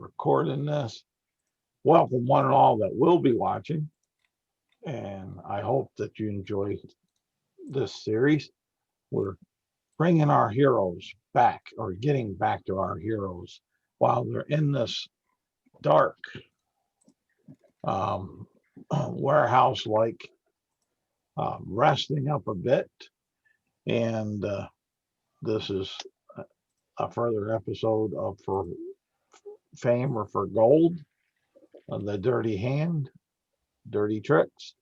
recording this. Welcome one and all that will be watching. And I hope that you enjoy this series. We're bringing our heroes back, or getting back to our heroes while they're in this dark warehouse-like, resting up a bit. And this is a further episode of For Fame or for Gold, the Dirty Hand, Dirty Tricks.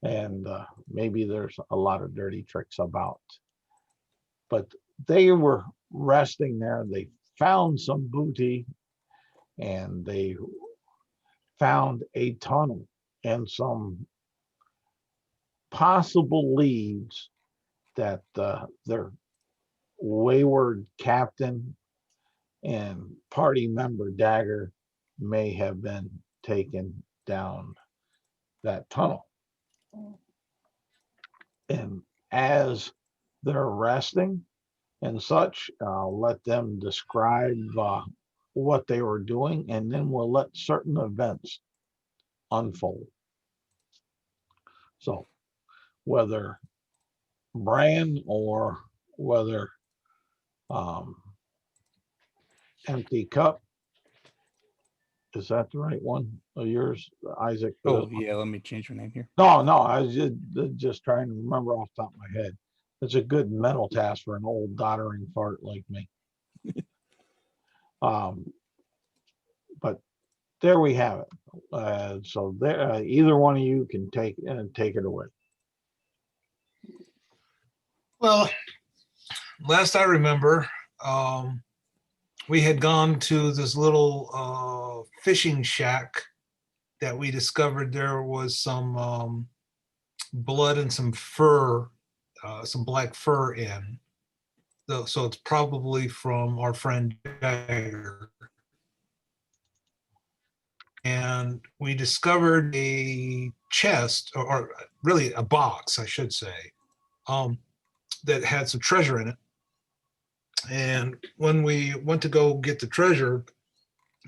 And maybe there's a lot of dirty tricks about. But they were resting there. They found some booty, and they found a tunnel and some possible leads that their wayward captain and party member Dagger may have been taken down that tunnel. And as they're resting and such, I'll let them describe what they were doing, and then we'll let certain events unfold. So whether Bran or whether Empty Cup, is that the right one of yours, Isaac? Oh yeah, let me change your name here. No, I was just trying to remember off the top of my head. It's a good mental task for an old doddering fart like me. But there we have it. So there, either one of you can take it away. Well, last I remember, we had gone to this little fishing shack that we discovered there was some blood and some fur, some black fur in. So it's probably from our friend Dagger. And we discovered a chest, or really a box, I should say, that had some treasure in it. And when we went to go get the treasure,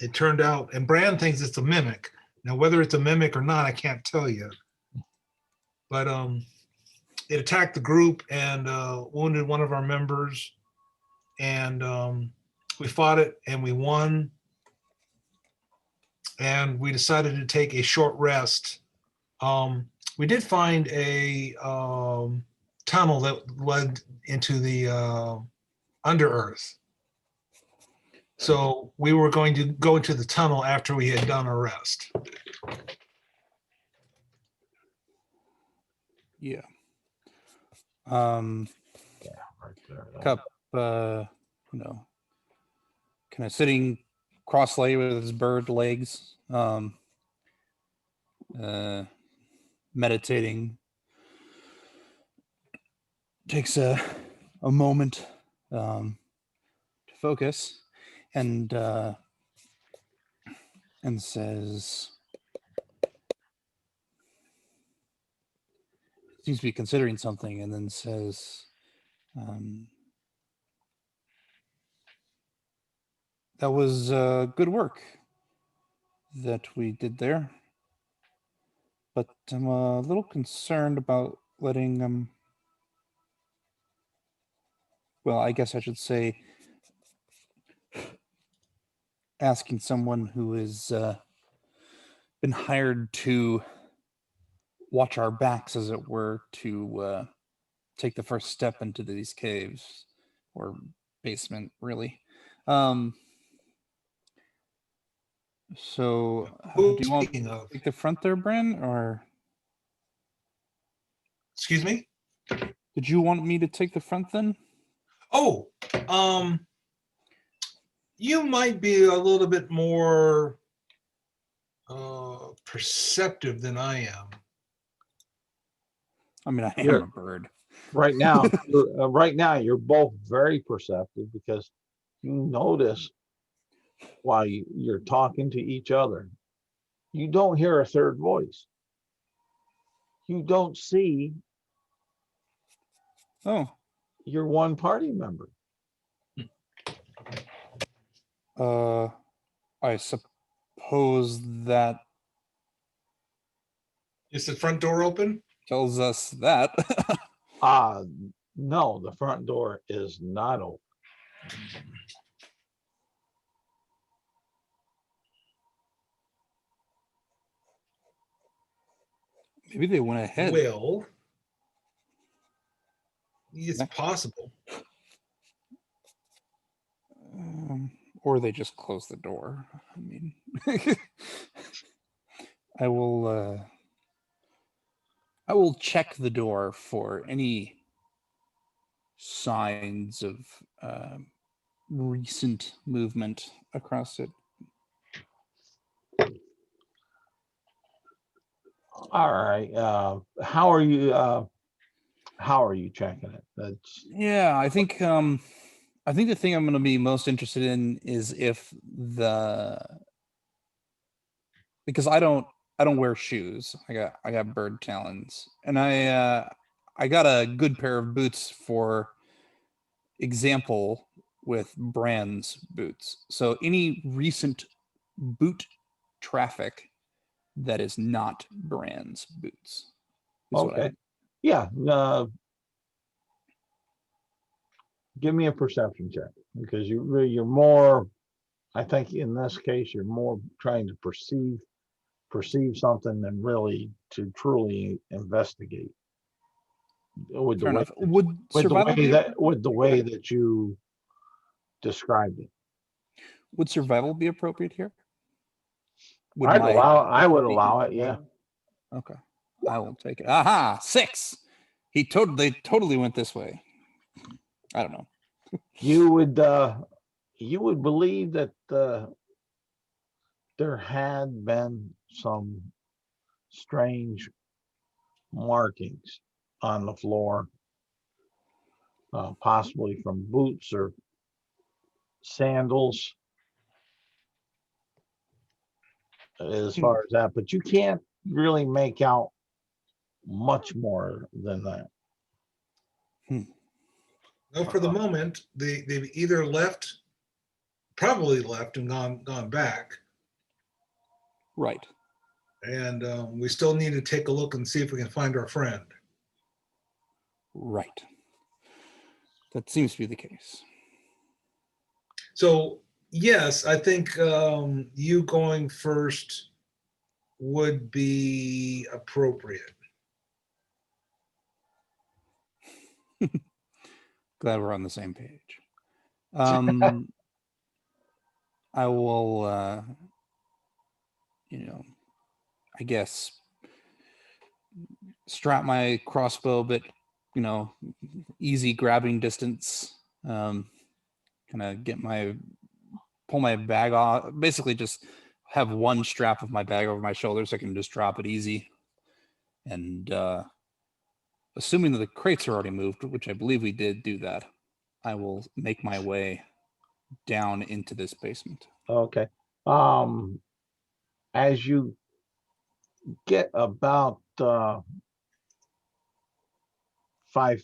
it turned out, and Bran thinks it's a mimic. Now, whether it's a mimic or not, I can't tell you. But it attacked the group and wounded one of our members. And we fought it and we won. And we decided to take a short rest. We did find a tunnel that led into the under earth. So we were going to go into the tunnel after we had done our rest. Yeah. Yeah, right there. Cup, kind of sitting cross-legged with his bird legs, meditating. Takes a moment to focus, and says, seems to be considering something, and then says, that was good work that we did there, but I'm a little concerned about letting well, I guess I should say asking someone who has been hired to watch our backs, as it were, to take the first step into these caves, or basement, really. So do you want to take the front there, Bran, or? Excuse me? Did you want me to take the front then? Oh, you might be a little bit more perceptive than I am. I mean, I am a bird. Right now, you're both very perceptive, because you notice while you're talking to each other, you don't hear a third voice. You don't see your one party member. I suppose that Is the front door open? tells us that. No, the front door is not open. Maybe they went ahead. Well, it's Yeah. possible. Or they just closed the door. I mean, I will check the door for any signs of recent movement across it. All right. How are you checking it? That's Yeah, I think the thing I'm going to be most interested in is if because I don't wear shoes. I got bird talons, and I got a good pair of boots for example with Brand's boots. So any recent boot traffic that is not Brand's boots. Is what okay. Yeah. Give me a perception check because you're more. I think in this case you're more trying to perceive something than really to truly investigate. With the Fair way enough. Would the way that you described it, would survival be appropriate here? Would I would allow it. Yeah. Okay. I will take it. Aha, 6. They totally went this way. I don't know. You would believe that there had been some strange markings on the floor, possibly from boots or sandals, as far as that, but you can't really make out much more than that. No, for the moment, they've either probably left and gone back. Right. And we still need to take a look and see if we can find our friend. Right. That seems to be the case. So, yes, I think you going first would be appropriate. Glad we're on the same page. I will, I guess, strap my crossbow, but easy grabbing distance. Kind of pull my bag off. Basically, just have one strap of my bag over my shoulder so I can just drop it easy. And assuming that the crates are already moved, which I believe we did do that, I will make my way down into this basement. Okay. As you get about 5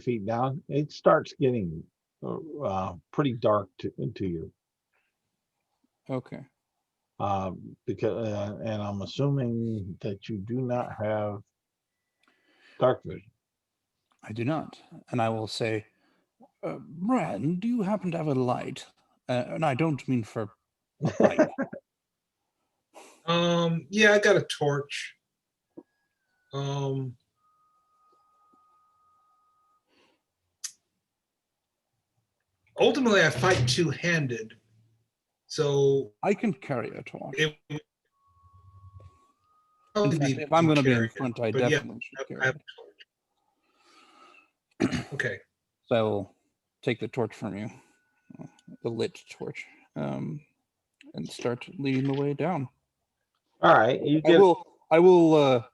feet down, it starts getting pretty dark to you. Okay. Because and I'm assuming that you do not have dark vision. I do not. And I will say, Brand, do you happen to have a light? And I don't mean for a light. Yeah, I got a torch. Ultimately, I fight two-handed, so I can carry a torch. it In fact, if I'm going to be in front, I definitely should carry it. Okay. So I will take the torch from you, the lit torch, and start leading the way down. All right. I will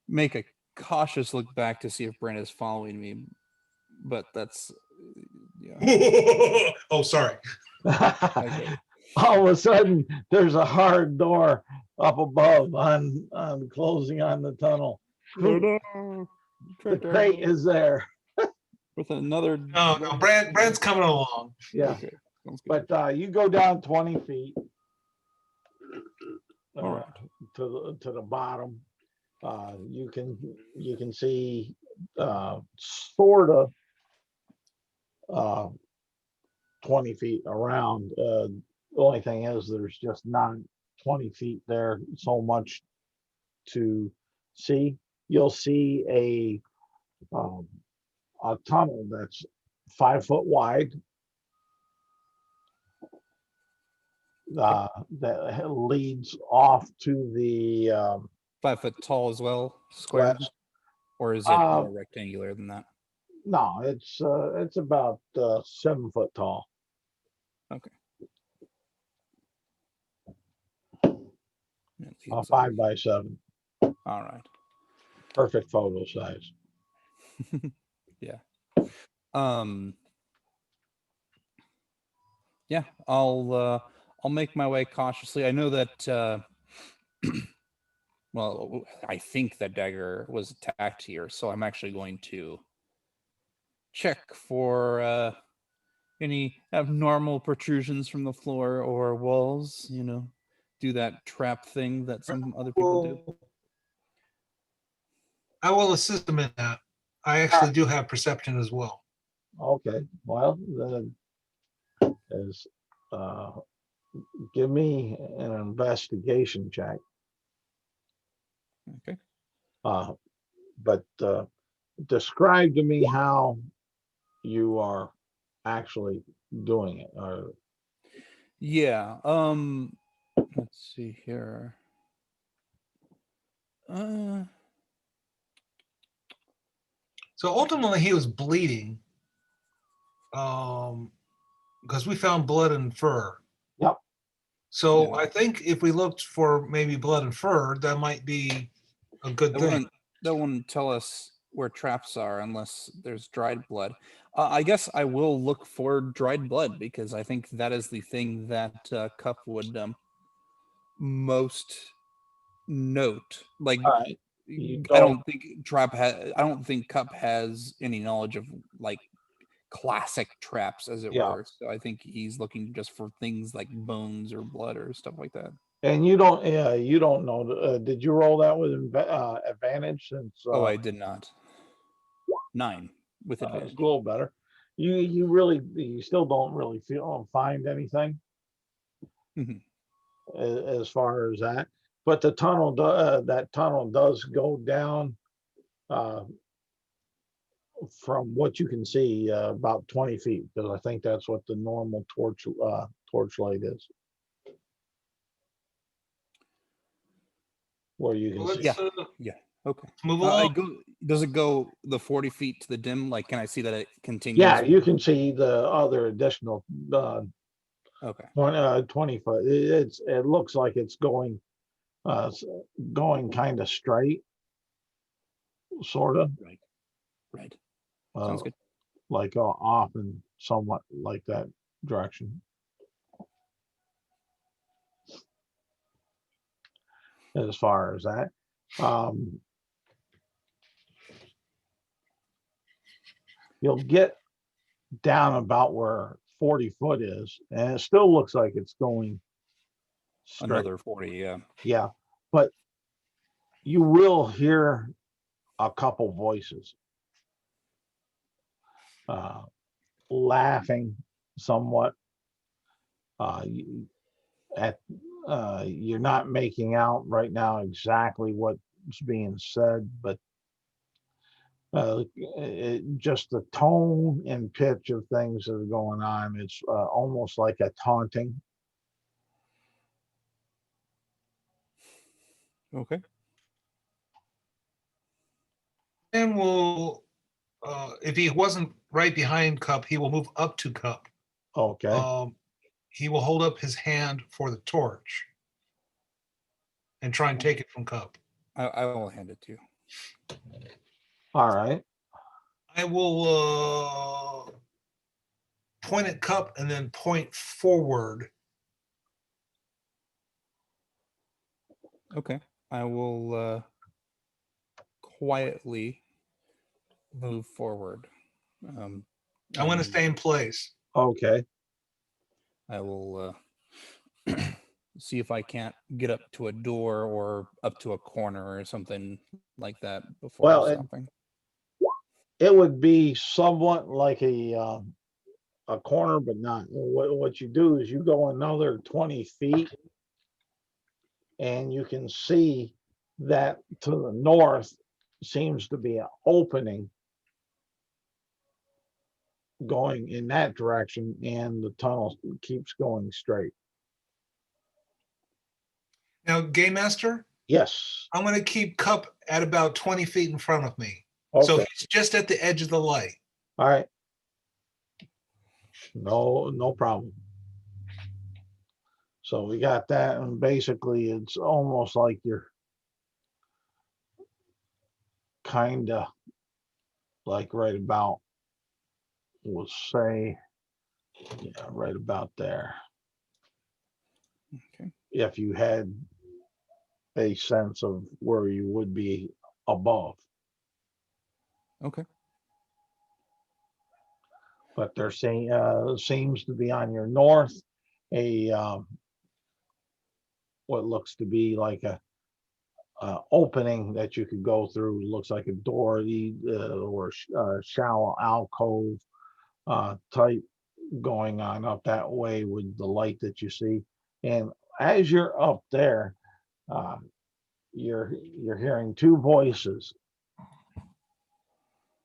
make a cautious look back to see if Brand is following me, but that's Oh, sorry. okay. All of a sudden, there's a hard door up above on closing on the tunnel. The crate is there. With another. No, Brand's coming along. Yeah. Okay. But you go down 20 feet All right. to the bottom. You can see sort of 20 feet around. The only thing is there's just not 20 feet there so much to see. You'll see a tunnel that's 5 foot wide that leads off to the 5 foot tall as well, square, west. or is it more rectangular than that? No, it's about 7 foot tall. Okay. 5 by 7. All right. Perfect photo size. Yeah. Yeah, I'll make my way cautiously. I know that well, I think that Dagger was attacked here, so I'm actually going to check for any abnormal protrusions from the floor or walls, you know, do that trap thing that some other people do. I will assist him in that. I actually do have perception as well. Okay, well, then is give me an investigation check. Okay. But describe to me how you are actually doing it. Yeah. Let's see here. So ultimately, he was bleeding because we found blood and fur. Yep. So Yeah. I think if we looked for maybe blood and fur, that might be a good thing. That wouldn't tell us where traps are unless there's dried blood. I guess I will look for dried blood because I think that is the thing that Cup would most note. Like, All right. I don't think Cup has any knowledge of like classic traps, as it Yeah. were. So I think he's looking just for things like bones or blood or stuff like that. And you don't, yeah, you don't know. Did you roll that with advantage? Since Oh, I did not. 9 with it's advantage. a little better. You still don't really find anything Mhm. as far as that. But the tunnel, that tunnel does go down from what you can see about 20 feet, because I think that's what the normal torchlight is. Where you can see. Let's Yeah. Okay. move along. Does it go the 40 feet to the dim? Like, can I see that it continues? Yeah, you can see the other additional Okay. 20 foot. It looks like it's going kind of straight, sort of. Right. Right. Sounds good. Like off and somewhat like that direction. As far as that, you'll get down about where 40 foot is, and it still looks like it's going straight. Another 40. Yeah. Yeah, but you will hear a couple voices laughing somewhat. You're not making out right now exactly what's being said, but just the tone and pitch of things that are going on, it's almost like a taunting. Okay. And we'll, if he wasn't right behind Cup, he will move up to Cup. Okay. He will hold up his hand for the torch and try and take it from Cup. I will hand it to you. All right. I will point at Cup and then point forward. Okay. I will quietly move forward. I'm going to stay in place. Okay. I will see if I can't get up to a door or up to a corner or something like that before Well, stopping. it would be somewhat like a corner, but not. What you do is you go another 20 feet and you can see that to the north seems to be an opening going in that direction, and the tunnel keeps going straight. Now, Game Master, Yes. I'm going to keep Cup at about 20 feet in front of me. Okay. So he's just at the edge of the light. All right. No problem. So we got that, and basically it's almost like you're kind of like right about, we'll say, yeah, right about there. Okay. If you had a sense of where you would be above, Okay. but there seems to be on your north a what looks to be like a opening that you could go through. Looks like a door or shallow alcove type going on up that way with the light that you see. And as you're up there, you're hearing two voices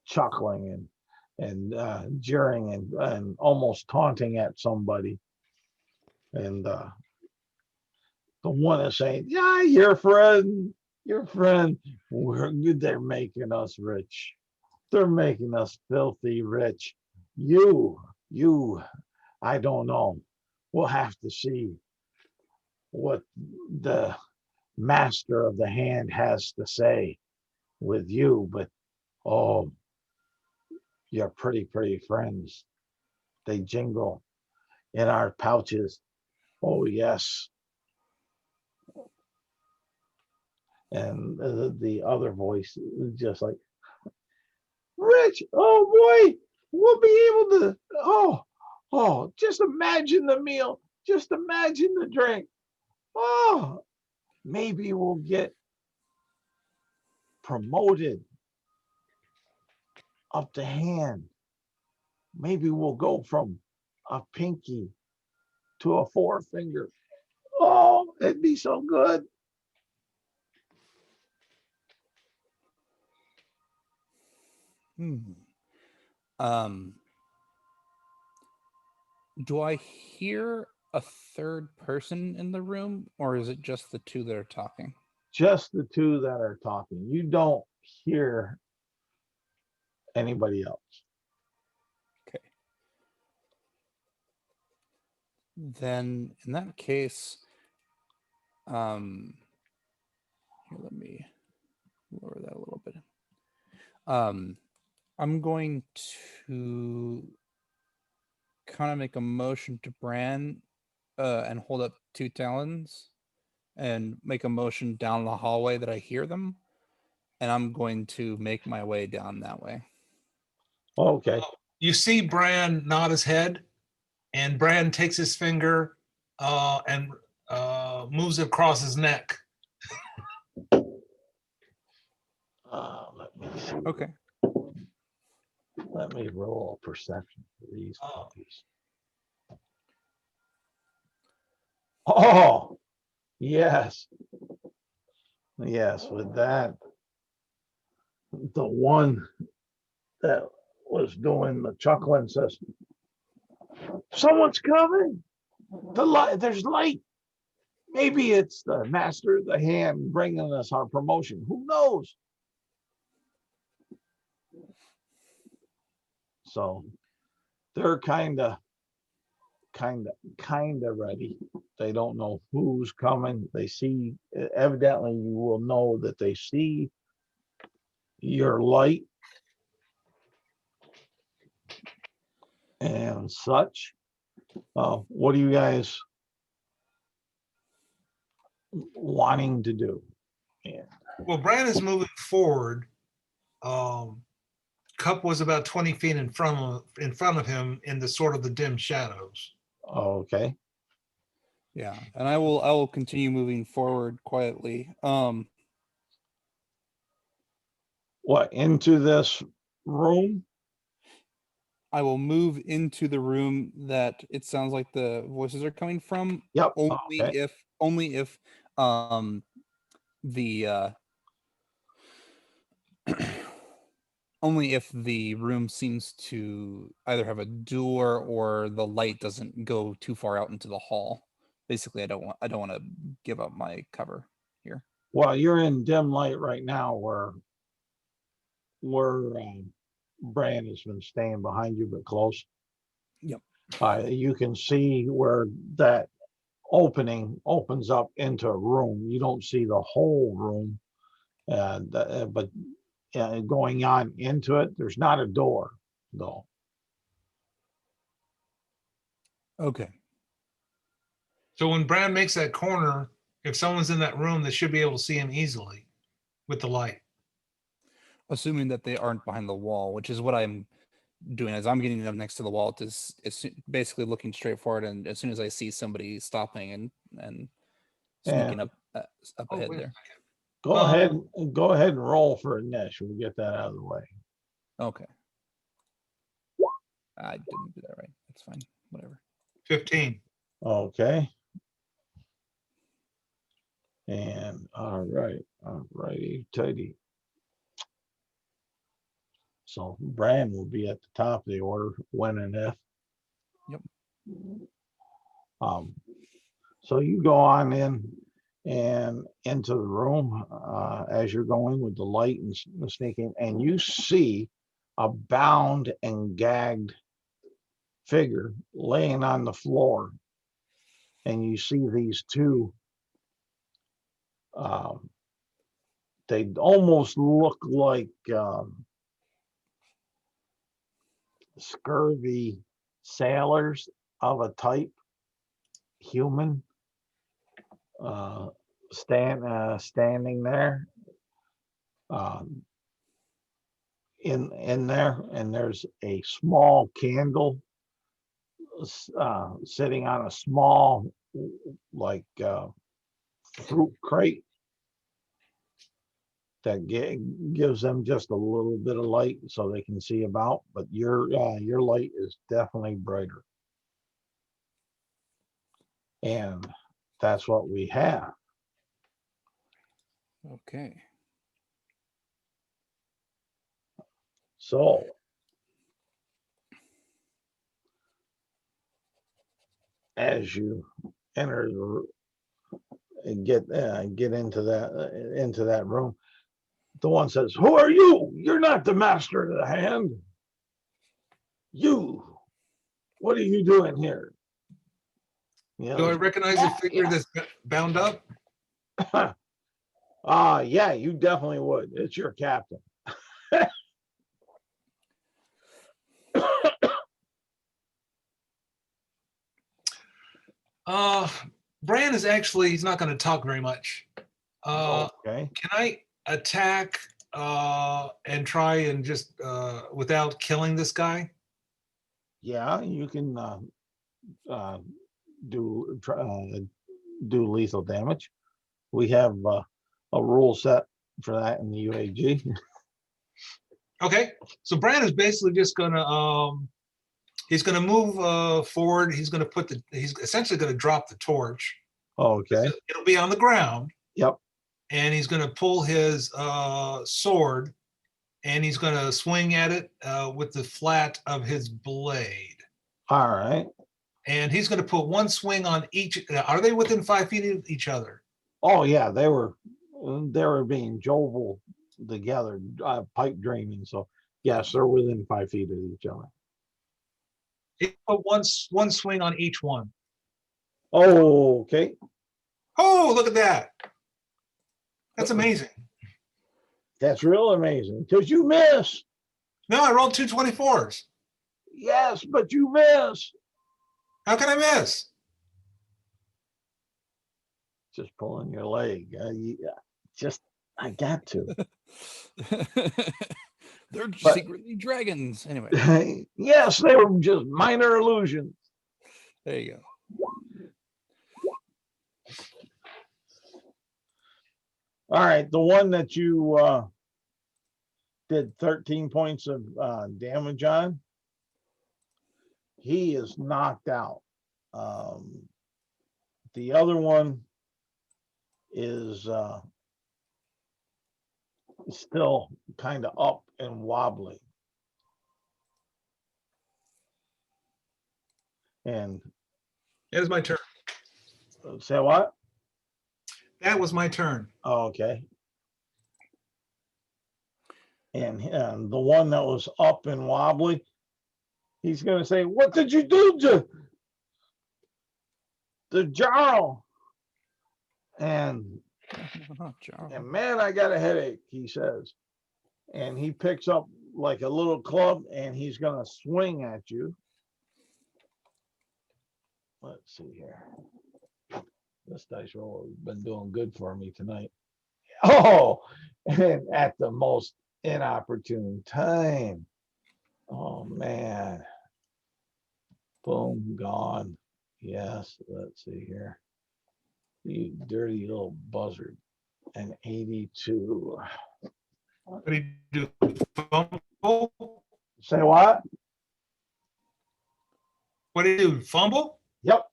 chuckling and jeering and almost taunting at somebody. And the one is saying, "Yeah, your friend, we're good. They're making us rich. They're making us filthy rich. You, I don't know. We'll have to see what the master of the hand has to say with you. But oh, you're pretty friends. They jingle in our pouches. Oh, yes." And the other voice is just like, "Rich, oh boy, we'll be able to, oh, just imagine the meal. Just imagine the drink. Oh, maybe we'll get promoted up to hand. Maybe we'll go from a pinky to a forefinger. Oh, it'd be so good." Do I hear a third person in the room, or is it just the two that are talking? Just the two that are talking. You don't hear anybody else. Okay. Then in that case, here, let me lower that a little bit. I'm going to kind of make a motion to Bran and hold up two talons and make a motion down the hallway that I hear them. And I'm going to make my way down that way. Okay. You see Bran nod his head, and Bran takes his finger and moves it across his neck. Let me see. Okay. Let me roll a perception for these puppies. Oh, yes. Yes, with that, the one that was doing the chuckling says, "Someone's coming. The light, there's light. Maybe it's the master of the hand bringing us our promotion. Who knows?" So they're kind of ready. They don't know who's coming. They see, evidently you will know that they see your light and such. What are you guys wanting to do? Yeah. Well, Bran is moving forward. Cup was about 20 feet in front of him in the sort of the dim shadows. Okay. Yeah, and I will continue moving forward quietly. What, into this room? I will move into the room that it sounds like the voices are coming from. Yep. Only if the only if the room seems to either have a door or the light doesn't go too far out into the hall. Basically, I don't want to give up my cover here. Well, you're in dim light right now where Bran has been staying behind you, but close. Yep. You can see where that opening opens up into a room. You don't see the whole room, but going on into it, there's not a door, though. Okay. So when Brad makes that corner, if someone's in that room, they should be able to see him easily with the light. Assuming that they aren't behind the wall, which is what I'm doing as I'm getting up next to the wall. It's basically looking straight forward, and as soon as I see somebody stopping and sneaking up ahead wait a there. second. Go ahead and roll for a niche. We'll get that out of the way. Okay. I didn't do that right. That's fine. Whatever. 15. Okay. And all righty, tighty. So Bran will be at the top of the order when and if. Yep. So you go on in and into the room as you're going with the light and sneaking, and you see a bound and gagged figure laying on the floor. And you see these two, they almost look like scurvy sailors of a type, human, standing there in there, and there's a small candle sitting on a small like fruit crate that gives them just a little bit of light so they can see about, but your light is definitely brighter. And that's what we have. Okay. So as you enter and get into that room, the one says, "Who are you? You're not the master of the hand. You, what are you doing here?" Yeah. Do I recognize the figure that's bound up? Yeah, you definitely would. It's your captain. Bran is actually, he's not going to talk very much. Okay. Can I attack and try and just without killing this guy? Yeah, you can do lethal damage. We have a rule set for that in the UAG. Okay, so Bran is basically just gonna he's gonna move forward. He's essentially gonna drop the torch. Okay. It'll be on the ground. Yep. And he's gonna pull his sword, and he's gonna swing at it with the flat of his blade. All right. And he's gonna put one swing on each. Are they within 5 feet of each other? Oh yeah, they were being jovial together, pipe dreaming. So yes, they're within 5 feet of each other. He put one swing on each one. Oh, okay. Oh, look at that! That's amazing. That's real amazing because you miss. No, I rolled 2 24s. Yes, but you miss. How can I miss? Just pulling your leg. I got to. They're secretly dragons. Anyway. Yes, they were just minor illusions. There you go. All right, the one that you did 13 points of damage on, he is knocked out. The other one is still kind of up and wobbly. And It was my turn. say what? That was my turn. Oh, okay. And the one that was up and wobbly, he's going to say, "What did you do to Jarl?" And man, I got a headache, he says. And he picks up like a little club and he's going to swing at you. Let's see here. This dice roll has been doing good for me tonight. Oh, and at the most inopportune time. Oh, man. Boom, gone. Yes, let's see here. You dirty little buzzard. An 82. What did he do? Fumble? Say what? What did he do? Fumble? Yep.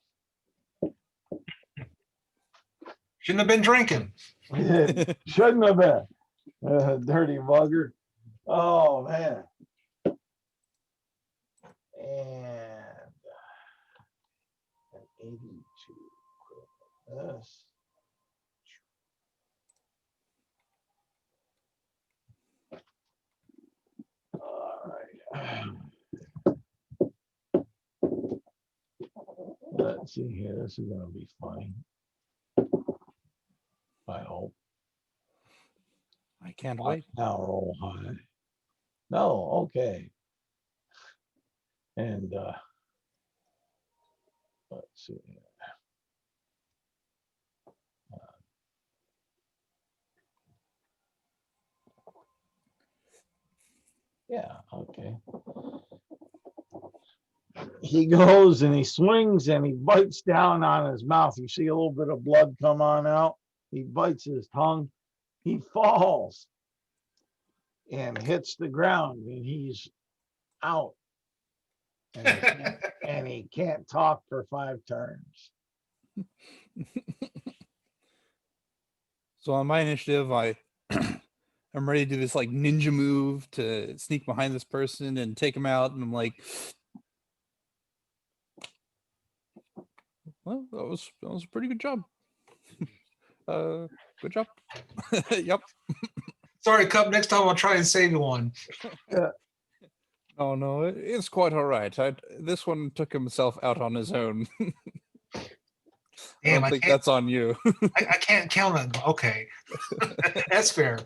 Shouldn't have been drinking. Shouldn't have been. Dirty bugger. Oh, man. And an 82. This. All right. Let's see here. This is going to be funny. I hope. I can't wait. Now roll high. No, okay. And let's see. Yeah, okay. He goes and he swings and he bites down on his mouth. You see a little bit of blood come on out. He bites his tongue. He falls and hits the ground and he's out. And he can't talk for 5 turns. So on my initiative, I'm ready to do this like ninja move to sneak behind this person and take him out. And I'm like, well, that was a pretty good job. Good job. Yep. Sorry, Cup. Next time I'll try and save you one. Oh no, it's quite all right. This one took himself out on his own. Damn, I don't think that's on you. I can't count on. Okay, that's fair.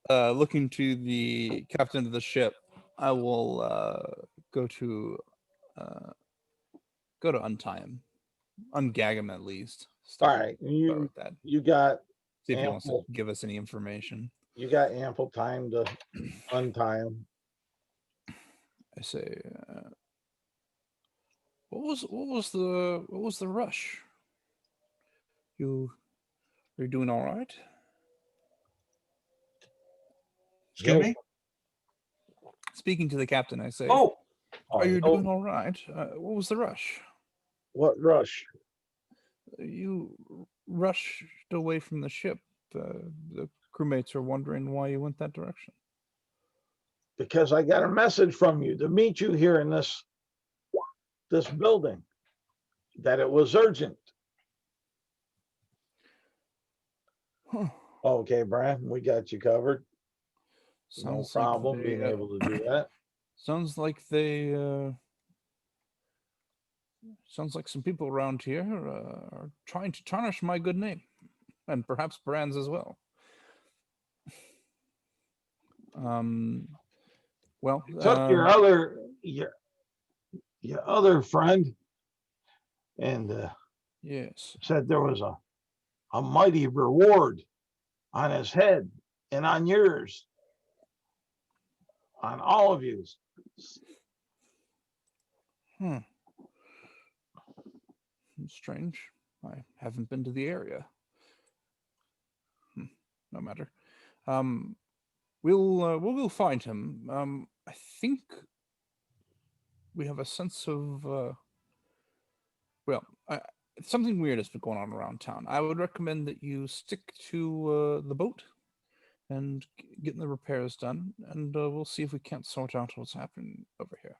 Looking to the captain of the ship, I will go to untie him, ungag him at least. All right, Start with that. you got See if he wants to ample, give us any information. you got ample time to untie him. I say, what was the rush? You're doing all right? Excuse me. Speaking to the captain, I say, Oh, are you doing all right? What was the rush? What rush? You rushed away from the ship. The crewmates are wondering why you went that direction. Because I got a message from you to meet you here in this building, that it was urgent. Huh. Okay, Brian, we got you covered. No problem like being able to do that. Sounds like sounds like some people around here are trying to tarnish my good name, and perhaps Brand's as well. Well, Took your other friend and yes, said there was a mighty reward on his head and on yours, on all of you. Strange. I haven't been to the area. No matter. We'll find him. I think we have a sense of something weird has been going on around town. I would recommend that you stick to the boat and getting the repairs done, and we'll see if we can't sort out what's happening over here.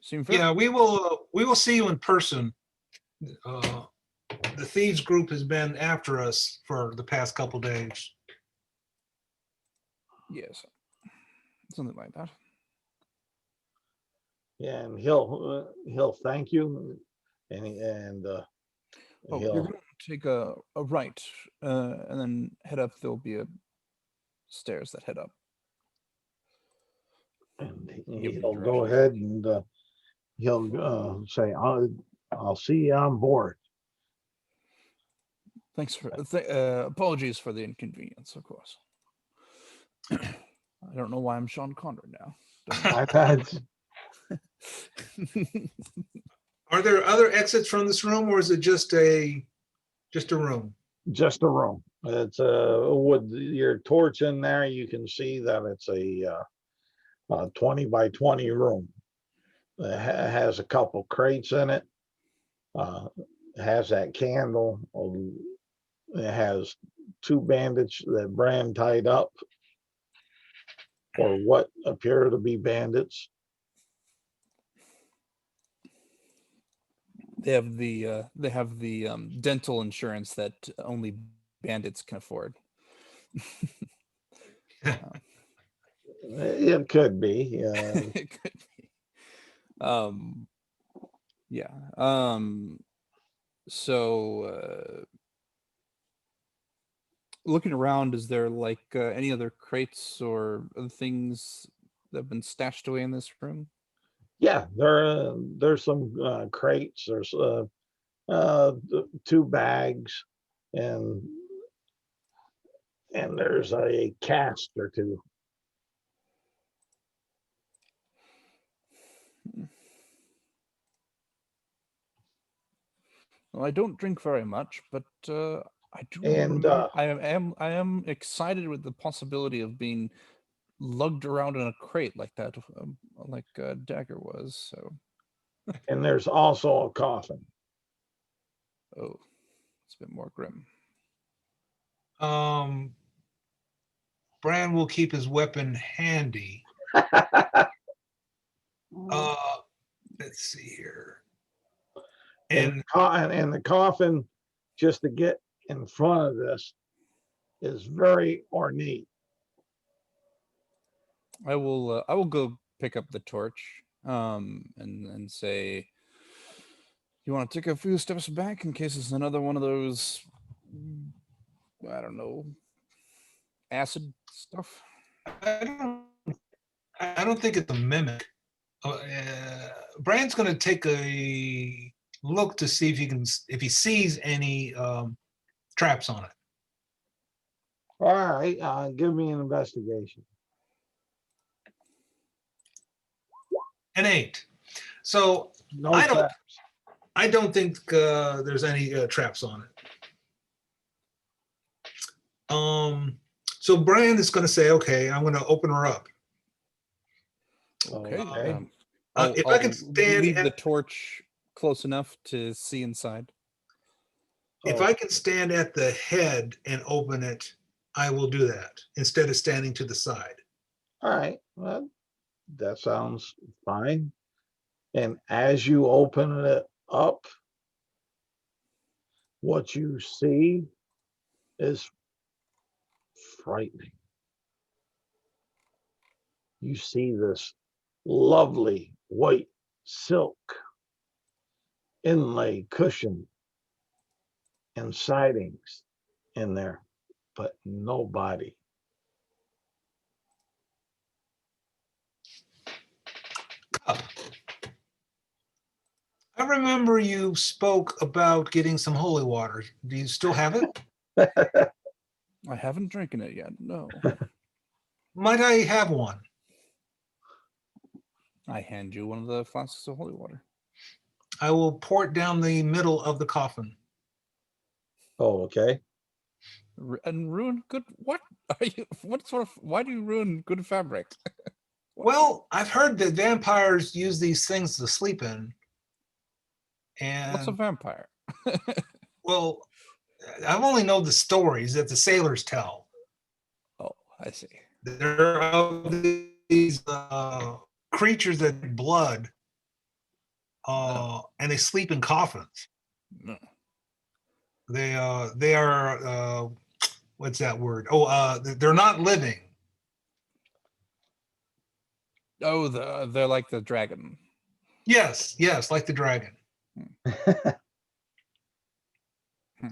Seem fair? Yeah, we will see you in person. The thieves group has been after us for the past couple days. Yes, something like that. Yeah, and he'll thank you, and Oh, you're going to take a right, and then head up. There'll be a stairs that head up. and Give me he'll directions. go ahead and he'll say, I'll see you on board. Thanks for apologies for the inconvenience, of course. I don't know why I'm Sean Connery now. Are there other exits from this room, or is it just a room? Just a room. It's with your torch in there, you can see that it's a 20 by 20 room. It has a couple crates in it. It has that candle. It has 2 bandits that Bran tied up, or what appear to be bandits. They have the dental insurance that only bandits can afford. It could be. It could be. Yeah. So looking around, is there like any other crates or other things that have been stashed away in this room? Yeah, there's some crates. There's 2 bags, and there's a cast or 2. Well, I don't drink very much, but I do. And I am excited with the possibility of being lugged around in a crate like that, like Dagger was. So, and there's also a coffin. oh, it's a bit more grim. Bran will keep his weapon handy. Let's see here. And the coffin, just to get in front of this, is very ornate. I will go pick up the torch, and say, you want to take a few steps back in case it's another one of those, I don't know, acid stuff. I don't think it's a mimic. Bran's going to take a look to see if he sees any traps on it. All right, give me an investigation. An 8. So No I don't. traps. I don't think there's any traps on it. So Bran is going to say, "Okay, I'm going to open her up." Okay. If I can stand leave the at- torch close enough to see inside. If I can stand at the head and open it, I will do that instead of standing to the side. All right, well, that sounds fine. And as you open it up, what you see is frightening. You see this lovely white silk inlay cushion and sidings in there, but no body. I remember you spoke about getting some holy water. Do you still have it? I haven't drinking it yet. No. Might I have one? I hand you one of the flasks of holy water. I will pour it down the middle of the coffin. Oh, okay. And ruin good. What are you? What sort of? Why do you ruin good fabric? Well, I've heard that vampires use these things to sleep in. What's a And vampire? well, I've only known the stories that the sailors tell. Oh, I see. There are these creatures that drink blood, and they sleep in coffins. No. They are what's that word? Oh, they're not living. Oh, they're like the dragon. Yes, like the dragon.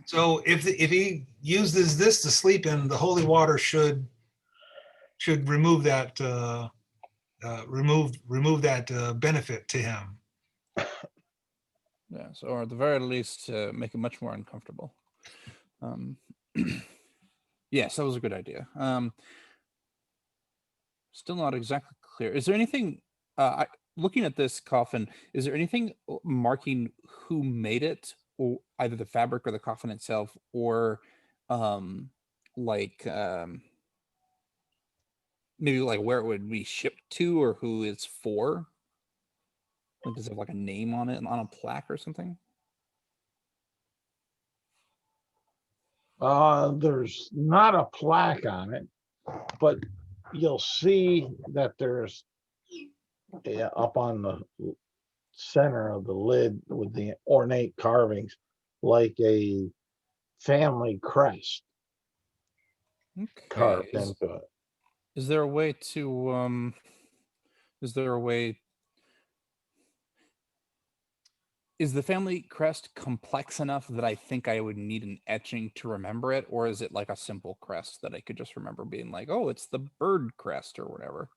So if he uses this to sleep in, the holy water should remove that remove that benefit to him. Yes, or at the very least, make it much more uncomfortable. Yes, that was a good idea. Still not exactly clear. Is there anything, looking at this coffin, is there anything marking who made it, or either the fabric or the coffin itself, or like maybe like where it would be shipped to or who it's for? Like, does it have like a name on it, on a plaque or something? There's not a plaque on it, but you'll see that there's up on the center of the lid with the ornate carvings, like a family crest Okay. carved into it. Is there a way to is there a way, is the family crest complex enough that I think I would need an etching to remember it, or is it like a simple crest that I could just remember being like, oh, it's the bird crest or whatever?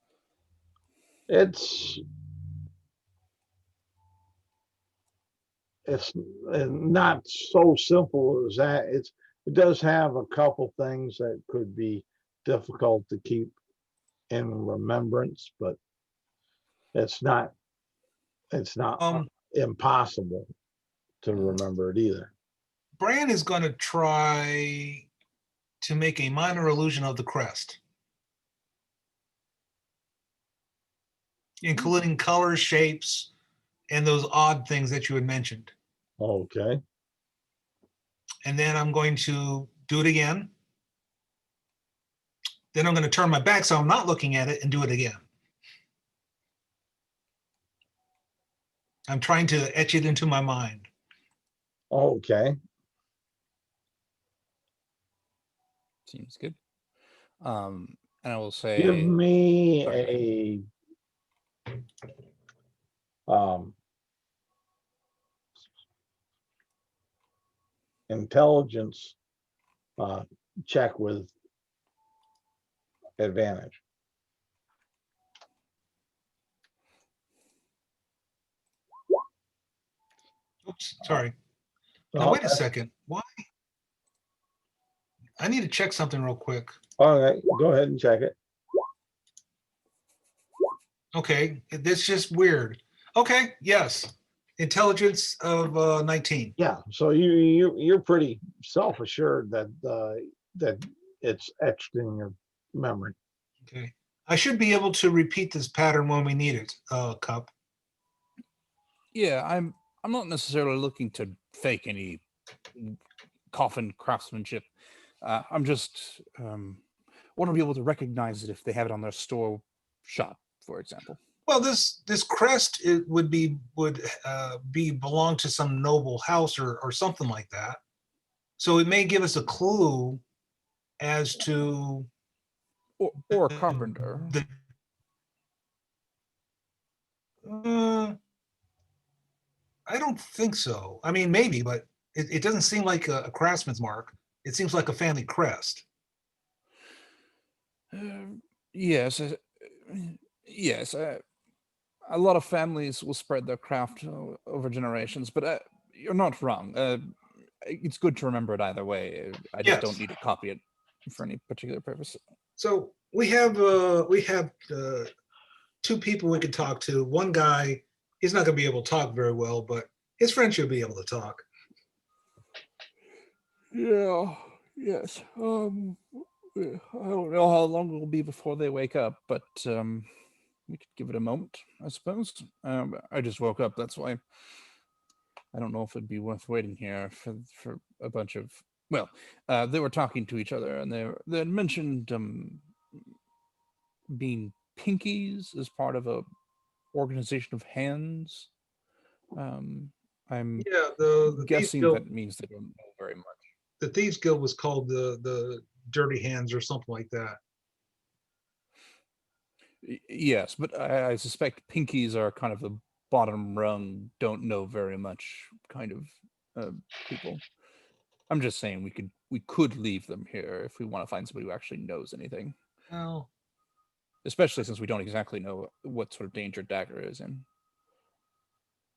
It's not so simple as that. It does have a couple things that could be difficult to keep in remembrance, but it's not impossible to remember it either. Bran is going to try to make a minor illusion of the crest, including colors, shapes, and those odd things that you had mentioned. Okay. And then I'm going to do it again. Then I'm going to turn my back so I'm not looking at it and do it again. I'm trying to etch it into my mind. Okay. Seems good. And I will Give say, me sorry. a intelligence check with advantage. Oops, sorry. Now, wait a second. Why? I need to check something real quick. All right, go ahead and check it. Okay, that's just weird. Okay, yes. Intelligence of 19. Yeah, so you're pretty self-assured that that it's etched in your memory. Okay. I should be able to repeat this pattern when we need it, Cup. Yeah, I'm not necessarily looking to fake any coffin craftsmanship. I'm just want to be able to recognize it if they have it on their store shop, for example. Well, this crest would be belong to some noble house or something like that. So it may give us a clue as to or a carpenter. I don't think so. I mean, maybe, but it doesn't seem like a craftsman's mark. It seems like a family crest. Yes, yes. A lot of families will spread their craft over generations, but you're not wrong. It's good to remember it either way. I just don't need to copy it for any particular purpose. So we have two people we could talk to. One guy, he's not going to be able to talk very well, but His friend should be able to talk. Yeah. Yes. I don't know how long it will be before they wake up, but we could give it a moment, I suppose. I just woke up. That's why I don't know if it'd be worth waiting here for a bunch of. Well, they were talking to each other, and they had mentioned being pinkies as part of a organization of hands. I'm Yeah, the Thieves guessing Guild, that means they don't know very much. the Thieves Guild was called the Dirty Hands or something like that. Yes, but I suspect pinkies are kind of the bottom rung, don't know very much kind of people. I'm just saying we could leave them here if we want to find somebody who actually knows anything. Well, Especially since we don't exactly know what sort of danger Dagger is in.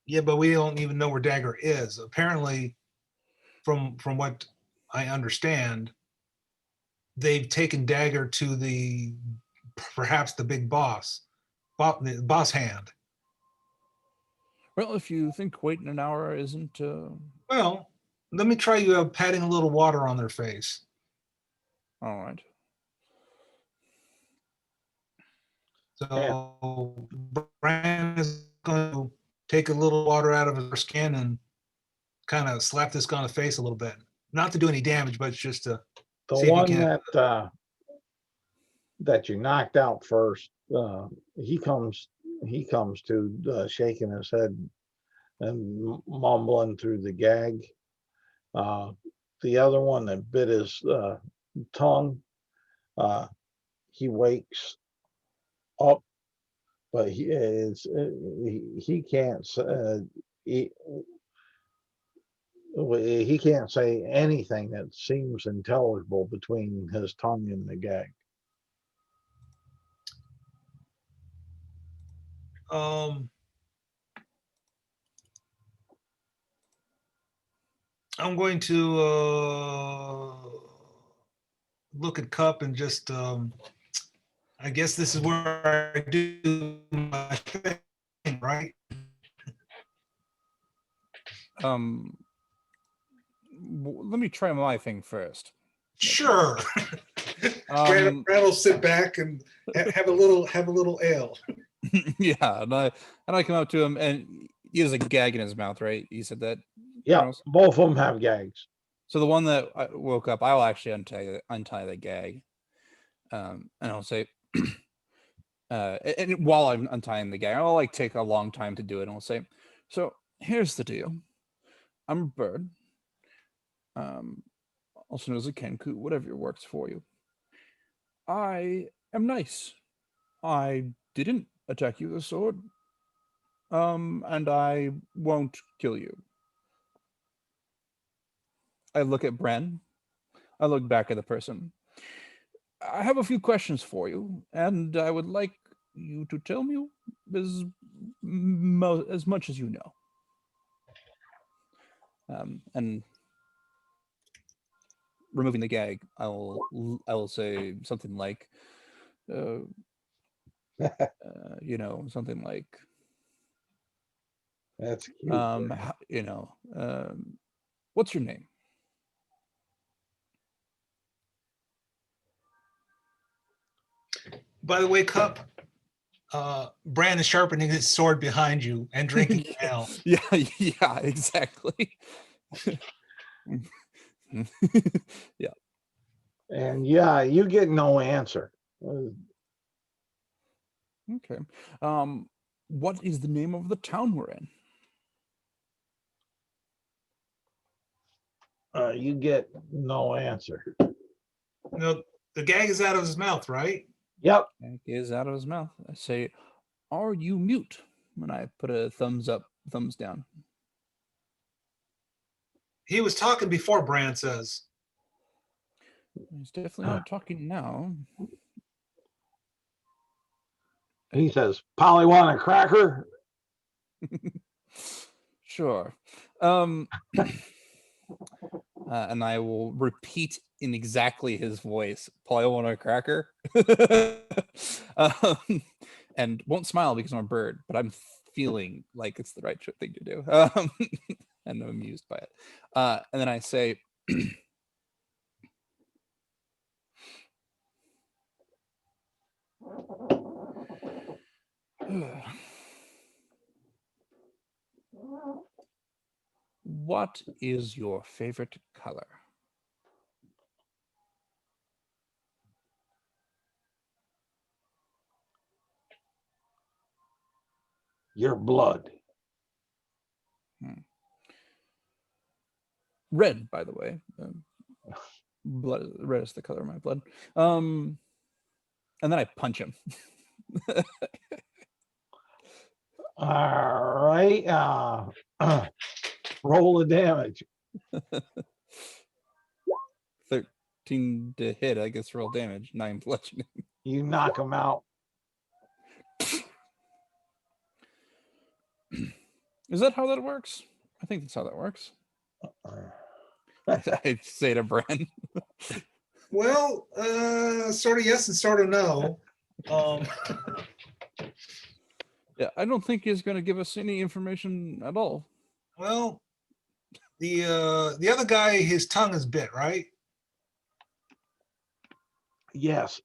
yeah, but we don't even know where Dagger is. Apparently, from what I understand, they've taken Dagger to perhaps the big boss, the boss hand. Well, if you think waiting an hour isn't Well, let me try you patting a little water on their face. all right. So Brian is going to take a little water out of her skin and kind of slap this guy on the face a little bit. Not to do any damage, but just to The see if one you can. that you knocked out first, he comes to shaking his head and mumbling through the gag. The other one that bit his tongue, he wakes up, but he can't he can't say anything that seems intelligible between his tongue and the gag. I'm going to look at Cup and just, I guess this is where I do my thing, right? Let me try my thing first. Sure. Brandon will sit back and have a little ale. Yeah, and I come up to him, and he has a gag in his mouth, right? You said that. Yeah, Charles? both of them have gags. So the one that I woke up, I'll actually untie the gag, and I'll say, and while I'm untying the gag, I'll like take a long time to do it, and I'll say, so here's the deal. I'm a bird, also known as a kenku, whatever works for you. I am nice. I didn't attack you with a sword, and I won't kill you. I look at Bren. I look back at the person. I have a few questions for you, and I would like you to tell me as much as you know. And removing the gag, I will say something like, something like, That's cute. what's your name? By the way, Cup, Brand is sharpening his sword behind you and drinking ale. Yeah, exactly. Yeah. And yeah, you get no answer. Okay. What is the name of the town we're in? You get no answer. No, the gag is out of his mouth, right? Yep. Gag is out of his mouth. I say, are you mute? When I put a thumbs up, thumbs down. He was talking before, Brand says. He's definitely not talking now. He says, Polly want a cracker? Sure. And I will repeat in exactly his voice, Polly want a cracker? And won't smile because I'm a bird, but I'm feeling like it's the right thing to do. And I'm amused by it. And then I say, what is your favorite color? Your blood. Red, by the way. Blood, red is the color of my blood. And then I punch him. All right. Roll the damage. 13 to hit, I guess, roll damage. 9 bludgeoning. You knock him out. Is that how that works? I think that's how that works. I'd say to Bran. Well, sort of yes and sort of no. Yeah, I don't think he's going to give us any information at all. Well, the other guy, his tongue is bit, right? Yes.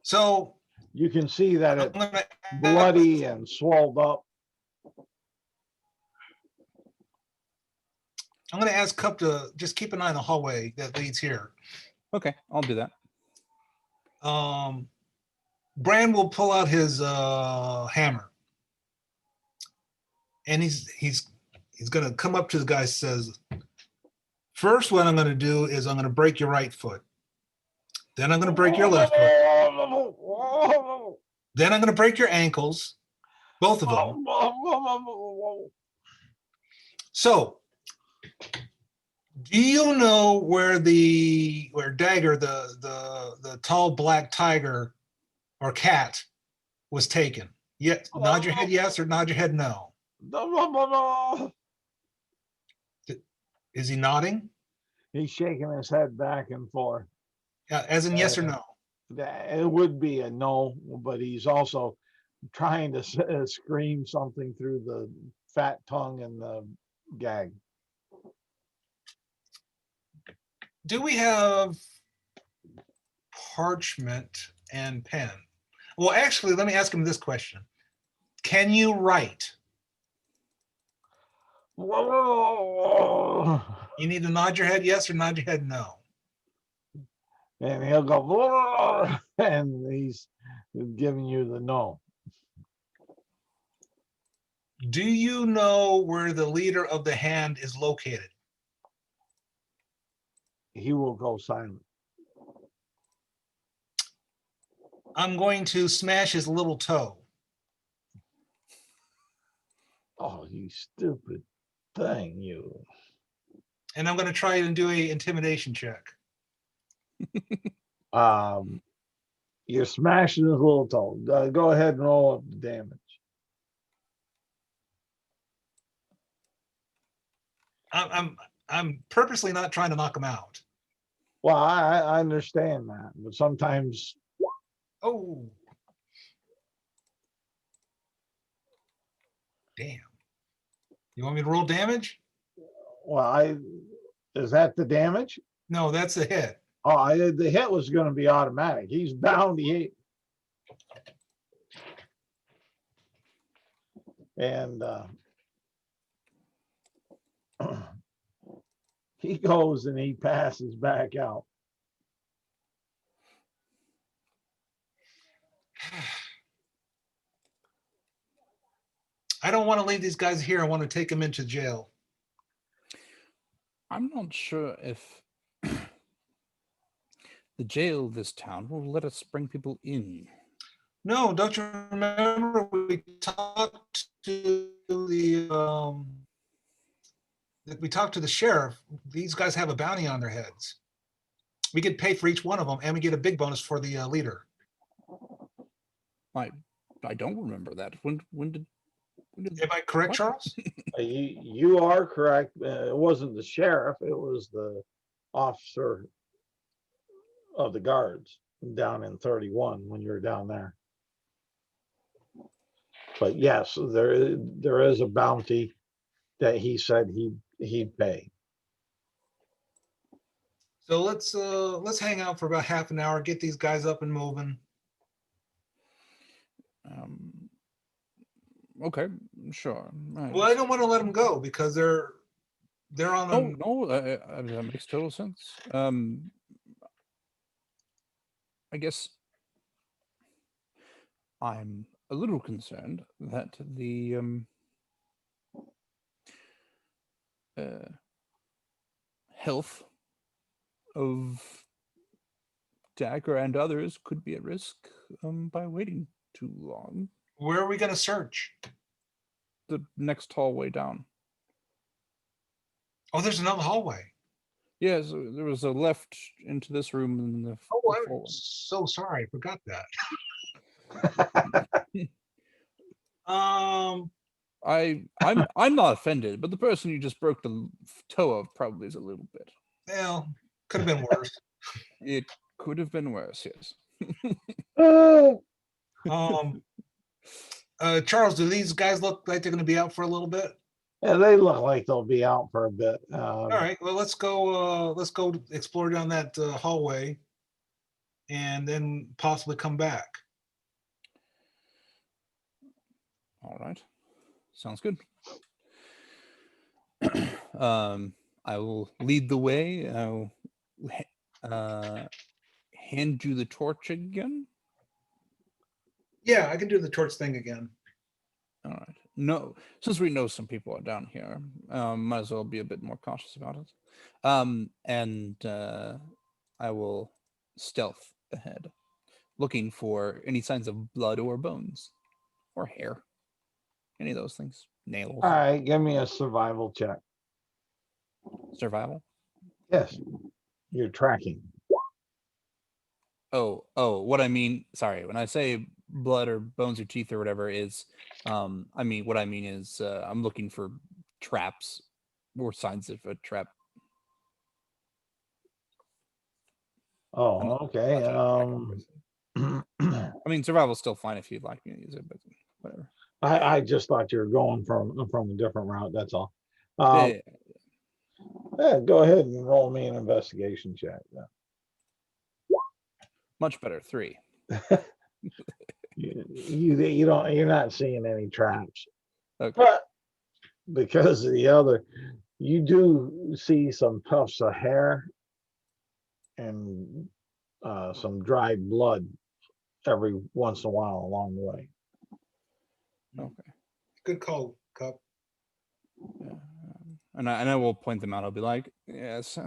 So You can see that I'm it's gonna bloody and swelled up. ask Cup to just keep an eye on the hallway that leads here. Okay, I'll do that. Bran will pull out his hammer, and he's gonna come up to the guy. Says, first, what I'm gonna do is I'm gonna break your right foot. Then I'm gonna break your left foot. Then I'm gonna break your ankles, both of them. So, do you know where Dagger, the tall black tiger or cat, was taken? Yes. Nod your head yes or nod your head no. Is he nodding? He's shaking his head back and forth. As in yes or no? It would be a no, but he's also trying to scream something through the fat tongue and the gag. Do we have parchment and pen? Well, actually, let me ask him this question. Can you write? You need to nod your head yes or nod your head no. And he'll go, and he's giving you the no. Do you know where the leader of the hand is located? He will go silent. I'm going to smash his little toe. Oh, you stupid thing, you. And I'm going to try and do a intimidation check. You're smashing his little toe. Go ahead and roll up the damage. I'm purposely not trying to knock him out. Well, I understand that, but sometimes. Oh. Damn. You want me to roll damage? Well, is that the damage? No, that's a hit. Oh, the hit was going to be automatic. He's bound. And he goes and he passes back out. I don't want to leave these guys here. I want to take them into jail. I'm not sure if the jail of this town will let us bring people in. No, don't you remember we talked to the sheriff. These guys have a bounty on their heads. We get paid for each one of them, and we get a big bonus for the leader. I don't remember that. When did Am I correct, what? Charles? You are correct. It wasn't the sheriff. It was the officer of the guards down in 31 when you were down there. But yes, there is a bounty that he said he'd pay. So let's hang out for about half an hour, get these guys up and moving. Okay, sure. Right. Well, I don't want to let them go because they're on No, the no, that makes total sense. I guess I'm a little concerned that the health of Dagger and others could be at risk by waiting too long. Where are we going to search? The next hallway down. Oh, there's another hallway. Yeah, so there was a left into this room and the Oh, the I'm forward. so sorry. I forgot that. I'm not offended, but the person you just broke the toe of probably is a little bit. Well, could have been worse. It could have been worse, yes. Charles, do these guys look like they're going to be out for a little bit? Yeah, they look like they'll be out for a bit. All right. Well, let's go explore down that hallway, and then possibly come back. All right. Sounds good. I will lead the way. I'll hand you the torch again. Yeah, I can do the torch thing again. All right. No, since we know some people are down here, might as well be a bit more cautious about it. And I will stealth ahead, looking for any signs of blood or bones or hair, any of those things. Nails. All right, give me a survival check. Survival. Yes, you're tracking. Oh, what I mean, sorry, when I say blood or bones or teeth or whatever is, what I mean is I'm looking for traps or signs of a trap. Oh, okay. I mean, survival's still fine if you'd like me to use it, but whatever. I just thought you were going from a different route. That's all. Yeah, Yeah, go ahead and roll me an investigation check. much better. 3. You're not seeing any traps, Okay. but because of the other, you do see some puffs of hair and some dried blood every once in a while along the way. Okay. Good call, Cup. Yeah. And I will point them out. I'll be like, yes,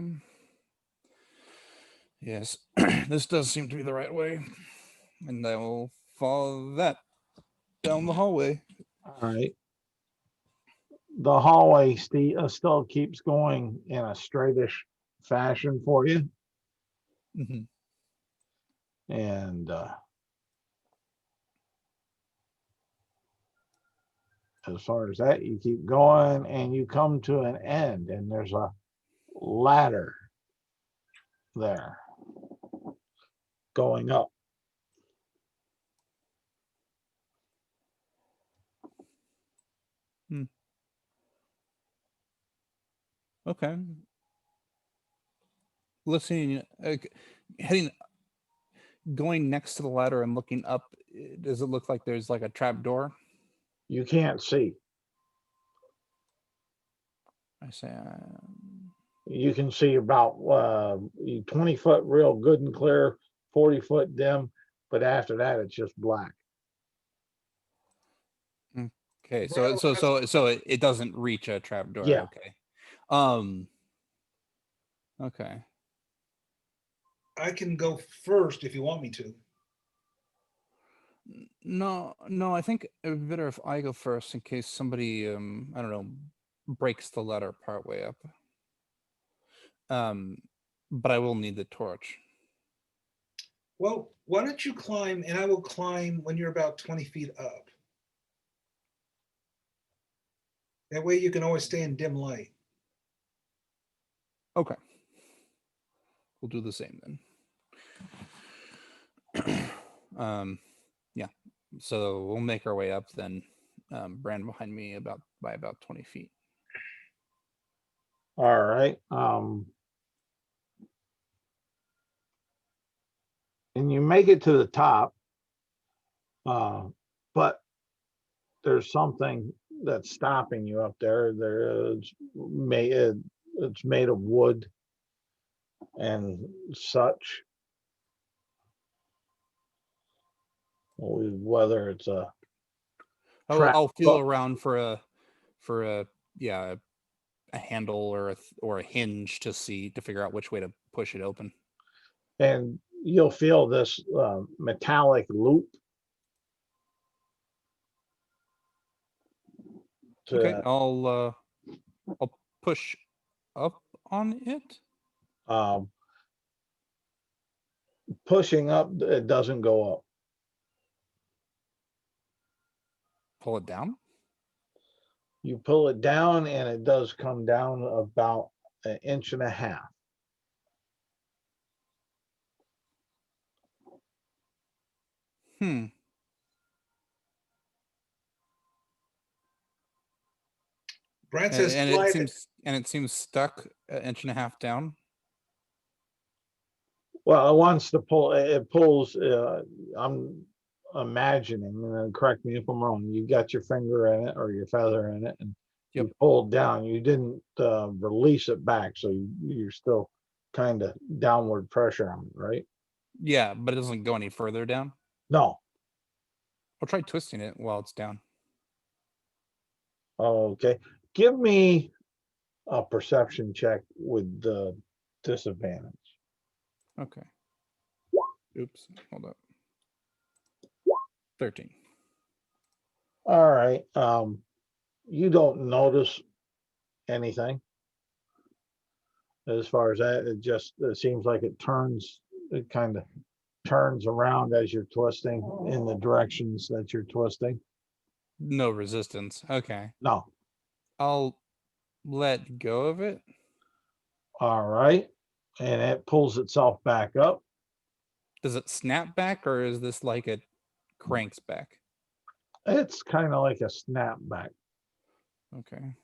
this does seem to be the right way, and I will follow that down the hallway. All right. The hallway still keeps going in a straightish fashion for you. Mm-hmm. And as far as that, you keep going and you come to an end, and there's a ladder there going up. Okay. Listening, going next to the ladder and looking up, does it look like there's like a trap door? You can't see. I say, You can see about 20 foot real good and clear, 40 foot dim, but after that, it's just black. okay, so it doesn't reach a trap door. Yeah. Okay. Okay. I can go first if you want me to. No, I think it would be better if I go first in case somebody, I don't know, breaks the ladder partway up. But I will need the torch. Well, why don't you climb, and I will climb when you're about 20 feet up. That way you can always stay in dim light. Okay. We'll do the same then. Yeah. So we'll make our way up then. Bran behind me by about 20 feet. All right. And you make it to the top, but there's something that's stopping you up there. It's made of wood and such. Whether it's a I'll feel but- around for a handle or a hinge to figure out which way to push it open. and you'll feel this metallic loop. Okay, I'll push up on it. Pushing up, it doesn't go up. Pull it down. You pull it down and it does come down about 1.5 inches. Brad says And slide it seems stuck 1.5 inches down. Well, it wants to pull, it pulls, I'm imagining, and correct me if I'm wrong, you got your finger in it or your feather in it and Yep. you pulled down, you didn't release it back. So you're still kind of downward pressure on it, right? Yeah, but it doesn't go any further down. No. I'll try twisting it while it's down. Okay. Give me a perception check with the disadvantage. Okay. Oops. Hold up. 13. All right. You don't notice anything as far as that. It seems like it kind of turns around as you're twisting in the directions that you're twisting. No resistance. Okay. No. I'll let go of it. All right. And it pulls itself back up. Does it snap back or is this like it cranks back? It's kind of like a snapback. Okay.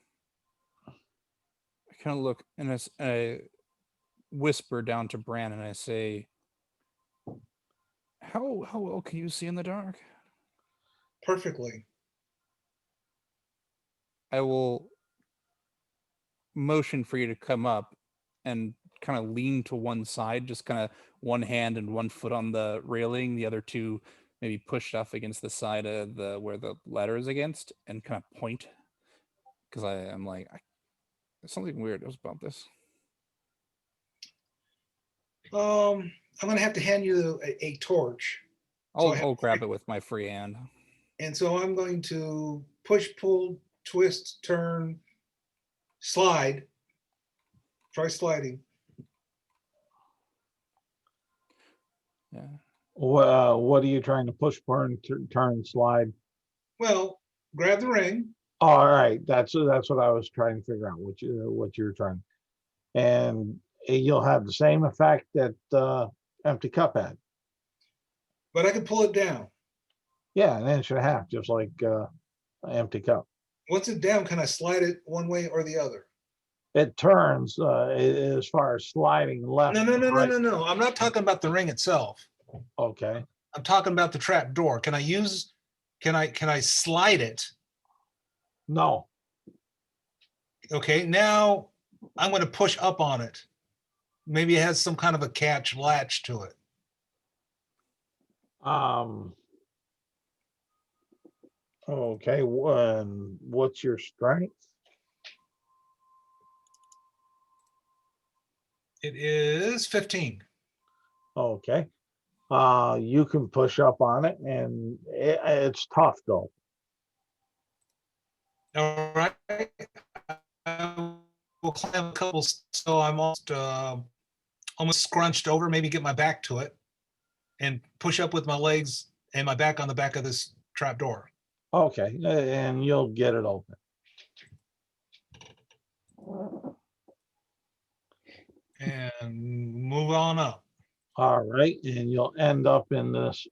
I kind of look and I whisper down to Bran and I say, How well can you see in the dark? perfectly. I will motion for you to come up and kind of lean to one side, just kind of one hand and one foot on the railing, the other two maybe pushed off against the side of where the ladder is against, and kind of point. Because I'm like, there's something weird about this. I'm gonna have to hand you a torch. I'll grab it with my free hand. And so I'm going to push, pull, twist, turn, slide. Try sliding. Yeah. What are you trying to push, burn, turn, slide? Well, grab the ring. All right, that's what I was trying to figure out. What you're trying, and you'll have the same effect that empty cup had. But I can pull it down. Yeah, 1.5 inches, just like empty cup. Once it's down, can I slide it one way or the other? It turns as far as sliding left. No. right. No. I'm not talking about the ring itself. Okay. I'm talking about the trap door. Can I slide it? No. Okay, now I'm going to push up on it. Maybe it has some kind of a catch latch to it. Okay. What's your strength? It is 15. Okay. You can push up on it, and it's tough though. All right. I will climb a couple, so I'm almost scrunched over, maybe get my back to it and push up with my legs and my back on the back of this trap door. Okay, and you'll get it open. And move on up. All right, and you'll end up in this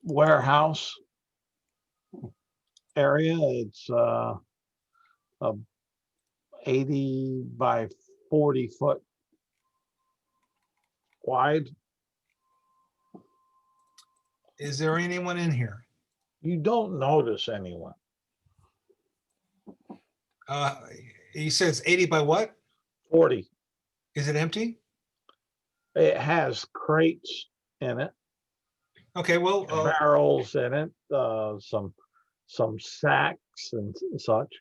warehouse. area. It's a 80 by 40 foot wide. Is there anyone in here? You don't notice anyone. You said it's 80 by what? 40. Is it empty? It has crates in it, Okay, well, barrels in it, some sacks and such.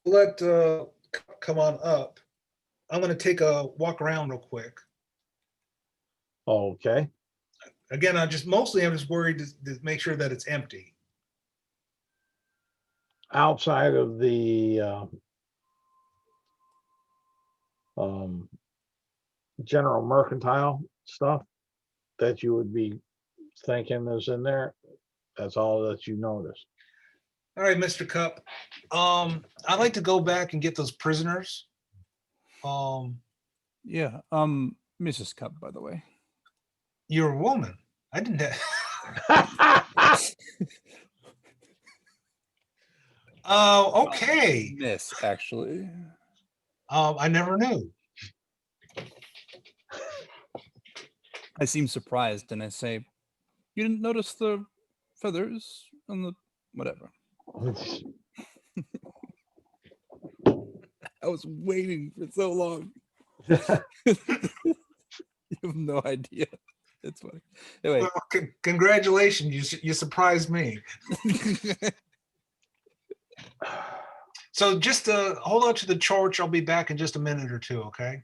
let come on up. I'm going to take a walk around real quick. Okay. Again, I'm just worried to make sure that it's empty. Outside of the general mercantile stuff that you would be thinking is in there, that's all that you notice. All right, Mr. Cup. I'd like to go back and get those prisoners. Yeah. Mrs. Cup, by the way. You're a woman. I didn't have. Oh, okay. Miss, actually. I never knew. I seem surprised and I say, you didn't notice the feathers on the whatever. I was waiting for so long. You have no idea. It's funny. Anyway. Well, congratulations. You surprised me. So just hold on to the torch. I'll be back in just a minute or two, okay?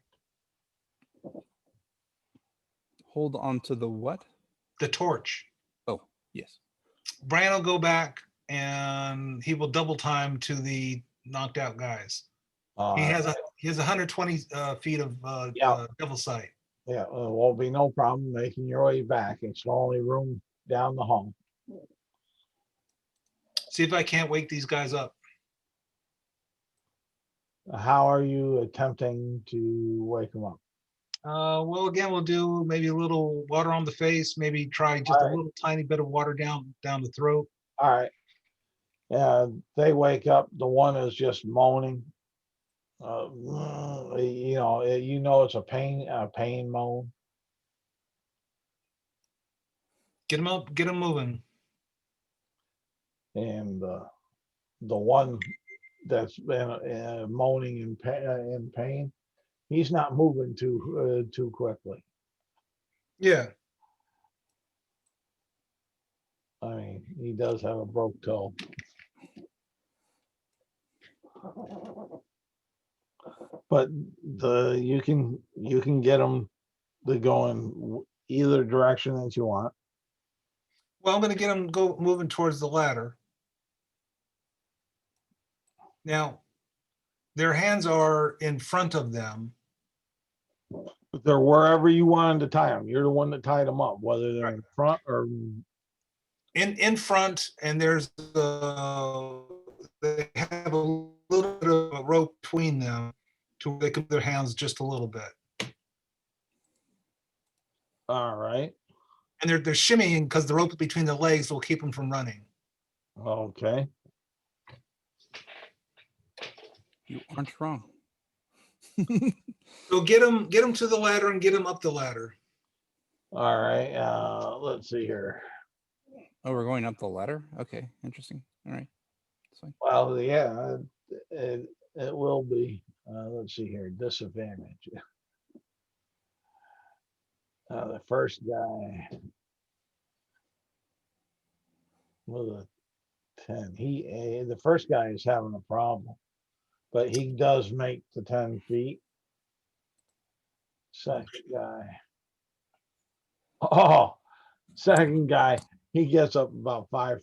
Hold on to the what? The torch. Oh, yes. Brian will go back and he will double time to the knocked out guys. He has 120 feet of devil sight. Yeah, won't be no problem making your way back. It's the only room down the hall. See if I can't wake these guys up. How are you attempting to wake them up? Well, again, we'll do maybe a little water on the face, maybe try just a little tiny bit of water down the throat. All right. Yeah, they wake up. The one is just moaning. You know it's a pain moan. Get them up, get them moving. And the one that's been moaning in pain, he's not moving too quickly. Yeah. I mean, he does have a broke toe. But you can get them to go in either direction that you want. Well, I'm going to get them moving towards the ladder. Now, their hands are in front of them. They're wherever you wanted to tie them. You're the one that tied them up, whether they're in front or in front, and there's they have a little bit of a rope between them to where they can move their hands just a little bit. All right. And they're shimmying because the rope between the legs will keep them from running. Okay. You aren't wrong. So get them to the ladder and get them up the ladder. All right. Let's see here. Oh, we're going up the ladder? Okay, interesting. All right. That's fine. Well, yeah, it will be. Let's see here. Disadvantage. The first guy with a 10. The first guy is having a problem, but he does make the 10 feet. Second guy, he gets up about 5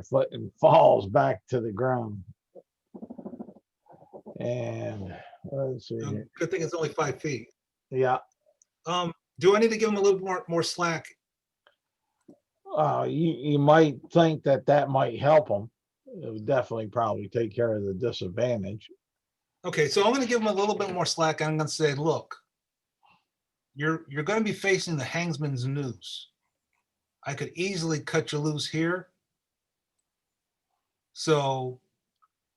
foot and falls back to the ground. And let's see here. Good thing it's only 5 feet. Yeah. Do I need to give him a little more slack? You might think that might help him. It would definitely probably take care of the disadvantage. Okay, so I'm going to give him a little bit more slack. I'm going to say, look, you're going to be facing the hangsman's noose. I could easily cut you loose here. So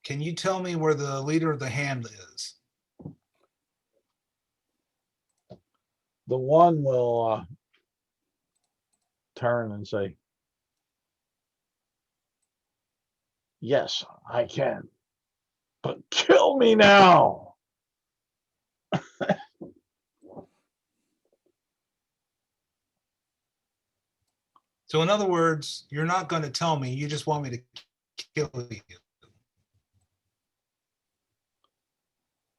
can you tell me where the leader of the hand is? The one will turn and say, yes, I can, but kill me now. So in other words, you're not going to tell me, you just want me to kill you.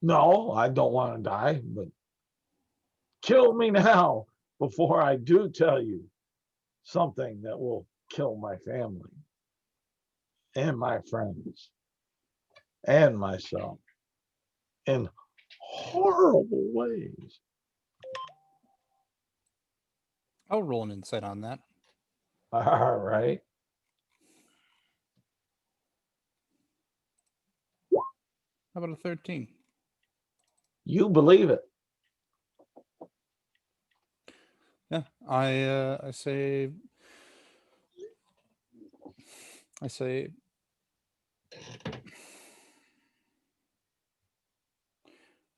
No, I don't want to die, but kill me now before I do tell you something that will kill my family and my friends and myself in horrible ways. I'll roll an insight on that. All right. How about a 13? You believe it. Yeah, I say,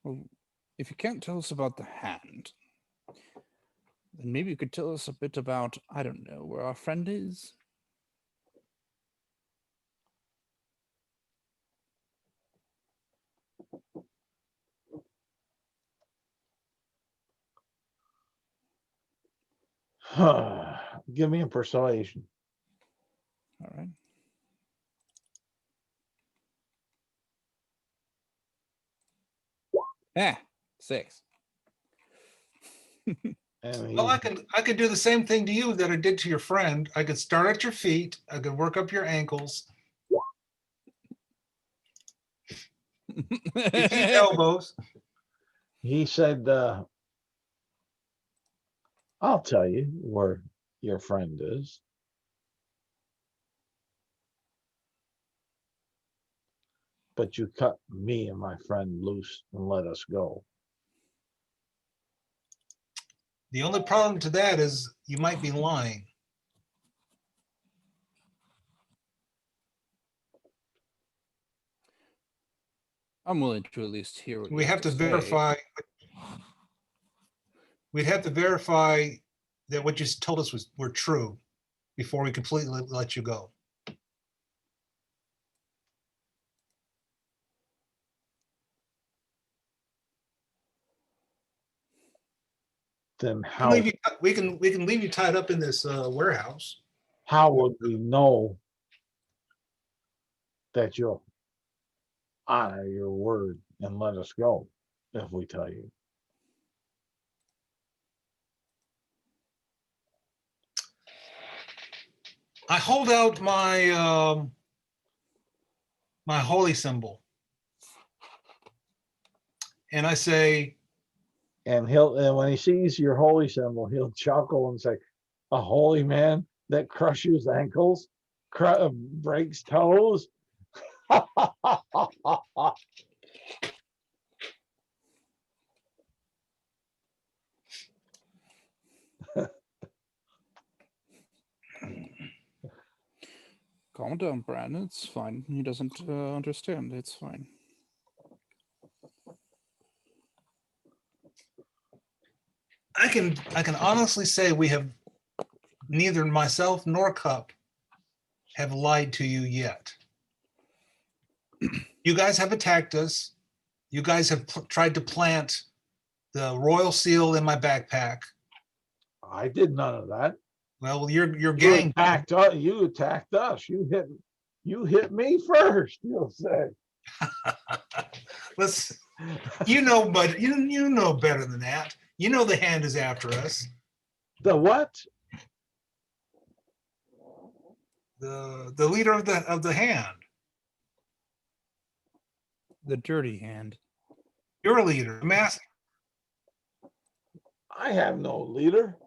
well, if you can't tell us about the hand, then maybe you could tell us a bit about, I don't know, where our friend is. Give me a persuasion. All right. Ah, 6. And Well, I could do the same thing to you that I did to your friend. I could start at your feet. I could work up your ankles, your feet, elbows. he said, I'll tell you where your friend is. But you cut me and my friend loose and let us go. The only problem to that is you might be lying. I'm willing to at least hear what We you have to say. verify. We'd have to verify that what you told us were true before we completely let you go. Then We can leave you tied up in this warehouse. how would we know that you'll honor your word and let us go if we tell you? I hold out my my holy symbol, and I say, And when he sees your holy symbol, he'll chuckle and say, a holy man that crushes ankles, breaks toes. Calm down, Brandon. It's fine. He doesn't understand. It's fine. I can honestly say we have neither myself nor Cup have lied to you yet. You guys have attacked us. You guys have tried to plant the royal seal in my backpack. I did none of that. Well, your You gang attacked us. You attacked us. You hit me first, you'll say. Let's, you know, but you know better than that. You know the hand is after us. The what? The leader of the hand. The dirty hand. You're a leader, a master. I have no leader.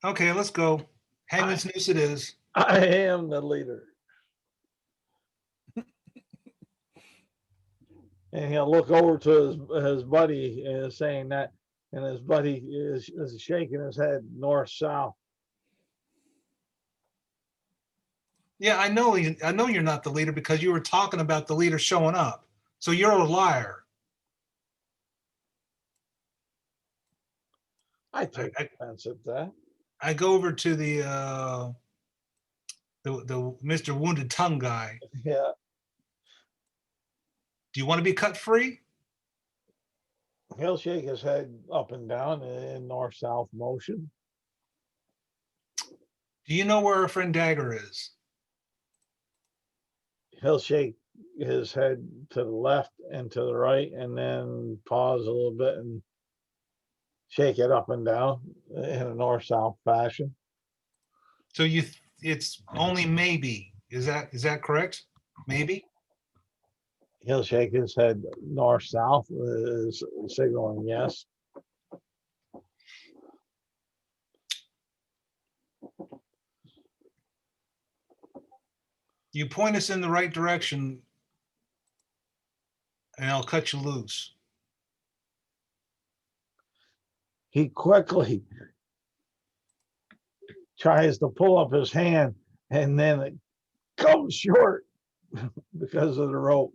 Okay, let's go. Hangman's noose it is. I am the leader. And he'll look over to his buddy saying that And his buddy is shaking his head north-south. Yeah, I know you're not the leader because you were talking about the leader showing up. So you're a liar. I take offense at that. I go over to the Mr. Wounded Tongue guy. Yeah. Do you want to be cut free? He'll shake his head up and down in north-south motion. Do you know where our friend Dagger is? He'll shake his head to the left and to the right, and then pause a little bit and shake it up and down in a north-south fashion. So it's only maybe. Is that correct? Maybe? He'll shake his head north-south, signaling yes. You point us in the right direction and I'll cut you loose. He quickly tries to pull up his hand, and then it comes short because of the rope.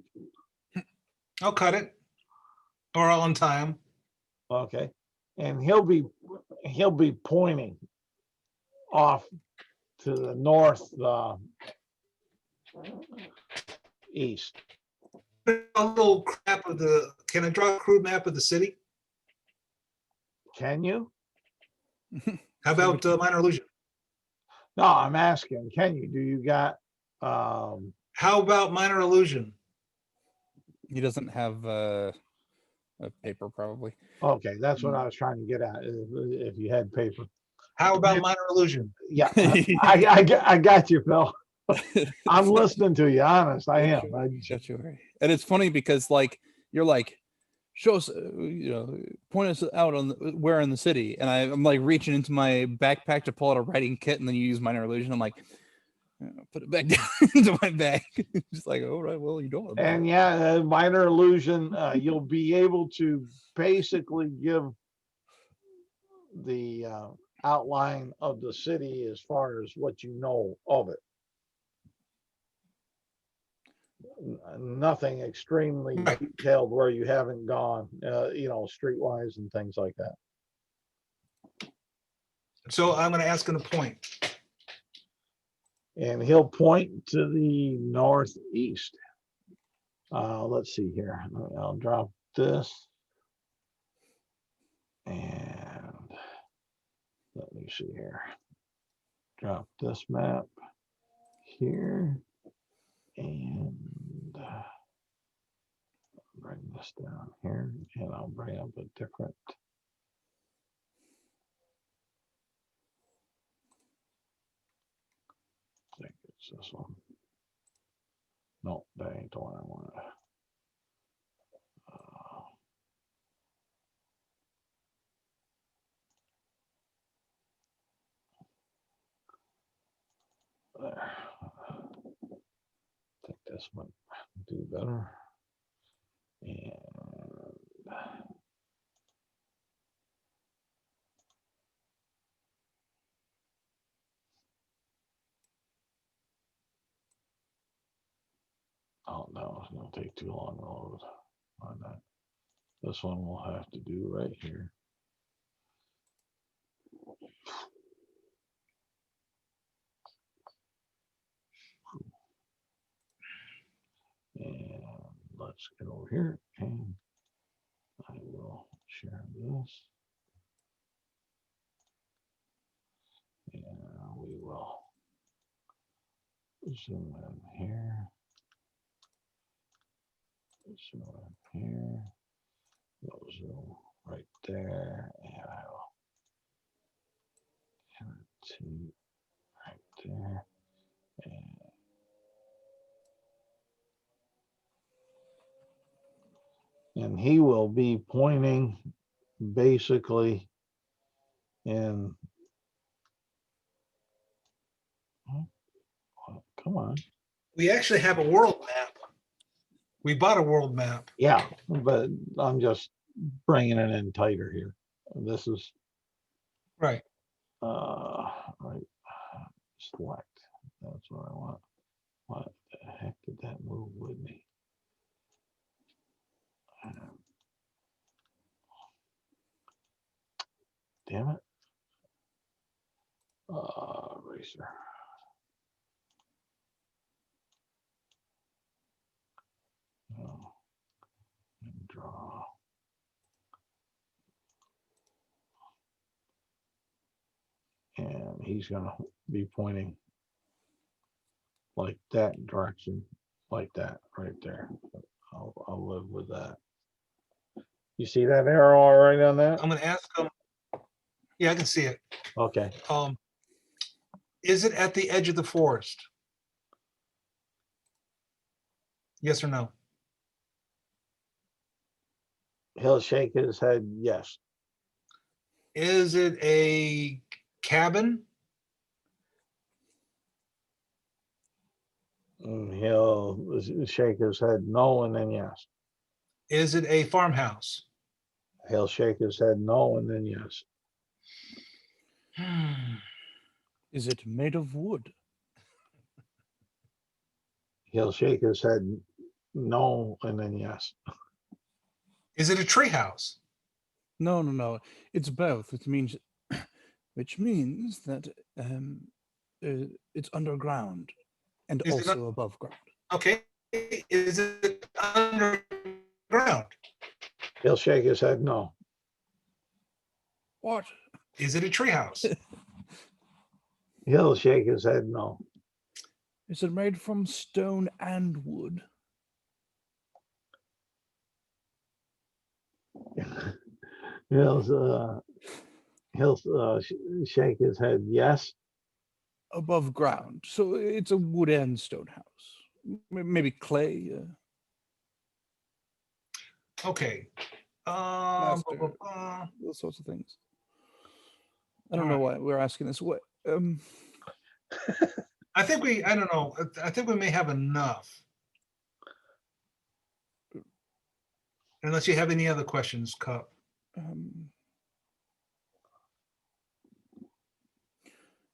I'll cut it, or I'll untie him. Okay, and he'll be pointing off to the north east. A little crap of the. Can I draw a crude map of the city? Can you? How about minor illusion? No, I'm asking. Can you? Do you got? How about minor illusion? He doesn't have a paper, probably. Okay, that's what I was trying to get at. If you had paper. How about minor illusion? Yeah, I got you, Phil. I'm listening to you. Honest, I am. Got you right. And it's funny because you're like, show us, point us out on where in the city, and I'm like reaching into my backpack to pull out a writing kit, and then you use minor illusion. I'm like, put it back down into my bag. Just like, all right, well, you don't. And yeah, minor illusion. You'll be able to basically give the outline of the city as far as what you know of it. Nothing extremely detailed where you haven't gone, streetwise and things like that. So I'm going to ask him to point. And he'll point to the northeast. Let's see here. I'll drop this. And let me see here. Drop this map here. And bring this down here, and I'll bring up a different. I think it's this one. No, that ain't the one I want. There. I think this might do better. And oh no, it's gonna take too long to load on that. This one we'll have to do right here. And let's get over here, and I will share this. And we will zoom in here. Zoom in here. We'll zoom right there, and I will annotate right there. And he will be pointing basically in. Come on. We actually have a world map. We bought a world map. Yeah, but I'm just bringing it in tighter here. This is Right. right. Select. That's what I want. What the heck did that move with me? Damn it. Eraser. Oh, and draw. And he's gonna be pointing like that direction, like that right there. I'll live with that. You see that arrow already on that? I'm going to ask them. Yeah, I can see it. Okay. Is it at the edge of the forest? Yes or no? He'll shake his head, yes. Is it a cabin? He'll shake his head no, and then yes. Is it a farmhouse? He'll shake his head no, and then yes. Is it made of wood? He'll shake his head no, and then yes. Is it a treehouse? No, no, no. It's both. It means, which means that it's underground and Is it also above ground. Okay. Is it underground? He'll shake his head no. What? Is it a treehouse? He'll shake his head no. Is it made from stone and wood? He'll shake his head yes. Above ground. So it's a wood and stone house. Maybe clay. Okay. Plaster. Those sorts of things. I don't know why we're asking this. What? I don't know. I think we may have enough. Unless you have any other questions, Cup.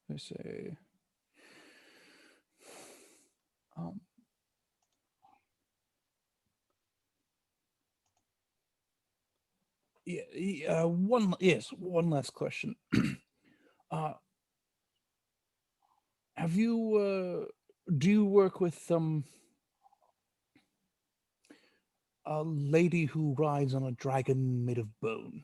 Let's say. One last question. Have you do you work with a lady who rides on a dragon made of bone?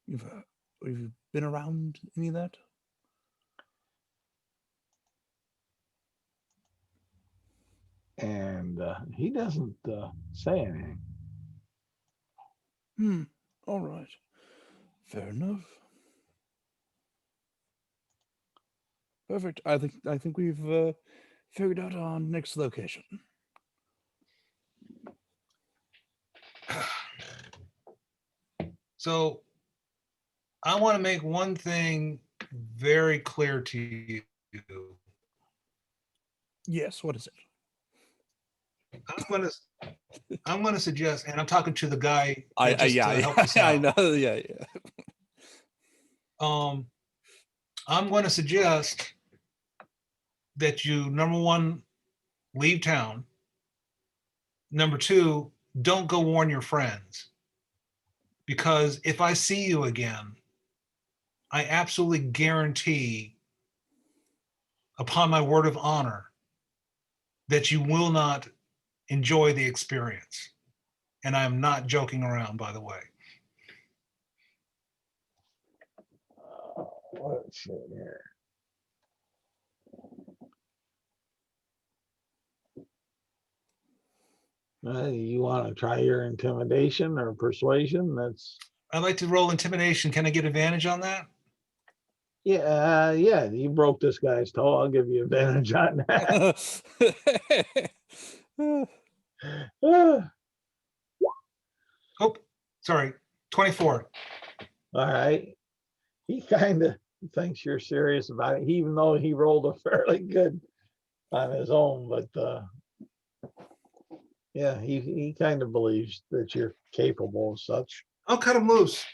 You've been around any of that? And he doesn't say anything. All right. Fair enough. Perfect. I think we've figured out our next location. So I want to make one thing very clear to you. Yes, what is it? I'm gonna suggest, and I'm talking to the guy that helped us I out. know, yeah. I'm going to suggest that you, number one, leave town. Number two, don't go warn your friends. Because if I see you again, I absolutely guarantee, upon my word of honor, that you will not enjoy the experience. And I'm not joking around, by the way. Let's see here. You want to try your intimidation or persuasion? That's. I'd like to roll intimidation. Can I get advantage on that? Yeah, yeah. You broke this guy's toe. I'll give you advantage on that. Oh, sorry, 24. All right. He kind of thinks you're serious about it, even though he rolled a fairly good on his own. But Yeah, he kind of believes that you're capable of such. I'll cut him loose.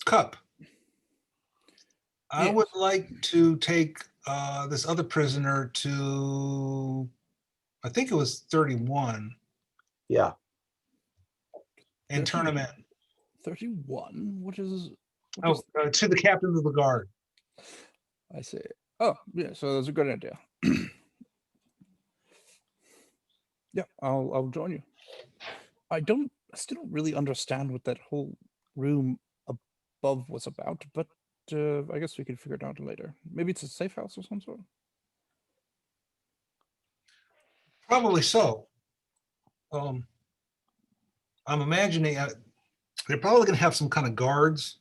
Cup. I would like to take this other prisoner to, I think it was 31, Yeah. and turn him in. 31? What is... Oh, to the captain of the guard. I see. Oh, yeah, so that's a good idea. Yeah, I'll join you. I still don't really understand what that whole room above was about, but I guess we can figure it out later. Maybe it's a safe house or some sort. Probably so. I'm imagining they're probably going to have some kind of guards,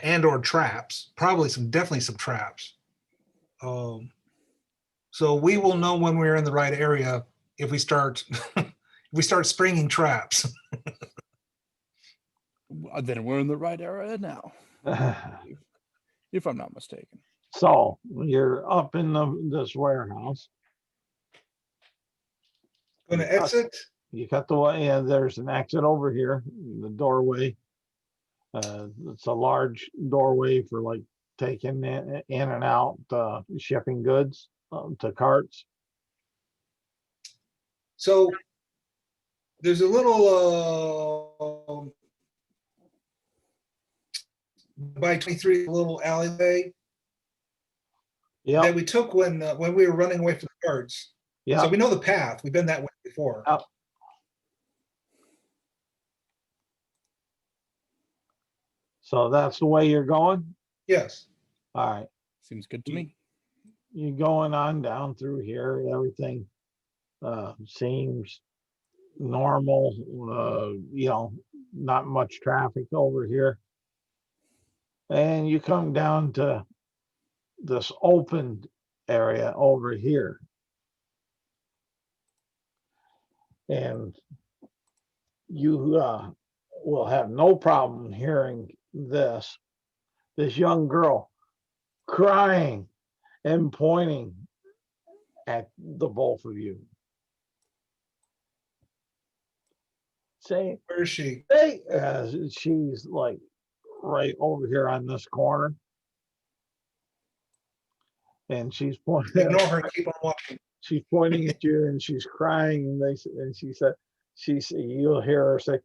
and or traps. Probably definitely some traps. So we will know when we're in the right area if we start if we start springing traps. Then we're in the right area now, if I'm not mistaken. So you're up in this warehouse. Going to exit. You cut the way. Yeah, there's an exit over here. The doorway. It's a large doorway for like taking in and out, shipping goods to carts. So there's a little by 23 little alleyway Yeah. that we took when we were running away from the guards. Yeah. So we know the path. We've been that way before. Yep. So that's the way you're going? Yes. All right. Seems good to me. You're going on down through here. Everything seems normal. Not much traffic over here. And you come down to this open area over here. And you will have no problem hearing this young girl crying and pointing at the both of you. Say, where is she? Hey, she's like right over here on this corner. And she's pointing. Ignore her and keep on walking. She's pointing at you and she's crying. And she said, you'll hear her say,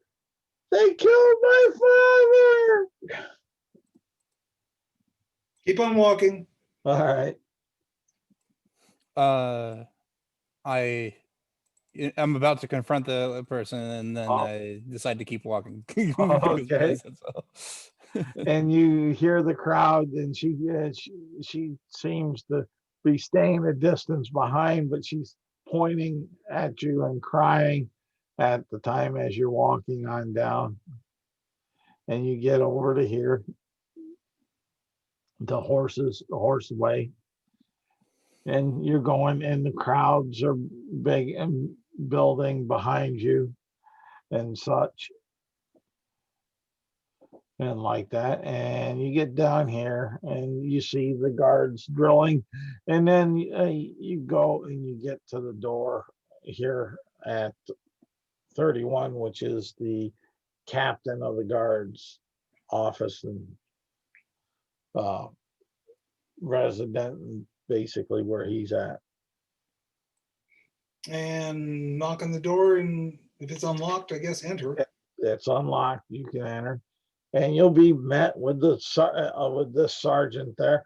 "They killed my father." Keep on walking. All right. I'm about to confront the person, and then I decide to keep walking. Okay. And you hear the crowd, and she seems to be staying a distance behind, but she's pointing at you and crying at the time as you're walking on down. And you get over to here, the horse way, and you're going, and the crowds are big and building behind you and such. And like that, and you get down here and you see the guards drilling, and then you go and you get to the door here at 31, which is the captain of the guards office and resident, and basically where he's at. And knock on the door, and if it's unlocked, I guess enter. It's unlocked, you can enter. And you'll be met with this sergeant there.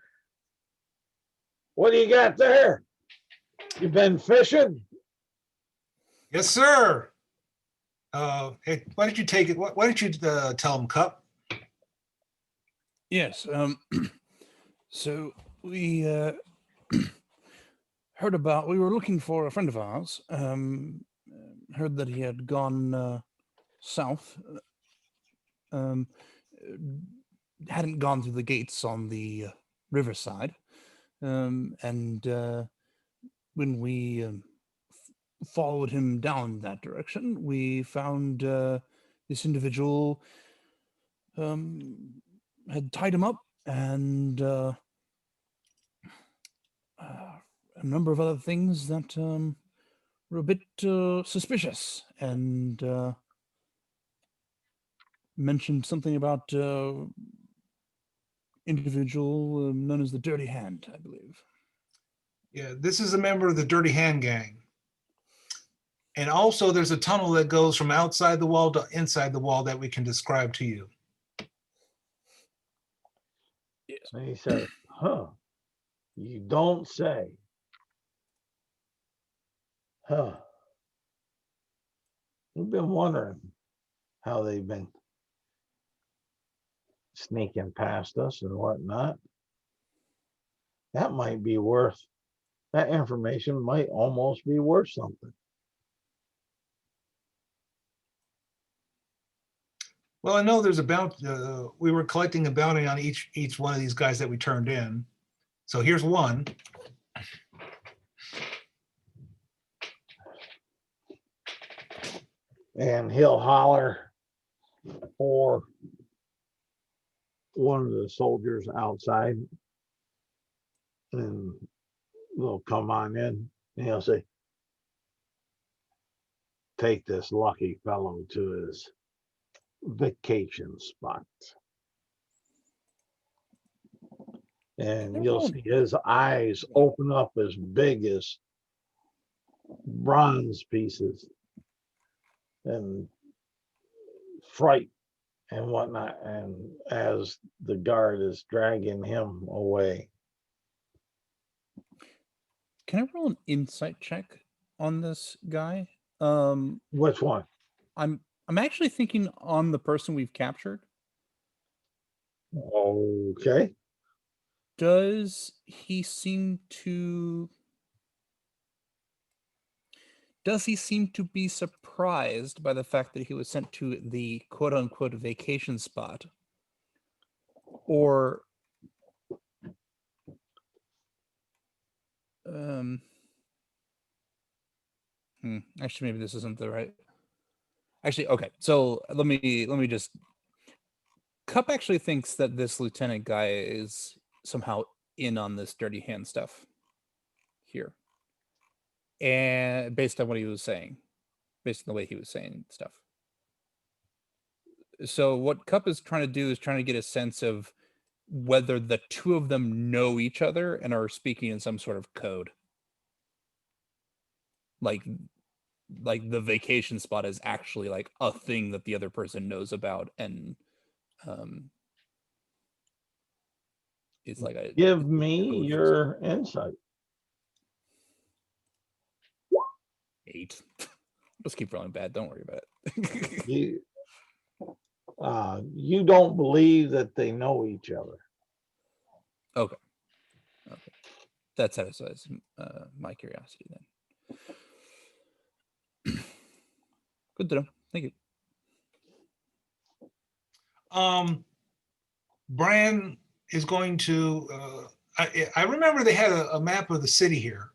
What do you got there? You been fishing? Yes, sir. Hey, why don't you take it? Why don't you tell him, Cup? Yes. So we heard about. We were looking for a friend of ours. Heard that he had gone south. Hadn't gone through the gates on the riverside, and when we followed him down that direction, we found this individual had tied him up and a number of other things that were a bit suspicious, and mentioned something about individual known as the Dirty Hand, I believe. Yeah, this is a member of the Dirty Hand Gang. And also there's a tunnel that goes from outside the wall to inside the wall that we can describe to you. And he says, huh, you don't say. Huh. We've been wondering how they've been sneaking past us and whatnot. That might be worth, that information might almost be worth something. Well, I know there's a bounty. We were collecting a bounty on each one of these guys that we turned in. So here's one. And he'll holler for one of the soldiers outside, and they'll come on in, and he'll say, take this lucky fellow to his vacation spot. And you'll see his eyes open up as big as bronze pieces, and fright and whatnot. And as the guard is dragging him away. Can I roll an insight check on this guy? Which one? I'm actually thinking on the person we've captured. Okay. Does he seem to be surprised by the fact that he was sent to the quote unquote vacation spot? Or actually maybe this isn't the right. Actually, okay. So let me just Cup actually thinks that this lieutenant guy is somehow in on this Dirty Hand stuff here. And based on what he was saying, based on the way he was saying stuff. So what Cup is trying to do is trying to get a sense of whether the two of them know each other and are speaking in some sort of code. Like the vacation spot is actually like a thing that the other person knows about, and it's like a Give me code your insight. 8. Just keep rolling bad. Don't worry about it. You don't believe that they know each other. Okay. That satisfies my curiosity then. Good to know. Thank you. Bran is going to, I remember they had a map of the city here.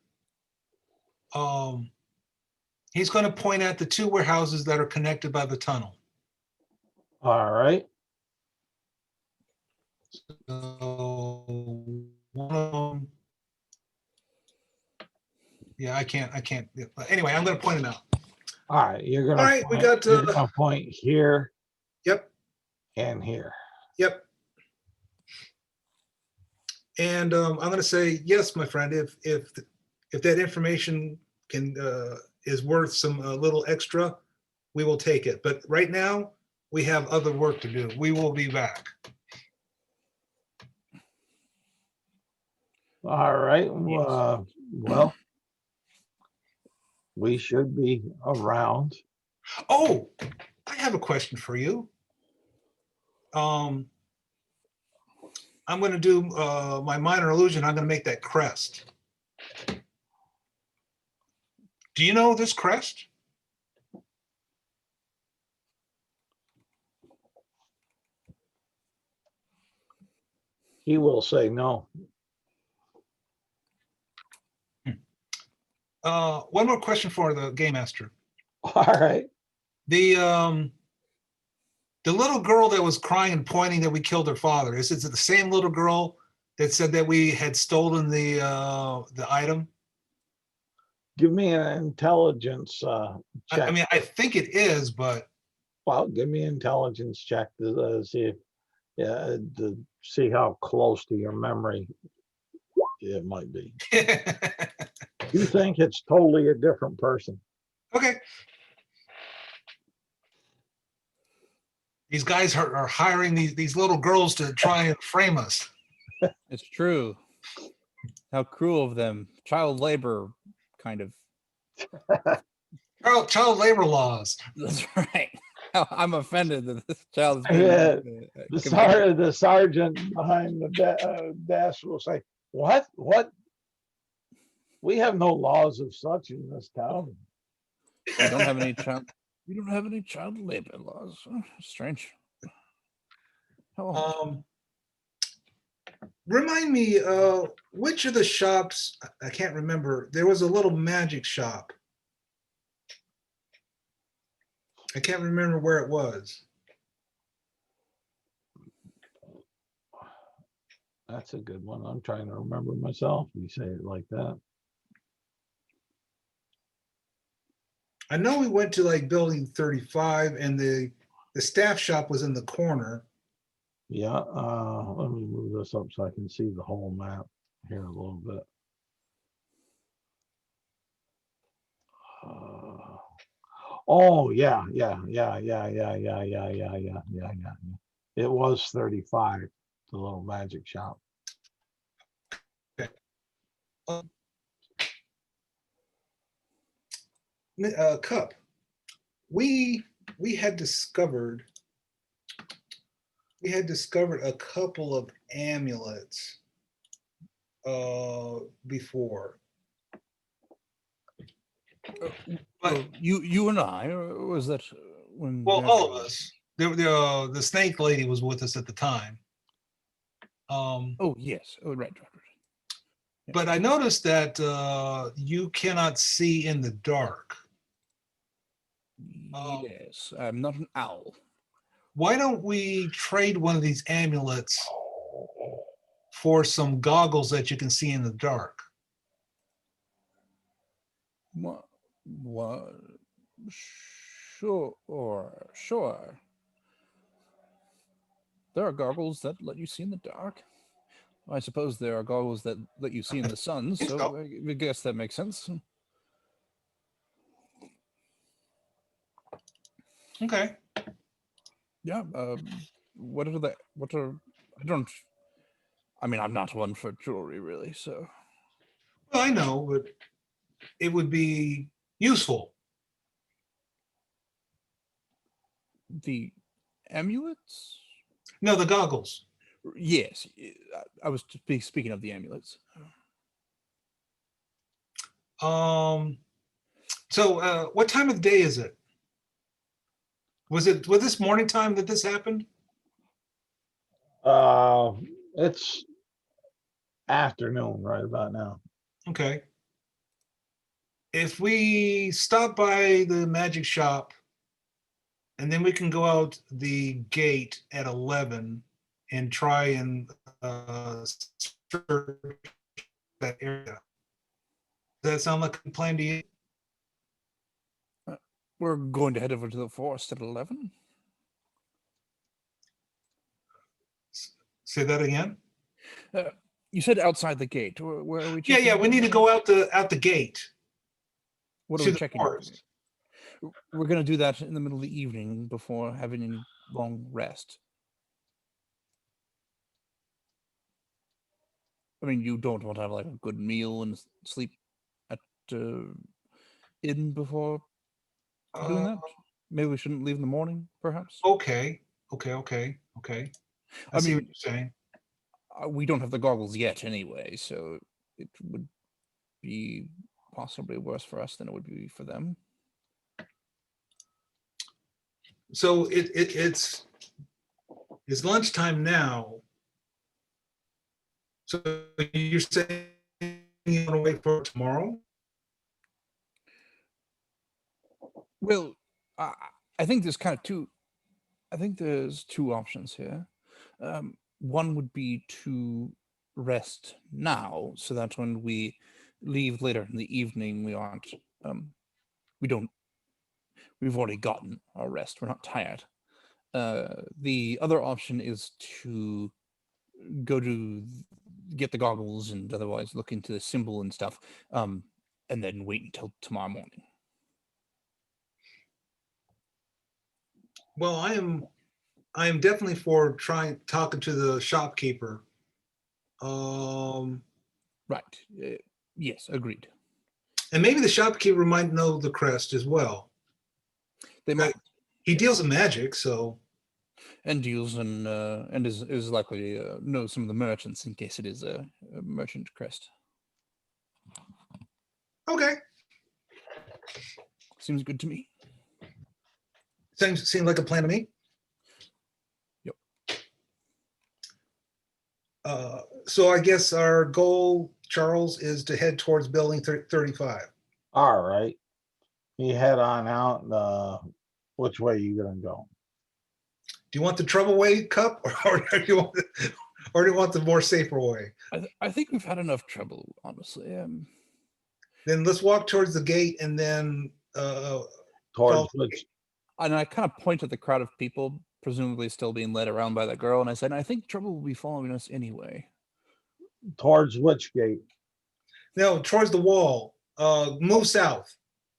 He's going to point at the 2 warehouses that are connected by the tunnel. All right. So one of them, yeah, I can't. Anyway, I'm going to point it out. All right. You're going All right, we got you're gonna point here. Yep. And here. Yep. And I'm going to say, yes, my friend, if that information can is worth some little extra, we will take it. But right now, we have other work to do. We will be back. All right. Yes. Well, we should be around. Oh, I have a question for you. I'm going to do my minor illusion. I'm going to make that crest. Do you know this crest? He will say no. One more question for the game master. All right. The The little girl that was crying and pointing that we killed her father, is it the same little girl that said that we had stolen the item? Give me an intelligence check. I mean, I think it is, but Well, give me an intelligence check to see if, yeah, to see how close to your memory it might be. You think it's totally a different person. okay. These guys are hiring these little girls to try and frame us. It's true. How cruel of them. Child labor, kind of. Child labor laws. That's right. I'm offended that this child is being Yeah, convicted. the sergeant behind the desk will say, "What? What? We have no laws of such in this town." We don't have any child. We don't have any child labor laws. Oh, strange. Oh, Remind me, which of the shops, I can't remember. There was a little magic shop. I can't remember where it was. That's a good one. I'm trying to remember myself. You say it like that. I know we went to like building 35 and the staff shop was in the corner. Yeah, let me move this up so I can see the whole map here a little bit. Oh yeah. It was 35, the little magic shop. Cup. We had discovered a couple of amulets before. well, you and I, or was that when? Well, Dagger all of was- us. The snake lady was with us at the time. Oh yes. Oh right. Yeah. But I noticed that you cannot see in the dark. Yes, I'm not an owl. Why don't we trade one of these amulets for some goggles that you can see in the dark? What? Sure. There are goggles that let you see in the dark. I suppose there are goggles that let you see in the sun, so I guess that makes sense. Okay. Yeah. What are? I don't. I mean, I'm not one for jewelry, really. So Well, I know, but it would be useful. the amulets. No, the goggles. Yes, I was speaking of the amulets. So what time of the day is it? Was this morning time that this happened? It's afternoon right about now. Okay. If we stop by the magic shop and then we can go out the gate at 11 and try and search that area. Does that sound like a plan to you? We're going to head over to the forest at 11. Say that again. You said outside the gate. Where are we? Yeah. We need to go out the gate. What are to we the checking? forest. We're going to do that in the middle of the evening before having any long rest. I mean, you don't want to have like a good meal and sleep at inn before doing that. Maybe we shouldn't leave in the morning, perhaps. Okay. I see mean, what you're saying. We don't have the goggles yet, anyway, so it would be possibly worse for us than it would be for them. So it's lunchtime now. So you're saying you want to wait for tomorrow? Well, I think there's kind of two I think there's two options here. One would be to rest now, so that when we leave later in the evening, we aren't, we've already gotten our rest. We're not tired. The other option is to go to get the goggles and otherwise look into the symbol and stuff, and then wait until tomorrow morning. Well, I am definitely for talking to the shopkeeper. Right. Yes, agreed. And maybe the shopkeeper might know the crest as well. They might. He deals in magic, so. And deals and is likely know some of the merchants in case it is a merchant crest. Okay. Seems good to me. Seems like a plan to me. Yep. So I guess our goal, Charles, is to head towards building 35. All right. You head on out. Which way you gonna go? Do you want the trouble way, Cup, or do you want the more safer way? I think we've had enough trouble, honestly. Then let's walk towards the gate and then Towards which? And I kind of point at the crowd of people, presumably still being led around by that girl, and I said, I think trouble will be following us anyway. Towards which gate? No, towards the wall. Move south.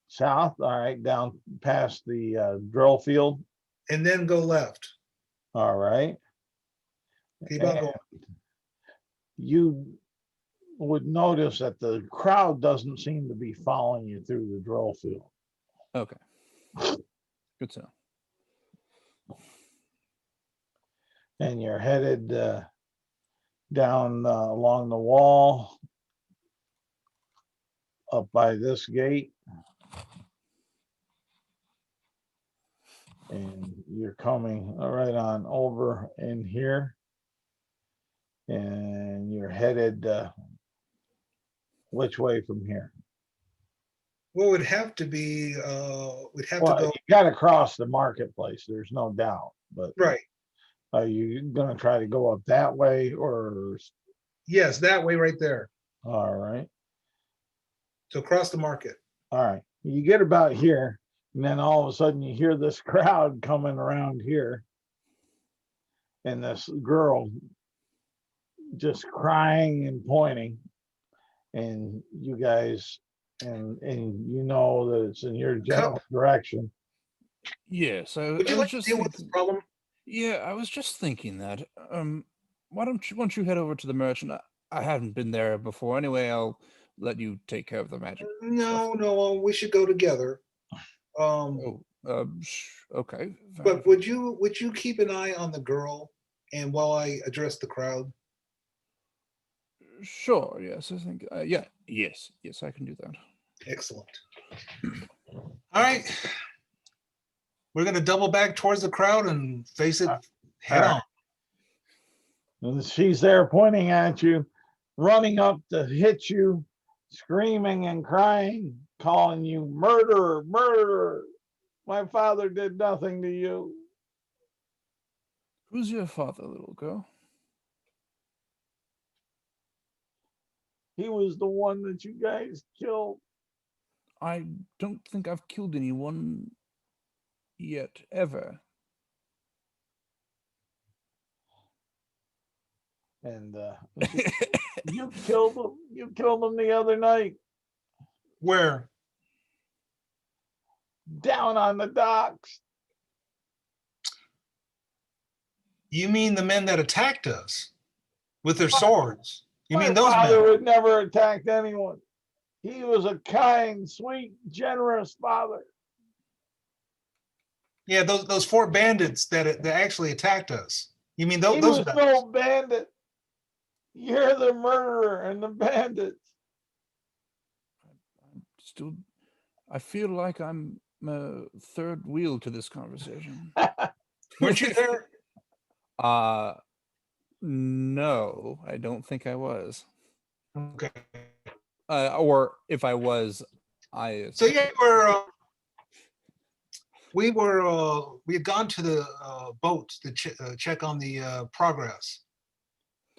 South. All right. Down past the drill field. And then go left. All right. Keep on going. You would notice that the crowd doesn't seem to be following you through the drill field. Okay. Good to know. And you're headed down along the wall up by this gate. And you're coming right on over in here. And you're headed which way from here? Well, would have to be, we'd have Well, to go. you got to cross the marketplace. There's no doubt. But Right. are you going to try to go up that way or? Yes, that way right there. All right. So cross the market. All right. You get about here, and then all of a sudden you hear this crowd coming around here, and this girl just crying and pointing, and you guys, and you know that it's in your general direction. Yes, Would you like to deal with this problem? Yeah, I was just thinking that. Why don't you head over to the merchant? I haven't been there before. Anyway, I'll let you take care of the magic. No, we should go together. Okay. But would you keep an eye on the girl, and while I address the crowd? Sure. Yes, I think. Yes, I can do that. Excellent. All right. We're going to double back towards the crowd and face it head on. And she's there pointing at you, running up to hit you, screaming and crying, calling you murderer, murderer. My father did nothing to you. Who's your father, little girl? He was the one that you guys killed. I don't think I've killed anyone yet, ever. And you killed him. You killed him the other night. Where? Down on the docks. You mean the men that attacked us with their swords? You mean those My father men? would never attack anyone. He was a kind, sweet, generous father. Yeah, those four bandits that actually attacked us. You mean He those was guys? no bandit. You're the murderer and the bandits. I feel like I'm a third wheel to this conversation. Weren't you there? No, I don't think I was. Okay. Or if I was, So yeah, we had gone to the boat to check on the progress.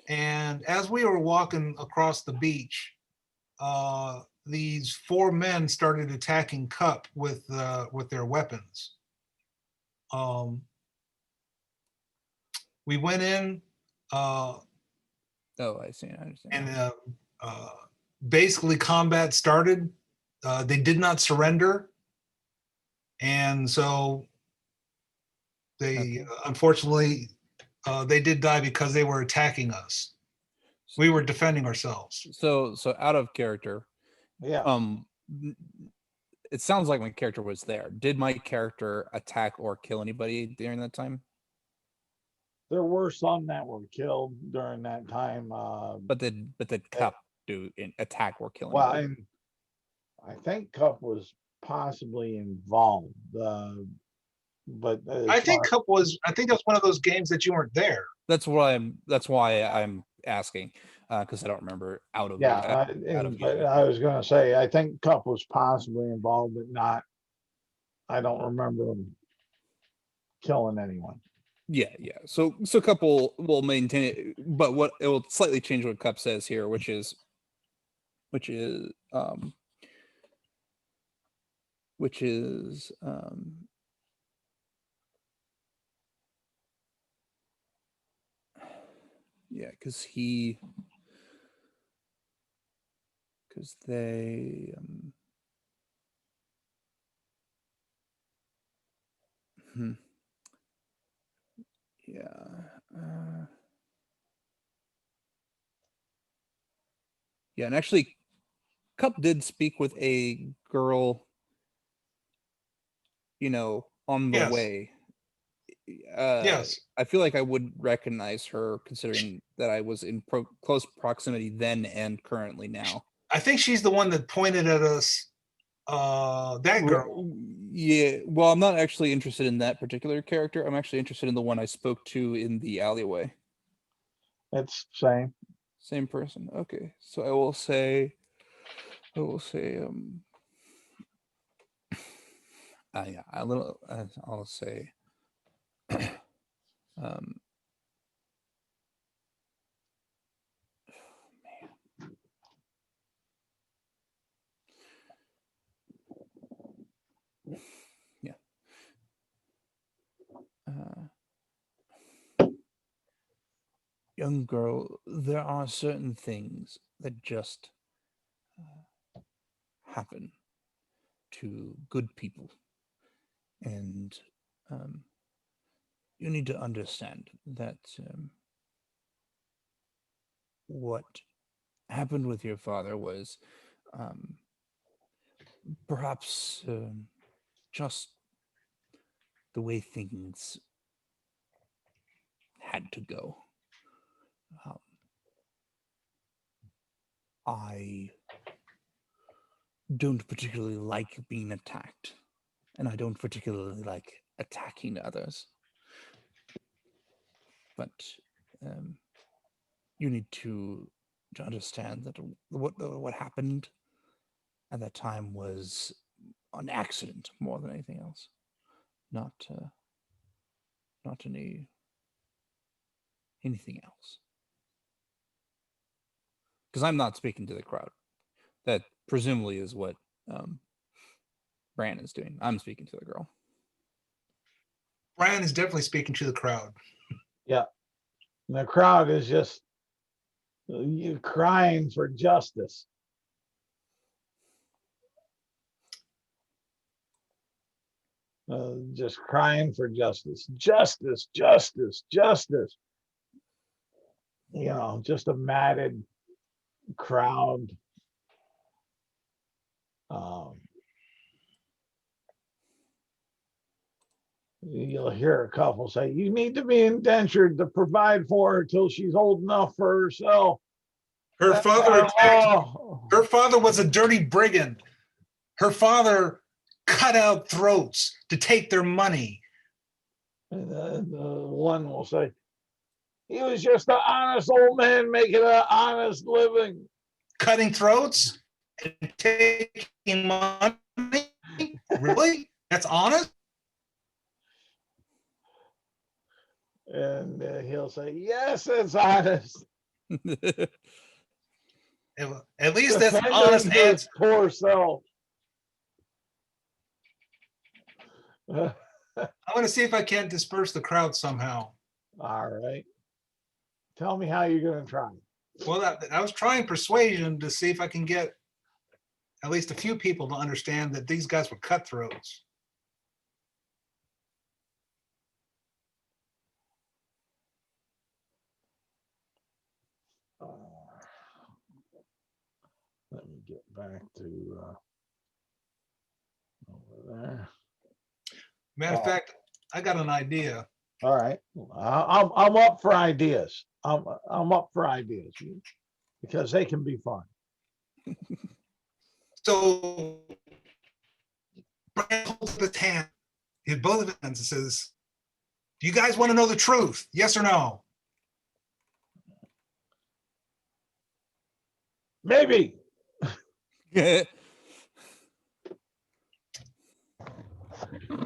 And as we were walking across the beach, these 4 men started attacking Cup with their weapons. We went in, Oh, I see. I understand. and basically combat started. They did not surrender, and so they unfortunately they did die because they were attacking us. We were defending ourselves. So out of character, Yeah. It sounds like my character was there. Did my character attack or kill anybody during that time? There were some that were killed during that time. But did Cup do attack or kill Well, anybody? I think Cup was possibly involved, but I think Cup was. I think that's one of those games that you weren't there. That's why I'm asking, because I don't remember out of yeah. But I was going to say I think Cup was possibly involved, but not. I don't remember him killing anyone. Yeah. So Cup will maintain it, but what it will slightly change what Cup says here, which is yeah, because they yeah, and actually Cup did speak with a girl, on the Yes. way. Yes. I feel like I would recognize her, considering that I was in close proximity then and currently now. I think she's the one that pointed at us. That girl. Yeah. Well, I'm not actually interested in that particular character. I'm actually interested in the one I spoke to in the alleyway. It's same. Same person. Okay. So I will say, yeah, I'll say, yeah. Young girl, there are certain things that just happen to good people. And you need to understand that what happened with your father was perhaps just the way things had to go. I don't particularly like being attacked, and I don't particularly like attacking others. But you need to understand that what happened at that time was an accident more than anything else, not anything else. Because I'm not speaking to the crowd. That presumably is what Bran is doing. I'm speaking to the girl. Brian is definitely speaking to the crowd. Yeah. And the crowd is just you crying for justice. Just crying for justice. Justice. Just a matted crowd. You'll hear a couple say, "You need to be indentured to provide for her till she's old enough for herself." Her father attacked. Her father was a dirty brigand. Her father cut out throats to take their money. And one will say, "He was just an honest old man making an honest living." Cutting throats and taking money? Really? That's honest? And he'll say, yes, it's honest. At least that's an honest Defending his answer. poor self. I'm going to see if I can't disperse the crowd somehow. All right. Tell me how you're going to try. Well, I was trying persuasion to see if I can get at least a few people to understand that these guys were cutthroats. Let me get back to over there. Matter of fact, I got an idea. All right. I'm up for ideas. I'm up for ideas because they can be fun. So Brian holds up his hand, both of his hands, and says, "Do you guys want to know the truth? Yes or no?" Maybe.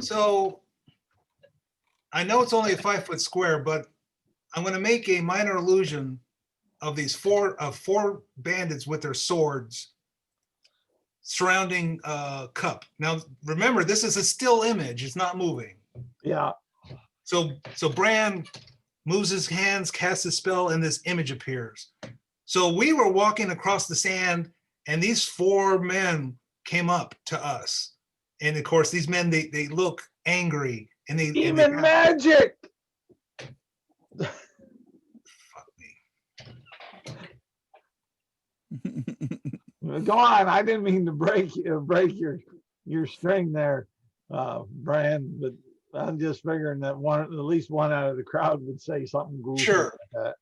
So I know it's only a 5-foot square, but I'm going to make a minor illusion of these four bandits with their swords surrounding Cup. Now, remember, this is a still image; it's not moving. Yeah. So Bran moves his hands, casts a spell, and this image appears. So we were walking across the sand, and these 4 men came up to us. And of course, these men, they look angry, and they Demon magic. Fuck me. Go on. I didn't mean to break your string there, Bran, but I'm just figuring that at least one out of the crowd would say something goofy Sure. like that.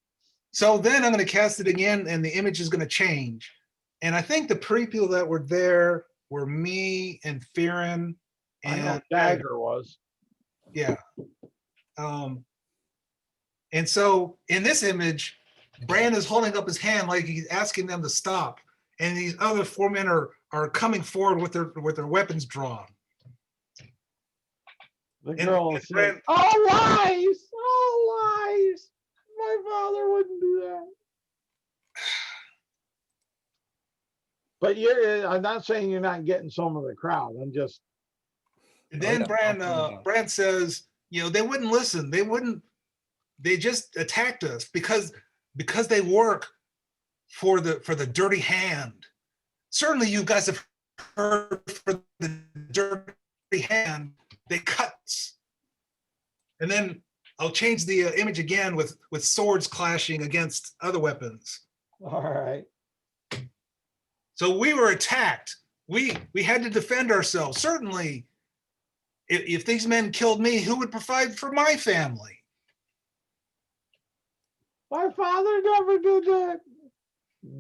So then I'm going to cast it again, and the image is going to change. And I think the people that were there were me and Firin I know and Dagger was. Yeah. And so in this image, Bran is holding up his hand like he's asking them to stop, and these other 4 men are coming forward with their weapons drawn. The girl and said, Bran, "All lies, all lies. My father wouldn't do that." But I'm not saying you're not getting some of the crowd. I'm just. and then Bran says, they wouldn't listen. They just attacked us because they work for the dirty hand. Certainly you guys have heard for the dirty hand, they cuts. And then I'll change the image again with swords clashing against other weapons. All right. So we were attacked. We had to defend ourselves. Certainly, if these men killed me, who would provide for my family? My father never did that.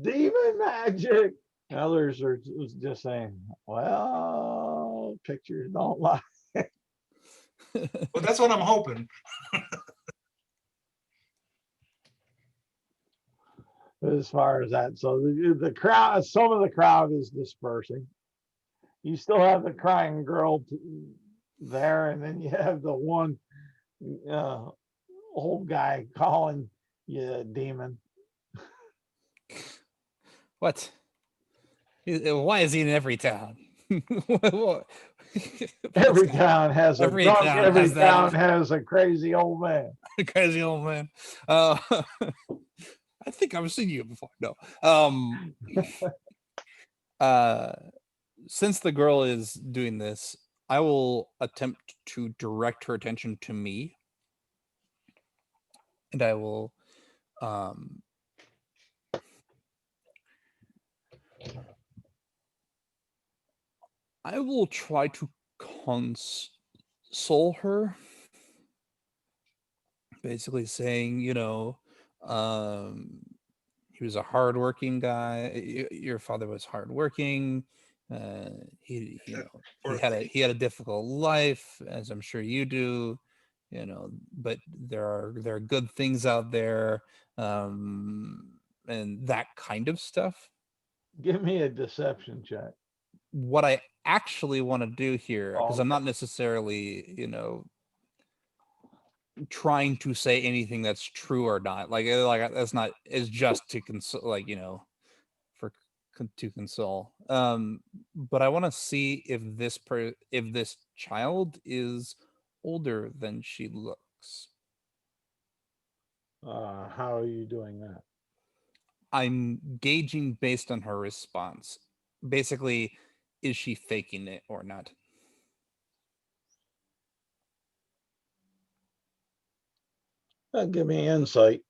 Demon magic. Others are just saying, well, pictures don't lie. Well, that's what I'm hoping. As far as that. So the crowd, some of the crowd is dispersing. You still have the crying girl there, and then you have the one old guy calling you a demon. What? Why is he in every town? Every town has a Every drunk, town every has that. town has a crazy old man. Crazy old man. I think I've seen you before. No. Since the girl is doing this, I will attempt to direct her attention to me. And I will try to console her, basically saying, he was a hardworking guy. Your father was hardworking. He had a difficult life, as I'm sure you do. But there are good things out there, and that kind of stuff. Give me a deception check. What I actually want to do here, because I'm Okay. not necessarily, trying to say anything that's true or not. Like that's not. It's just to console, like, you know, to console. But I want to see if this child is older than she looks. How are you doing that? I'm gauging based on her response. Basically, is she faking it or not? Give me insight.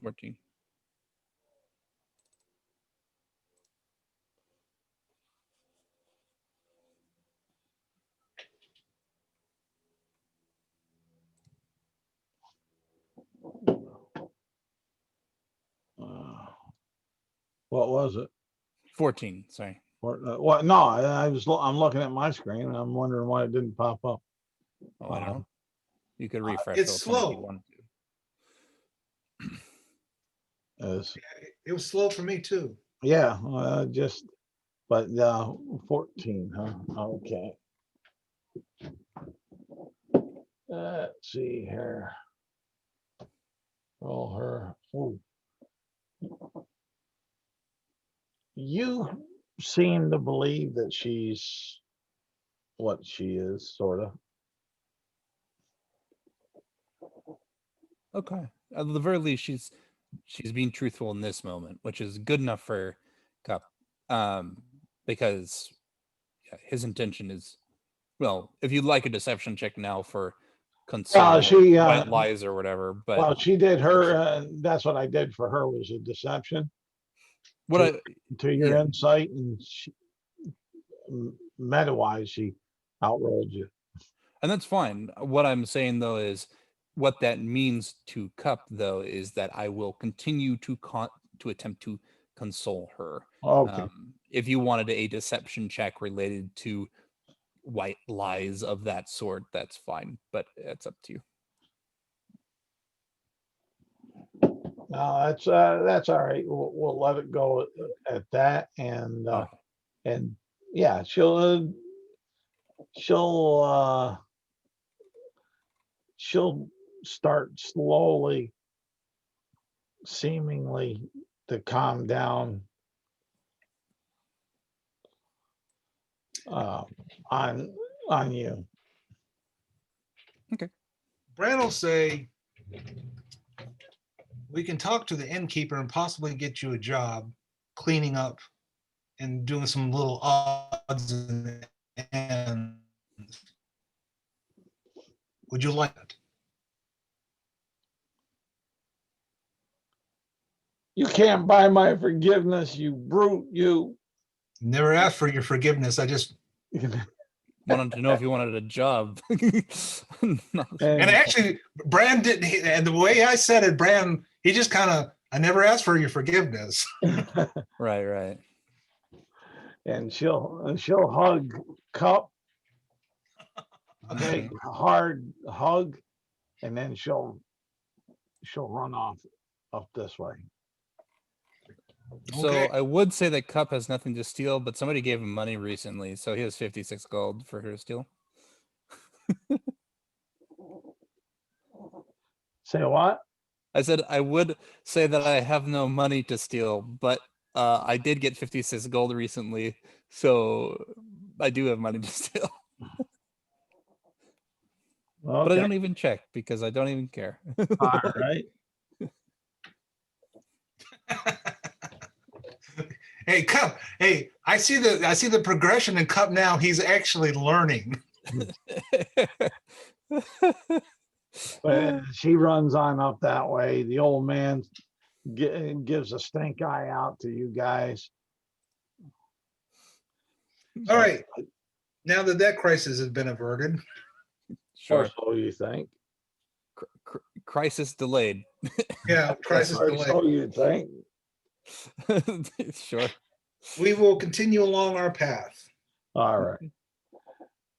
14. What was it? 14. Sorry. What? No, I'm looking at my screen and I'm wondering why it didn't pop up. Oh, I don't know. You could refresh. It's real quick if you slow. wanted to. It was slow for me too. Yeah, but 14, huh? Okay. Let's see here. Roll her. Oh. You seem to believe that she's what she is, sort of. Okay. At the very least, she's being truthful in this moment, which is good enough for Cup. Because his intention is, well, if you'd like a deception check now for console white lies or whatever, but well, she did her. That's what I did for her, was a deception. What to your insight, and meta-wise, she outrolled you. And that's fine. What I'm saying though is, what that means to Cup though is that I will continue to attempt to console her. Okay. If you wanted a deception check related to white lies of that sort, that's fine, but it's up to you. No, that's all right. We'll let it go at that, and yeah, she'll start slowly, seemingly, to calm down on you. Okay. Brand will say, we can talk to the innkeeper and possibly get you a job cleaning up and doing some little odds and ends. Would you like it? You can't buy my forgiveness, you brute, you. Never asked for your forgiveness. I just wanted to know if you wanted a job. And actually, Brand didn't. And the way I said it, Brand, he just kind of, I never asked for your forgiveness. Right. And she'll hug Cup, a big hard hug, and then she'll run off up this way. So I would say that Cup has nothing to steal, but somebody gave him money recently, so he has 56 gold for her to steal. Say what? I said I would say that I have no money to steal, but I did get 56 gold recently, so I do have money to steal. Okay. But I don't even check because I don't even care. All right. Hey, Cup. Hey, I see the progression in Cup now. He's actually learning. But she runs on up that way. The old man gives a stink eye out to you guys. All right. Now that crisis has been averted. Sure. Or so you think. Crisis delayed. Yeah, crisis delayed. So you think. Sure. We will continue along our path. All right.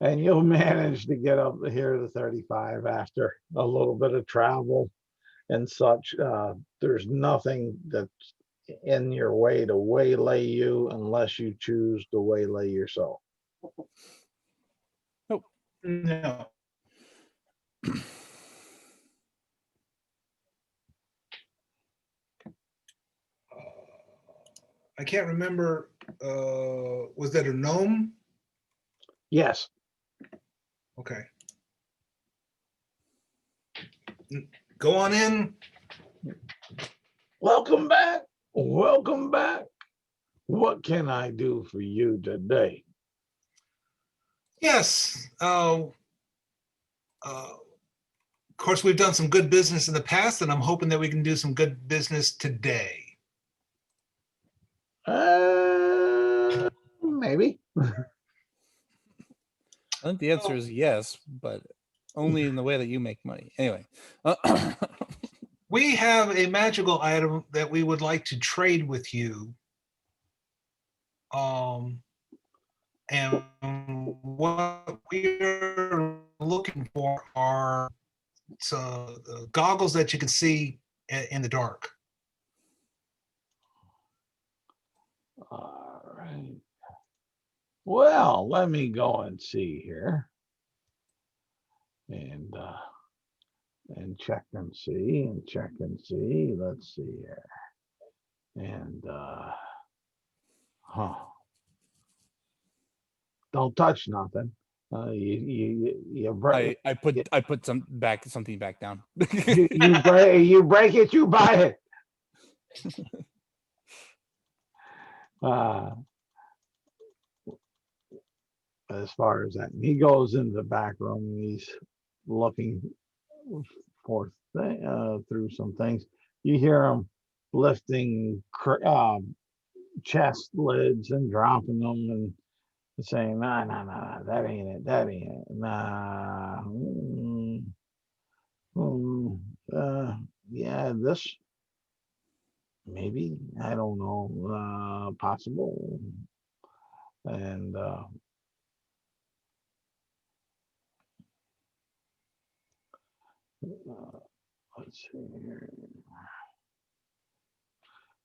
And you'll manage to get up here to 35 after a little bit of travel and such. There's nothing that's in your way to waylay you unless you choose to waylay yourself. Oh. No. I can't remember. Was that a gnome? Yes. Okay. Go on in. Welcome back. Welcome back. What can I do for you today? Yes. Of course, we've done some good business in the past, and I'm hoping that we can do some good business today. Maybe. I think the answer is yes, but only in the way that you make money. Anyway. We have a magical item that we would like to trade with you. And what we're looking for are goggles that you can see in the dark. All right. Well, let me go and see here. And check and see and check and see. Let's see here. And don't touch nothing. You break I put something back down. you break it, you buy it. As far as that, he goes into the back room and he's looking for through some things. You hear him lifting chest lids and dropping them and saying, nah, that ain't it, nah. Yeah, this maybe, I don't know, possible. And let's see here.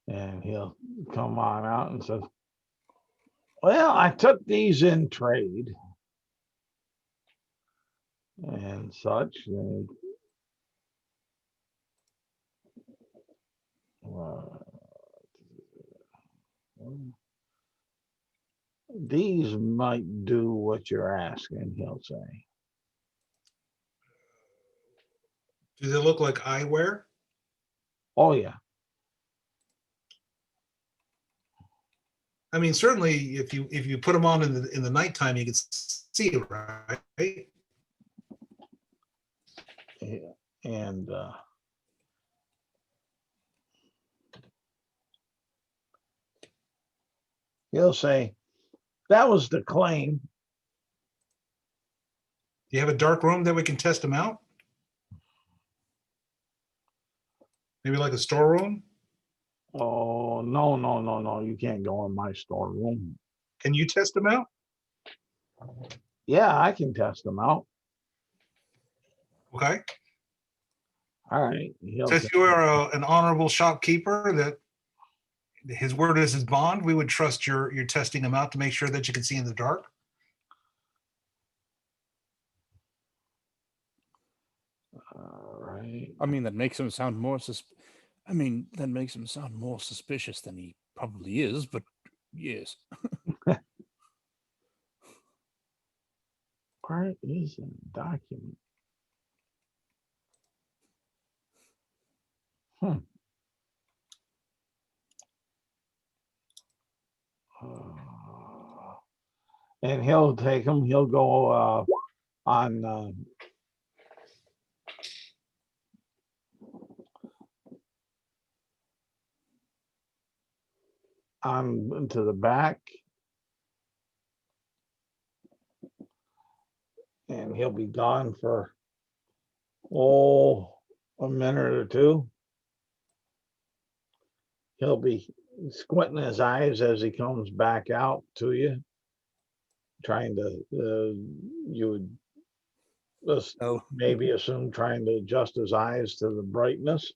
And he'll come on out and says, well, I took these in trade and such. And, these might do what you're asking, he'll say. Do they look like eyewear? Oh, yeah. I mean, certainly, if you put them on in the nighttime, you can see it, right? Yeah. And he'll say, that was the claim. Do you have a dark room that we can test them out? Maybe like a storeroom? Oh, no. You can't go in my storeroom. Can you test them out? Yeah, I can test them out. Okay. All right. Since you are an honorable shopkeeper, that his word is his bond, we would trust your testing them out to make sure that you can see in the dark. All right. I mean, that makes him sound more that makes him sound more suspicious than he probably is, but yes. Where is a document? And he'll take them. He'll go on into the back, and he'll be gone for a minute or two. He'll be squinting his eyes as he comes back out to you, trying to you would just maybe assume trying to adjust his eyes to the brightness.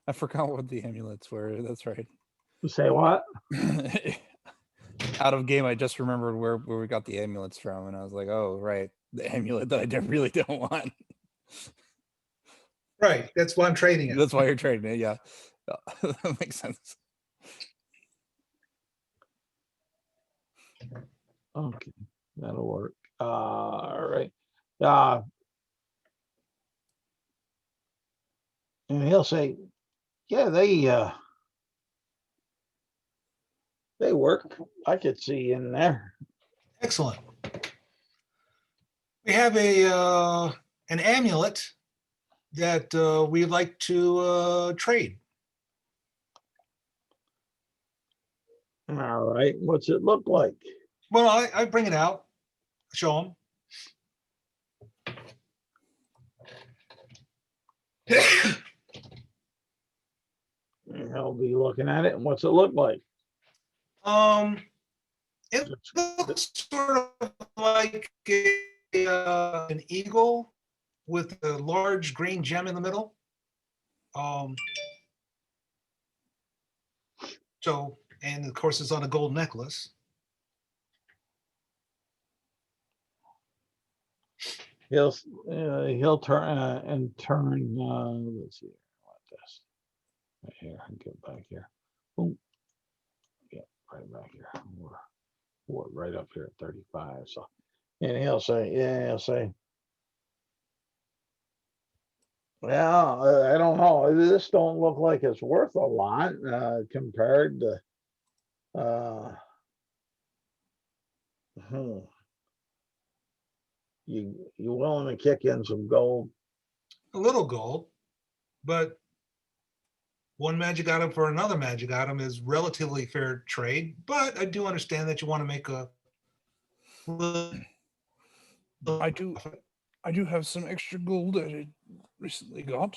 I forgot what the amulets were. That's right. Say what? Out of game, I just remembered where we got the amulets from, and I was like, oh, right, the amulet that I really don't want. Right. That's why I'm trading it. That's why you're trading it, yeah. That makes sense. Okay, that'll work. All right. And he'll say, yeah, they work. I could see in there. Excellent. We have an amulet that we'd like to trade. All right. What's it look like? Well, I bring it out, show them. And he'll be looking at it. And what's it look like? It looks sort of like an eagle with a large green gem in the middle. So, and of course, it's on a gold necklace. He'll turn and turn. Let's see. I want this right here. Get back here. Boom. Yeah, right back here. We're right up here at 35. So, and he'll say, well, I don't know. This don't look like it's worth a lot compared to. You willing to kick in some gold? A little gold, but one magic item for another magic item is relatively fair trade. But I do understand that you want to make a. I do have some extra gold that I recently got.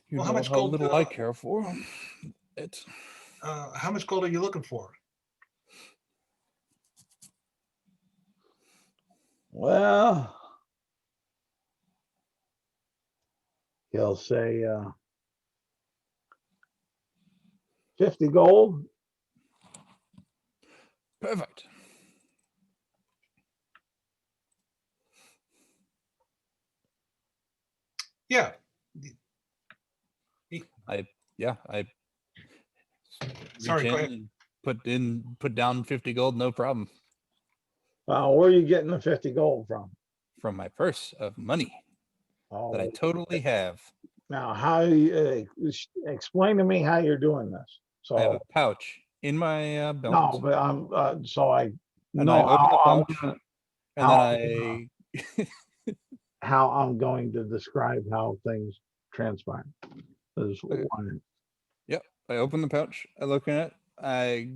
You Well, know how much how gold? little I care for it. How much gold are you looking for? Well, he'll say 50 gold. Perfect. Yeah. I Sorry, reach go in ahead. and put down 50 gold, no problem. Where are you getting the 50 gold from? From my purse of money that I Oh, totally have. now how you explain to me how you're doing this? I have So a pouch in my belt. no, but I'm so I And know I open the how pouch, I'm and then how I'm going to describe how things transpire. Is Okay. one. Yep, I open the pouch, I look in it, I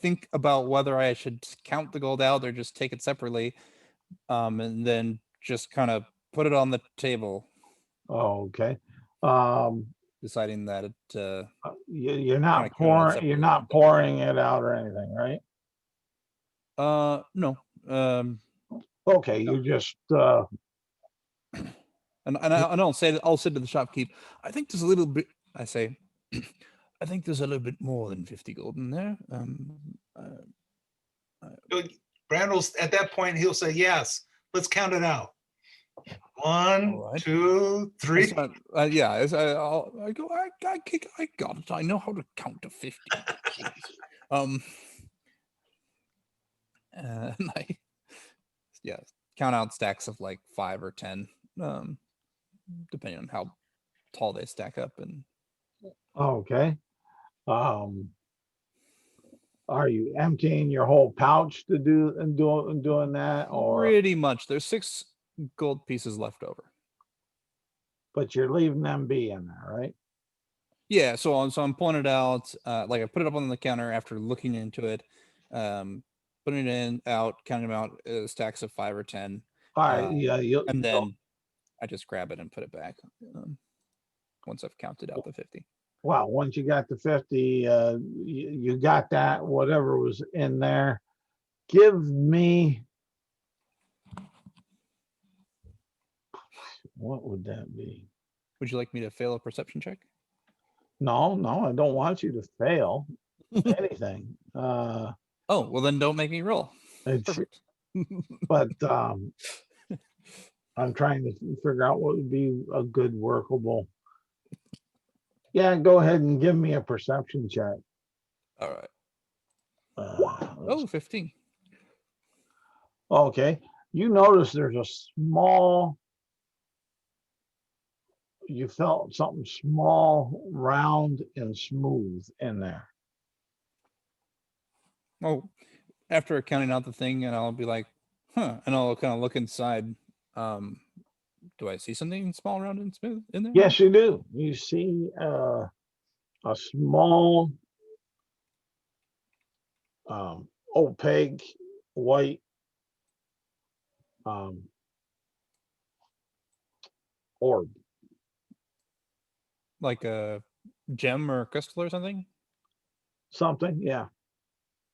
think about whether I should count the gold out or just take it separately, and then just kind of put it on the table, Oh, okay. deciding that it You're Kinda not count it pouring. separately. You're not pouring it out or anything, right? no, Okay, you just and I'll say I'll say to the shopkeep, I think there's a little bit. I say, I think there's a little bit more than 50 gold in there. Randall's at that point, he'll say, yes, let's count it out. One, All right. 2, 3. It's not, yeah, I go, I got it. I know how to count to 50. And I, yeah, count out stacks of like 5 or 10, depending on how tall they stack up. And okay. Are you emptying your whole pouch to doing that, or pretty much, there's 6 gold pieces left over. but you're leaving them be in there, right? Yeah, so I'm pulling it out, like I put it up on the counter after looking into it, putting it out, counting them out, stacks of 5 or 10, All right, yeah, and then I just grab it and put it back once I've counted out the 50. well, once you got the 50, you got that, whatever was in there. Give me, what would that be? Would you like me to fail a perception check? No, I don't want you to fail anything. Oh, well then don't make me roll. It's, Perfect. but I'm trying to figure out what would be a good workable. Yeah, go ahead and give me a perception check. All right. Let's- Oh, 15. okay. You notice there's a small, you felt something small, round, and smooth in there. Oh, after counting out the thing, and I'll be like, huh, and I'll kind of look inside. Do I see something small, round, and smooth in there? Yes, you do. You see a small, opaque, white, orb. Like a gem or a crystal or something? Something, yeah.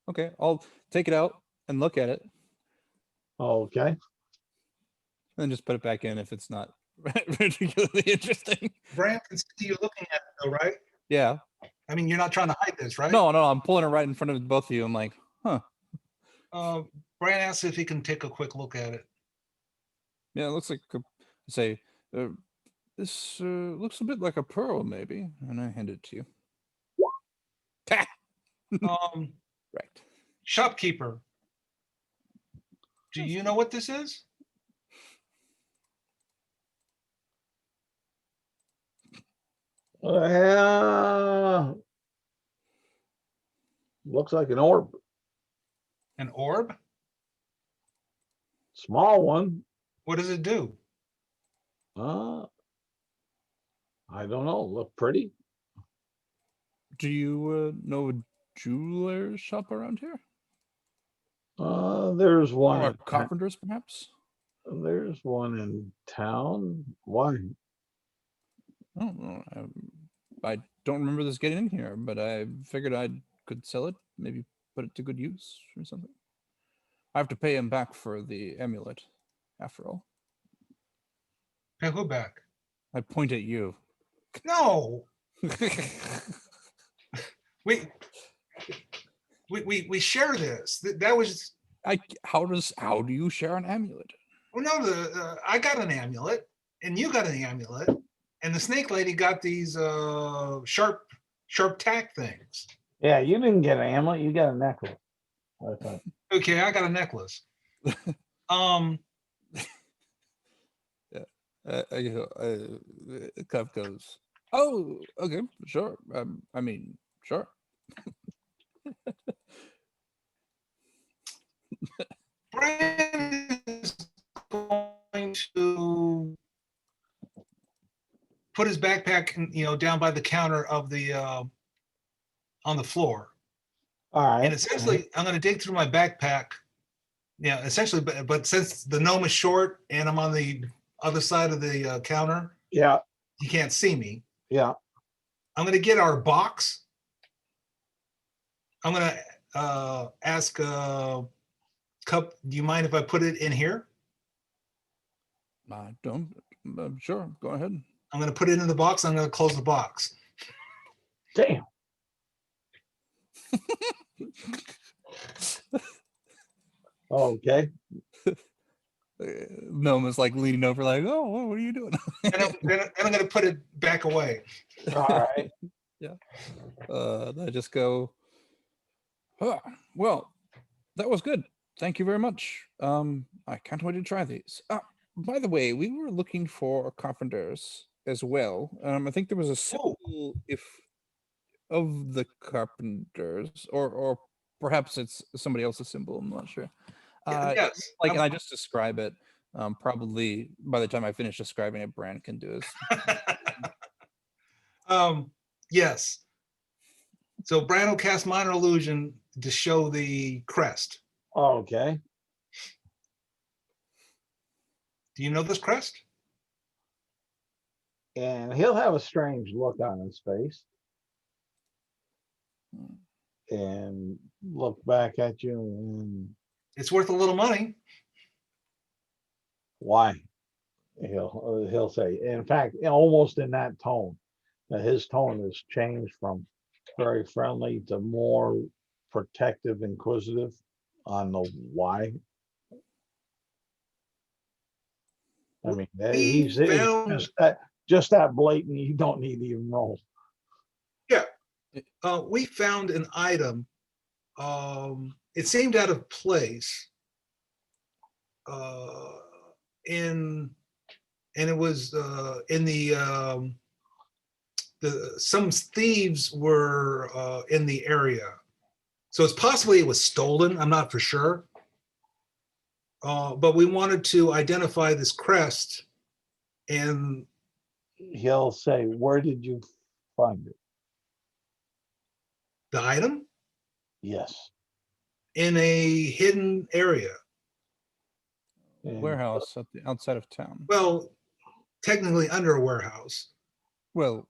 Okay, I'll take it out and look at it, Okay. and then just put it back in if it's not particularly interesting. Bran can see you looking at it, though, right? Yeah. I mean, you're not trying to hide this, right? No, I'm pulling it right in front of both of you. I'm like, huh. Bran asks if he can take a quick look at it. Yeah, it looks like say, this looks a bit like a pearl, maybe. And I hand it to you. Ta! Right. Shopkeeper, do you know what this is? Looks like an orb. An orb? Small one. What does it do? I don't know. Look pretty. Do you know a jeweler's shop around here? There's one. Or carpenters, perhaps? There's one in town. Why? I don't know. I don't remember this getting in here, but I figured I could sell it, maybe put it to good use or something. I have to pay him back for the amulet, after all. Pay who back? I point at you. No. we share this. That was. How do you share an amulet? Well, no, I got an amulet, and you got an amulet, and the snake lady got these sharp tack things. Yeah, you didn't get an amulet. You got a necklace. I thought. Okay, I got a necklace. Cuff goes, oh, okay, sure. I mean, sure. Brian is going to put his backpack, down by the counter of the on the floor. All right. And essentially, I'm going to dig through my backpack. Yeah, essentially, but since the gnome is short and I'm on the other side of the counter, Yeah. you can't see me. Yeah. I'm going to get our box. I'm going to ask Cup, do you mind if I put it in here? I don't. Sure, go ahead. I'm going to put it in the box. I'm going to close the box. Damn. Okay. Gnome is like leaning over, like, oh, what are you doing? And I'm going to put it back away. All right. Yeah. I just go, oh, well, that was good. Thank you very much. I can't wait to try these. By the way, we were looking for carpenters as well. I think there was a symbol of the carpenters, or perhaps it's somebody else's symbol. I'm not sure. Yes. And I just describe it. Probably by the time I finish describing it, Brand can do it. Yes. So Brand will cast minor illusion to show the crest. Okay. Do you know this crest? And he'll have a strange look on his face and look back at you and It's worth a little money. why? He'll say. In fact, almost in that tone. His tone has changed from very friendly to more protective, inquisitive on the why. I mean, he's just that blatant. You don't need to even roll. We found an item. It seemed out of place. And it was in the some thieves were in the area, so it's possibly it was stolen. I'm not for sure, but we wanted to identify this crest, and He'll say, where did you find it? the item Yes. in a hidden area. And Warehouse at the outside of town. Well, technically under a warehouse. Well,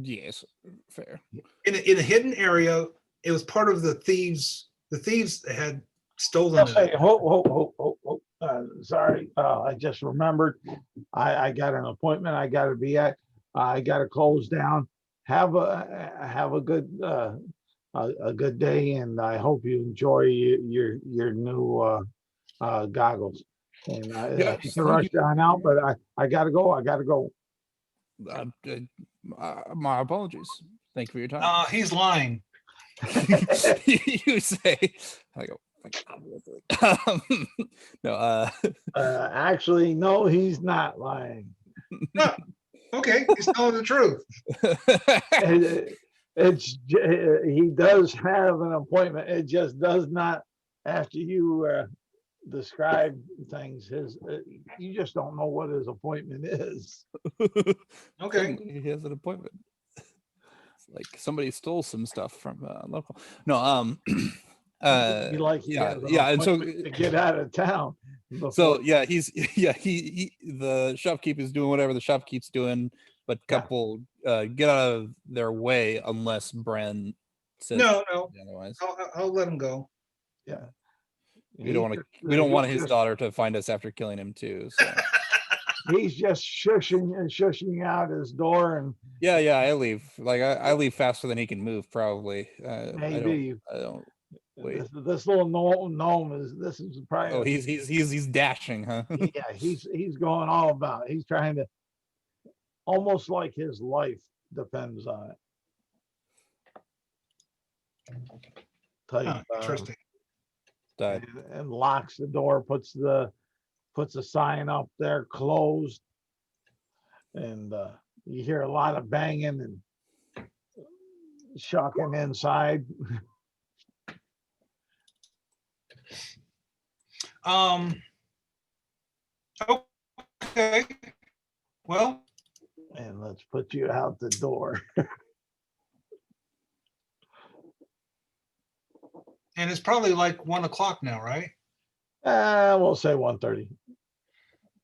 yes, fair. In a hidden area. It was part of the thieves. The thieves had stolen I'll say, it. ho. Sorry, I just remembered. I got an appointment I got to be at. I got to close down. Have a good day, and I hope you enjoy your new goggles. And Yeah, you can rush down out, but I gotta go. My apologies. Thank you for your time. He's lying. You say. I go. No. Actually, no, he's not lying. No. Okay, he's telling the truth. He does have an appointment. It just does not, after you describe things, you just don't know what his appointment is. Okay. He has an appointment. It's like somebody stole some stuff from local. No. And so to get out of town. So yeah, he the shopkeeper's doing whatever the shopkeep's doing, but couple get out of their way unless Bran says No. otherwise. I'll let him go. Yeah. We don't want his daughter to find us after killing him too. So. He's just shushing out his door, and Yeah, I leave. Like I leave faster than he can move, probably. maybe I don't wait. this little gnome is probably. Oh, he's dashing, huh? Yeah, he's going all about it. He's trying to, almost like his life depends on it. Interesting. And locks the door, puts a sign up there, closed, and you hear a lot of banging and shucking inside. Okay. Well, And let's put you out the door. and it's probably like 1 o'clock now, right? We'll say 1:30.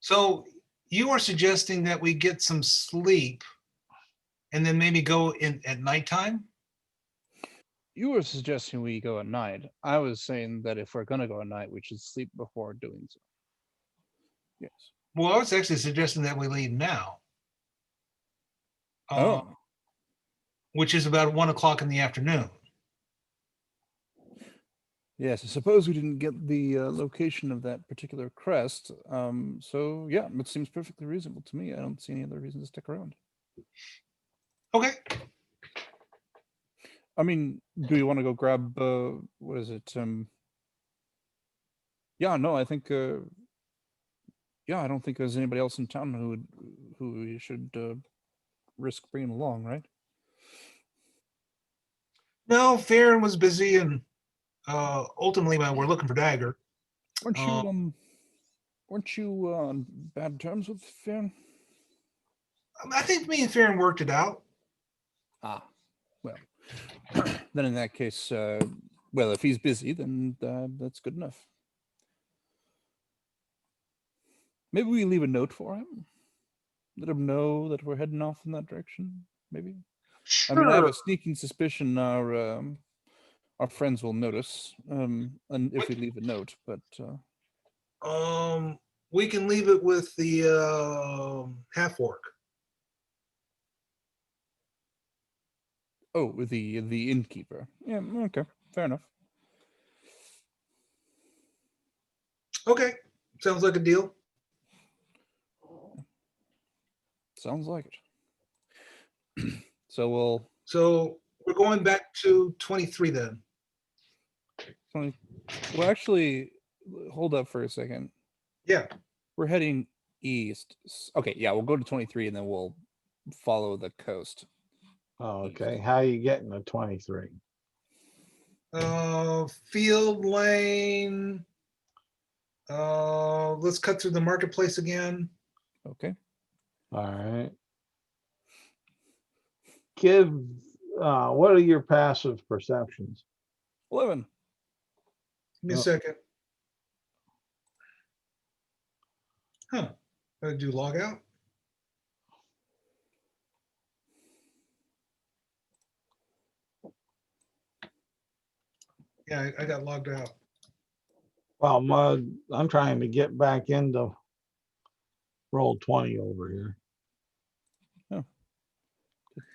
So you are suggesting that we get some sleep and then maybe go in at nighttime? You were suggesting we go at night. I was saying that if we're gonna go at night, we should sleep before doing so. Yes. Well, I was actually suggesting that we leave now. Which is about 1 o'clock in the afternoon. Yes, I suppose we didn't get the location of that particular crest. So yeah, it seems perfectly reasonable to me. I don't see any other reason to stick around. Okay. I mean, do you want to go grab what is it? Yeah, no, I think I don't think there's anybody else in town who we should risk bringing along, right? No, Firin was busy, and ultimately, we're looking for Dagger. Weren't you on bad terms with Firin? I think me and Firin worked it out. Well, then in that case, well, if he's busy, then that's good enough. Maybe we leave a note for him. Let him know that we're heading off in that direction. Maybe. Sure. I mean, I have a sneaking suspicion our friends will notice, and if we leave a note. But we can leave it with the half orc. Oh, with the innkeeper. Yeah. Okay. Fair enough. Okay. Sounds like a deal. Sounds like it. So we'll. So We're going back to 23 then. Well, actually, hold up for a second. Yeah. We're heading east. Okay, yeah, we'll go to 23 and then we'll follow the coast. Okay, how you getting to 23? Field lane. Let's cut through the marketplace again. Okay. All right. Give, what are your passive perceptions? 11. Give me a Oh. second. Huh. Gotta do log out. Yeah, I got logged out. Well, I'm trying to get back into roll 20 over here.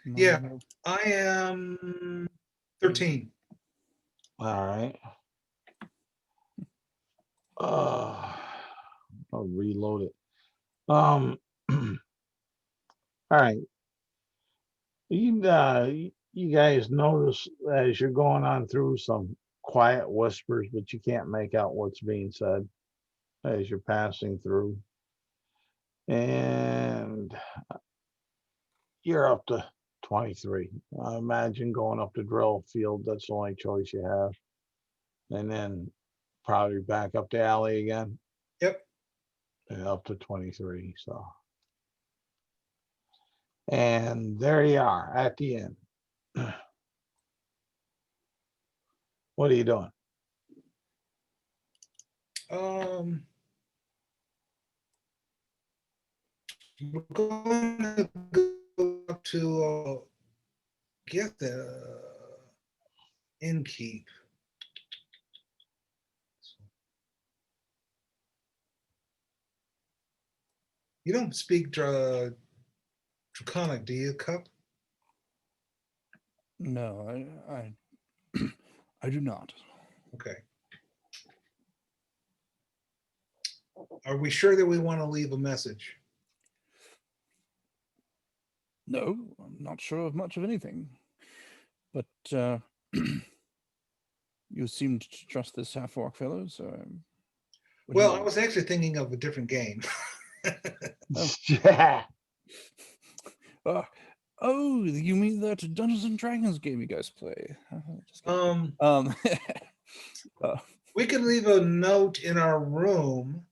Yeah. I am 13. All right. I'll reload it. All right. You guys notice as you're going on through some quiet whispers, but you can't make out what's being said as you're passing through. And you're up to 23. I imagine going up to drill field, that's the only choice you have. And then probably back up the alley again. Yep. And up to 23. So, and there you are at the end. What are you doing? We're going to go up to get the innkeep. You don't speak Draconic, do you, Cup? No, I do not. Okay. Are we sure that we want to leave a message? No, I'm not sure of much of anything. But you seemed to trust this half-orc fellow, so... Well, I was actually thinking of a different game. Yeah. Oh, you mean that Dungeons and Dragons game you guys play? Just kidding. We can leave a note in our room.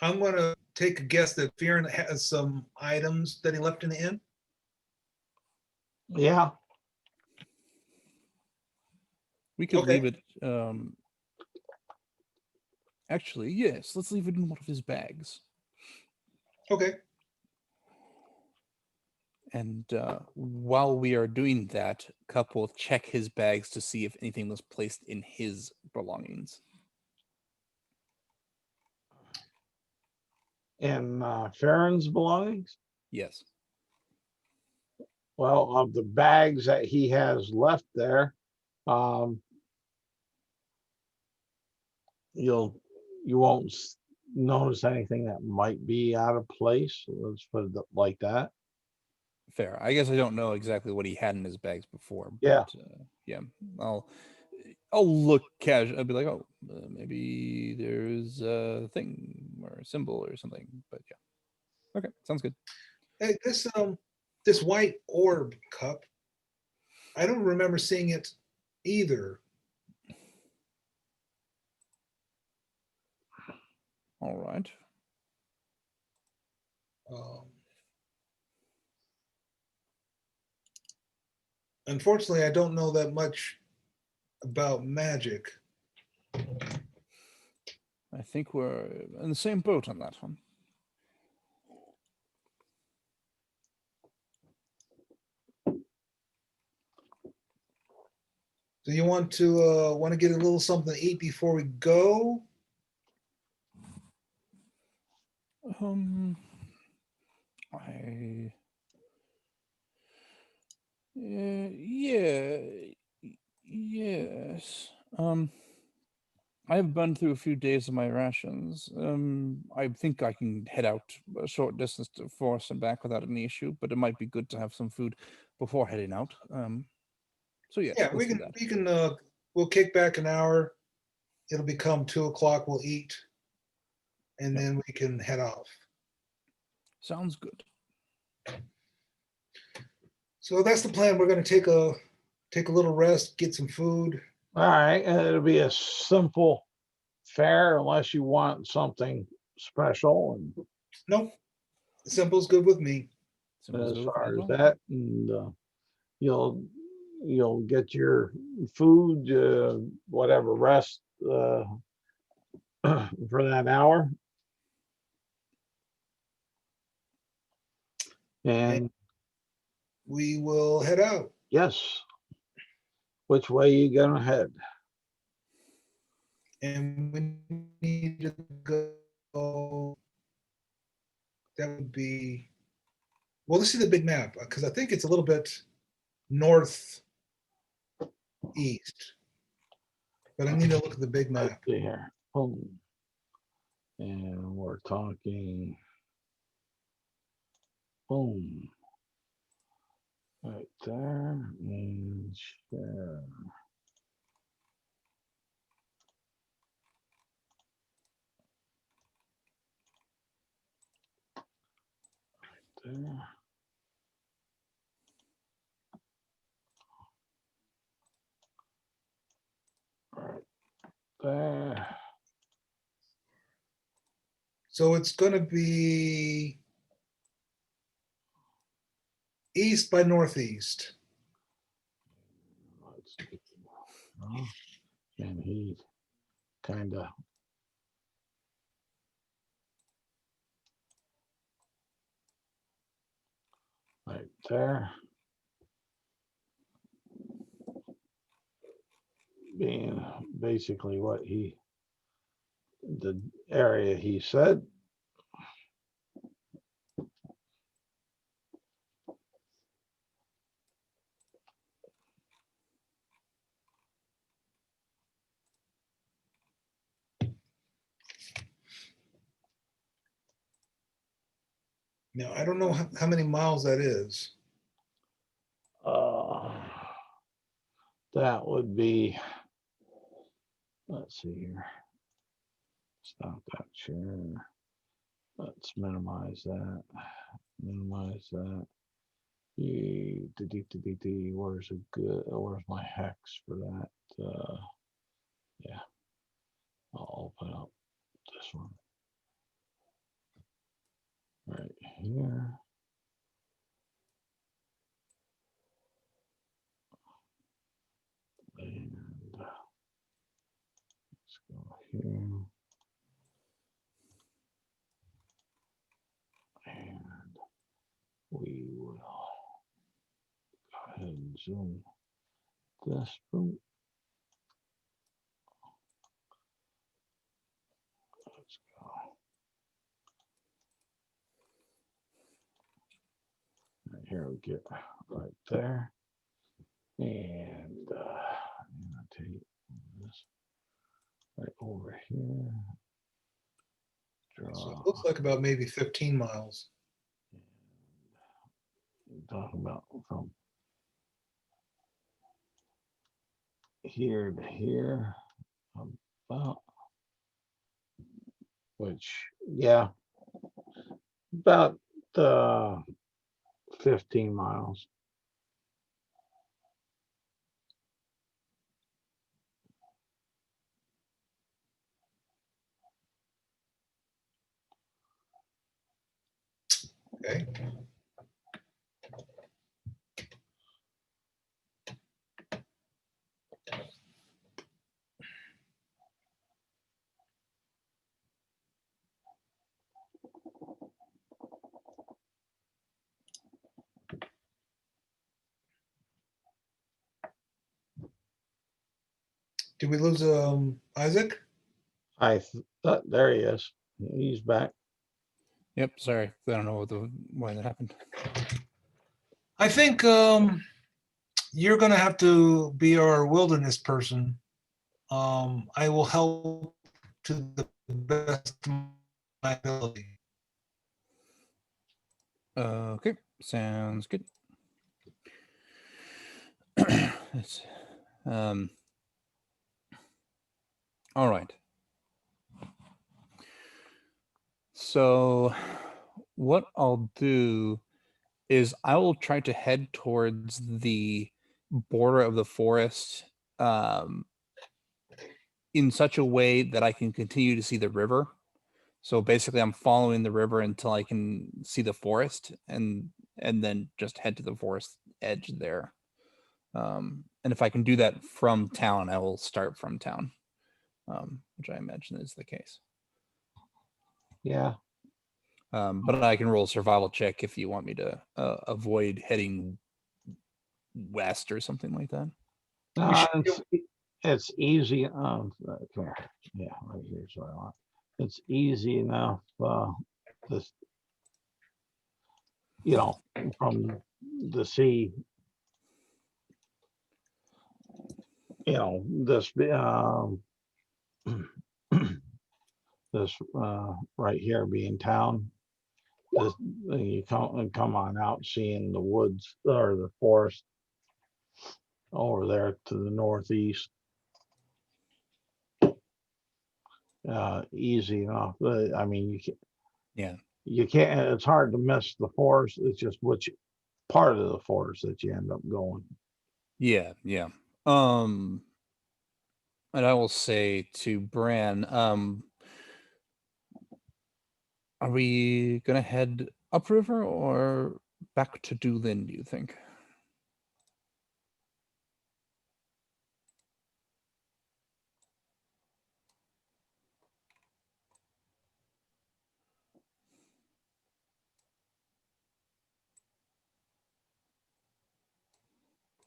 I'm going to take a guess that Firin has some items that he left in the inn. Yeah. We could Okay. leave it. Actually, yes, let's leave it in one of his bags. Okay. And while we are doing that, Cup will check his bags to see if anything was placed in his belongings. In Farron's belongings? Yes. Well, of the bags that he has left there, you won't notice anything that might be out of place. Let's put it like that. Fair. I guess I don't know exactly what he had in his bags before. But, Yeah. Yeah. I'll look casual. I'll be like, oh, maybe there's a thing or a symbol or something. But yeah. Okay, sounds good. Hey, this white orb, Cup, I don't remember seeing it either. All right. Unfortunately, I don't know that much about magic. I think we're in the same boat on that one. Do you want to get a little something to eat before we go? Yeah, yes. I've burned through a few days of my rations. I think I can head out a short distance to forest and back without any issue, but it might be good to have some food before heading out. So yeah, Yeah, let's do that. we'll kick back an hour. It'll become 2 o'clock. We'll eat, and Yep. then we can head off. Sounds good. So that's the plan. We're going to take a little rest, get some food. All right, and it'll be a simple fare unless you want something special. And Nope, simple's good with me. Simple as as far as well. that, and you'll get your food, whatever rest for that hour, and We will head out. yes, which way you gonna head? And we need to go. That would be. Well, let's see the big map because I think it's a little bit northeast. But I need to look at the big Let's map. see here. Boom. And we're talking. Boom. Right there. And share. There. Right there. So it's going to be east by northeast. Let's see. Oh, and he kind of right there. Being basically what the area he said. Now, I don't know how many miles that is. That would be, let's see here. Stop that share. Let's minimize that. Minimize that. Where's a good, where's my hex for that? Yeah, I'll open up this one right here. And let's go here. And we will go ahead and zoom this. Boom. Let's go. Right here we get right there. And I'm gonna take this right over here. So Draw. it looks like about maybe 15 miles. Talking about from here to here, about, which, yeah, about 15 miles. Okay. Did we lose Isaac? I thought there he is. He's back. Yep. Sorry, I don't know why that happened. I think you're going to have to be our wilderness person I will help to the best of my ability. Okay, sounds good. Let's, all right. So what I'll do is I will try to head towards the border of the forest in such a way that I can continue to see the river. So basically I'm following the river until I can see the forest and then just head to the forest edge there. And if I can do that from town, I will start from town, which I imagine is the case. Yeah. But I can roll a survival check if you want me to avoid heading west or something like that. It's easy. Come here. Yeah, right here's what I want. It's easy enough. This, you know, from the sea. You know, this this right here being town. This, you come on out, seeing the woods or the forest over there to the northeast. Easy enough. I mean, you can't. It's hard to miss the forest. It's just which part of the forest that you end up going. Yeah. And I will say to Bran, are we gonna head upriver or back to Dulin, do you think?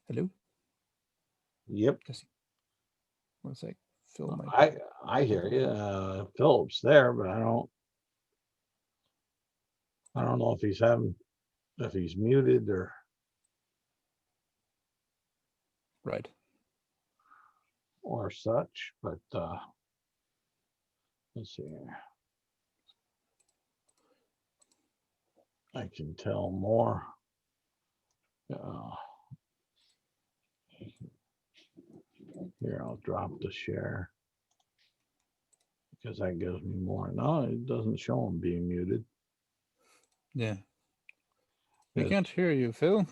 Hello? Yep. One sec. Phil might. I hear you. Philip's there, but I don't know if he's muted or Right. or such, but let's see here. I can tell more. Here, I'll drop the share because that gives me more. No, it doesn't show him being muted. Yeah. We can't hear you, Phil.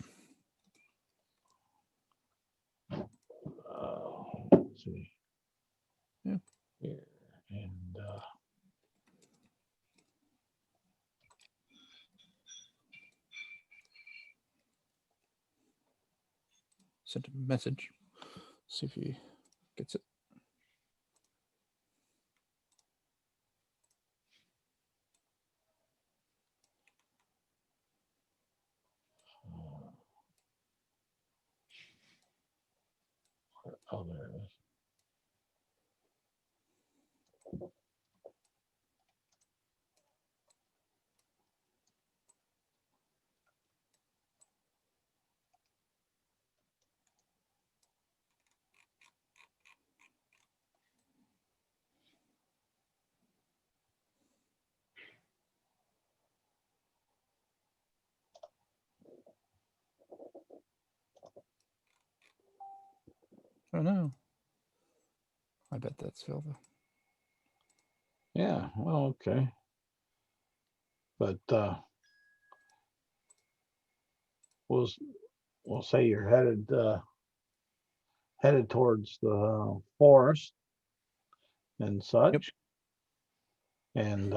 Let's see. Yeah. Here and Sent a message. See if he gets it. oh, there it is. Oh no. I bet that's Phil though. Yeah, well, okay. But we'll say you're headed towards the forest and such. Yep. And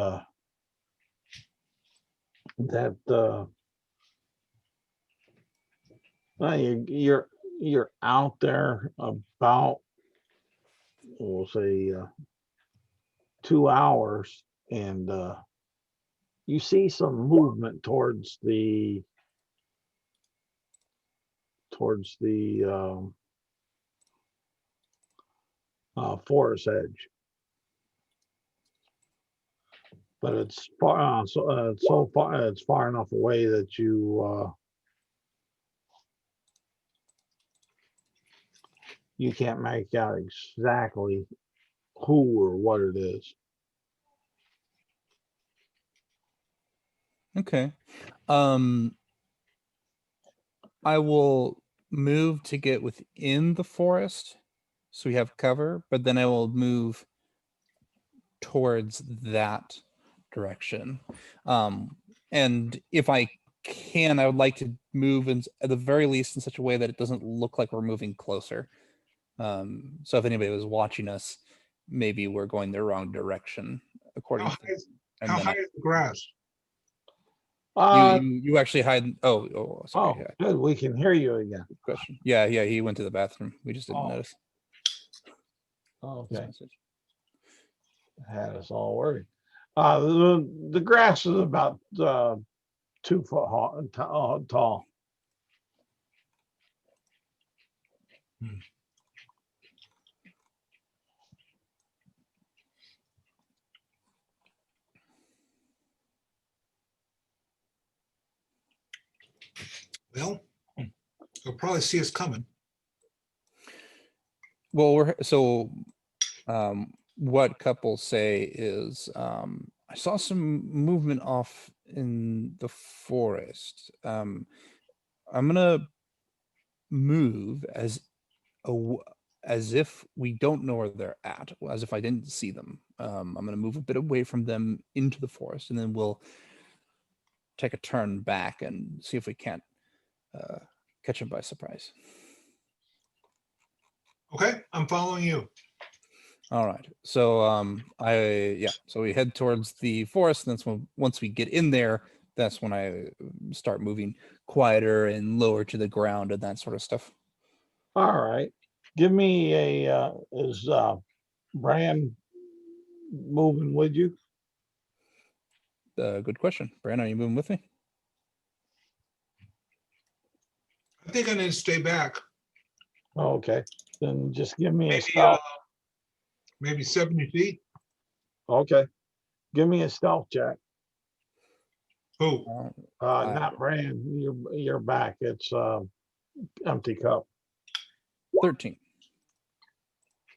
that you're out there about, we'll say 2 hours, and you see some movement towards the forest edge, but it's far so far, it's far enough away that you can't make out exactly who or what it is. Okay. I will move to get within the forest so we have cover, but then I will move towards that direction. And if I can, I would like to move in, at the very least in such a way that it doesn't look like we're moving closer. So if anybody was watching us, maybe we're going the wrong direction according How to high, and how then high is the grass? you actually hide. Sorry. Oh, Yeah, good. We can hear you again. good question. Yeah, he went to the bathroom. We just didn't Oh. notice his Okay, message. had us all worried. The grass is about 2 foot tall. Well, you'll probably see us coming. Well, what couples say is I saw some movement off in the forest. I'm gonna move as if we don't know where they're at, as if I didn't see them. I'm gonna move a bit away from them into the forest, and then we'll take a turn back and see if we can't catch them by surprise. Okay, I'm following you. All right. So so we head towards the forest, and that's when once we get in there, that's when I start moving quieter and lower to the ground and that sort of stuff. All right. Give me is Bran moving with you? Good question. Brandon, are you moving with me? I think I need to stay back. Okay, then just give me a Maybe stealth. maybe 70 feet. Okay, give me a stealth check. Who? Not Bran. You're back. It's empty cup. 13.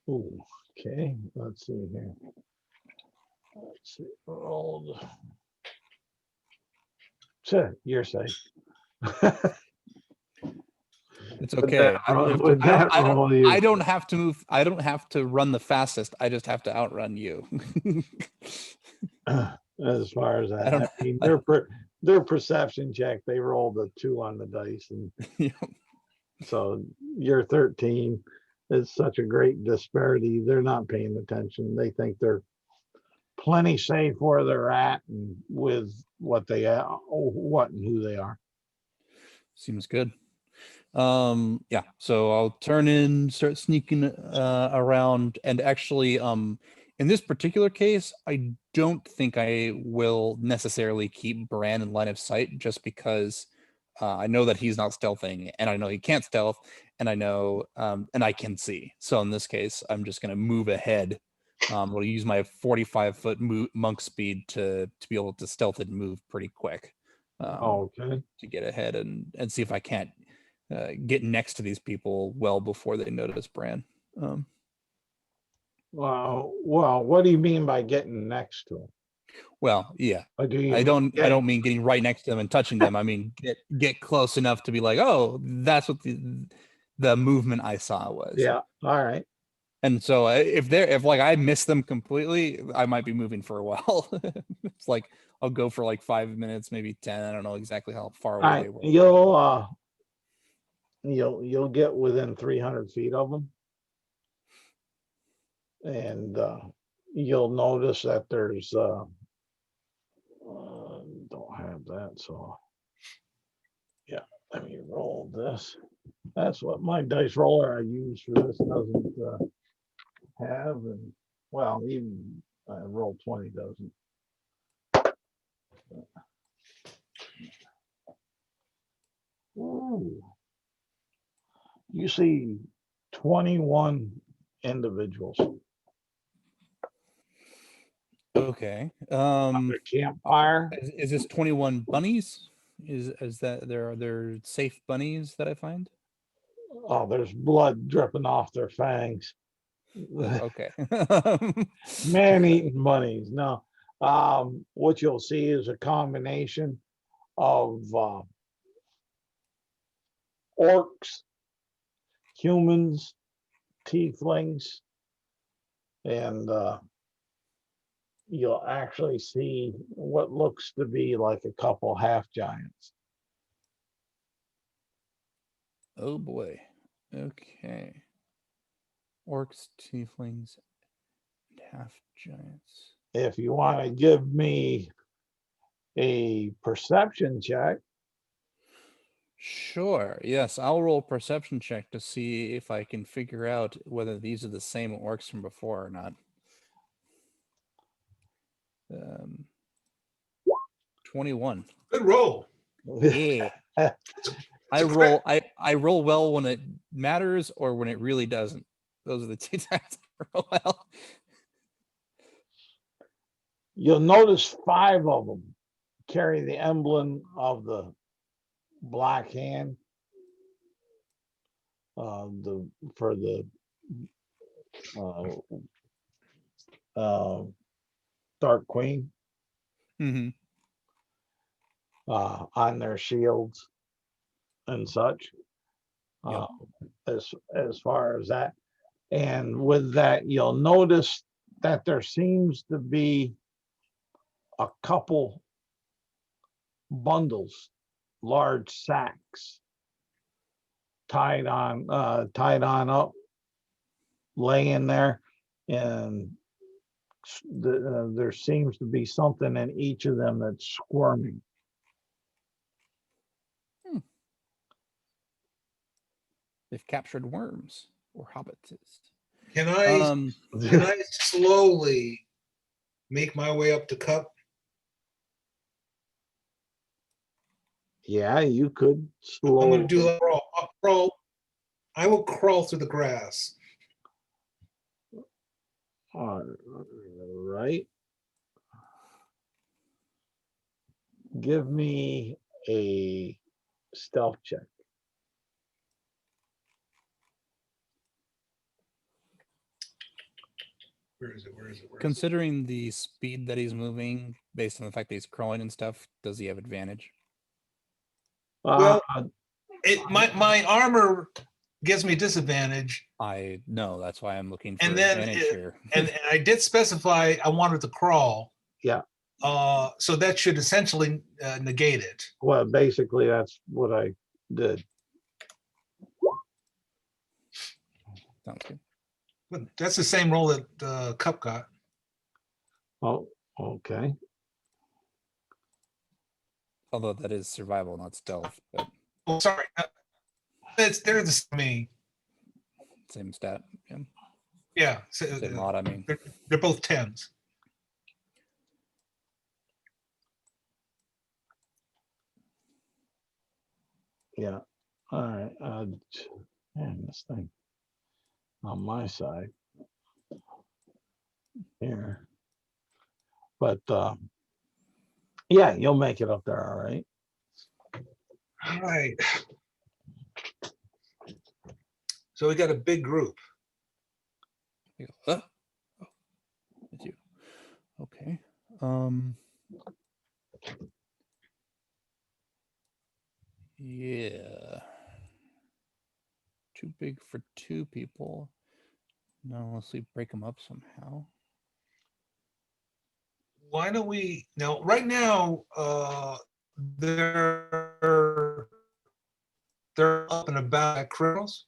Ooh, okay, let's see here. Let's see. Rolled. You're safe. It's With okay. that roll, I don't have to move. I don't have to run the fastest. I just have to outrun you. As far as that, I don't- I mean, their perception check, they rolled a 2 on the dice, and so you're 13. It's such a great disparity. They're not paying attention. They think they're plenty safe where they're at and with what they are, what and who they are. Seems good. Yeah, so I'll turn in, start sneaking around, and actually in this particular case, I don't think I will necessarily keep Bran in line of sight, just because I know that he's not stealthing, and I know he can't stealth, and I know and I can see. So in this case, I'm just going to move ahead. I'll use my 45-foot monk speed to be able to stealth and move pretty quick. Okay. To get ahead and see if I can't get next to these people well before they notice Bran. Well, what do you mean by getting next to them? Well, yeah, Or do you I don't get- mean getting right next to them and touching them. I mean get close enough to be like, oh, that's what the movement I saw was. Yeah. All right. And so if like I miss them completely, I might be moving for a while. It's like I'll go for like 5 minutes, maybe 10. I don't know exactly how far All away right. they were. You'll get within 300 feet of them, and you'll notice that there's don't have that, so yeah, let me roll this. That's what my dice roller I use for this doesn't have, and well, even roll 20 doesn't. Ooh. You see 21 individuals. Okay. The campfire. Is this 21 bunnies? Is that there are there safe bunnies that I find? Oh, there's blood dripping off their fangs. Okay. Man-eating bunnies. No. What you'll see is a combination of orcs, humans, tieflings, and you'll actually see what looks to be like a couple half giants. Oh boy. Okay. Orcs, tieflings, and half giants. If you want to give me a perception check, Sure. Yes, I'll roll a perception check to see if I can figure out whether these are the same orcs from before or not. 21. Good roll. Yeah. I roll I roll well when it matters or when it really doesn't. Those are the two times I roll well. you'll notice 5 of them carry the emblem of the black hand. For the Dark Queen Mm-hmm. on their shields and such. Yep. As far as that, and with that, you'll notice that there seems to be a couple bundles, large sacks tied on up, laying there, and there seems to be something in each of them that's squirming. They've captured worms or hobbits. Can I slowly make my way up the cup? Yeah, you could I'm going slowly. to do a crawl. I'll crawl. I will crawl through the grass. All right. Give me a stealth check. Where is it? Where is it? Where is it? Considering the speed that he's moving, based on the fact that he's crawling and stuff, does he have advantage? Well, my armor gives me disadvantage. I know, that's why I'm looking for And then advantage here. and I did specify I wanted to crawl. Yeah. So that should essentially negate it. Well, basically, that's what I did. Sounds good. But that's the same roll that Cup got. Oh, okay. Although that is survival, not stealth, but Oh, sorry. They're the same. same stat. Yeah. Yeah. Same mod, I mean. They're both 10s. Yeah. All right. Man, this thing on my side here. But yeah, you'll make it up there. All right. All right. So we got a big group. Oh, it's you. Okay. Yeah. Too big for 2 people. No, unless we break them up somehow. Why don't we now? Right now, they're up and about at criminals.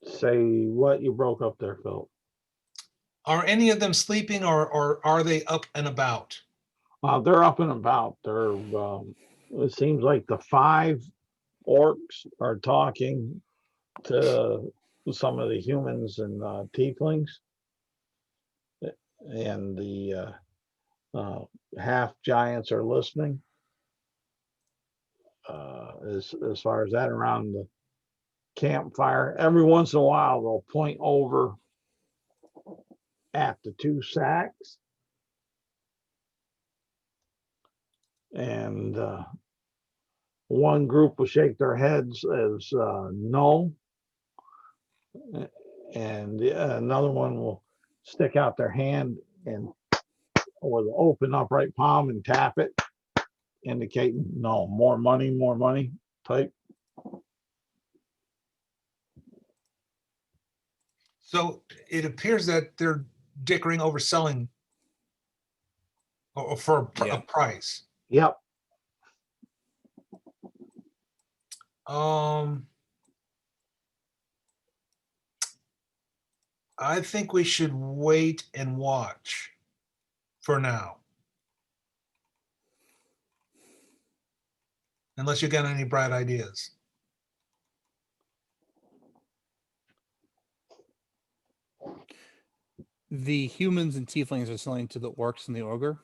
Say what you broke up there, Phil. Are any of them sleeping, or are they up and about? They're up and about. They're. It seems like the 5 orcs are talking to some of the humans and tieflings, and the half giants are listening. As far as that, around the campfire, every once in a while they'll point over at the 2 sacks, and One group will shake their heads as no, and another one will stick out their hand and with an open upright palm and tap it, indicating no, more money type. So it appears that they're dickering over selling or for a Yeah. price. Yep. I think we should wait and watch for now. Unless you got any bright ideas. The humans and tieflings are selling to the orcs and the ogre.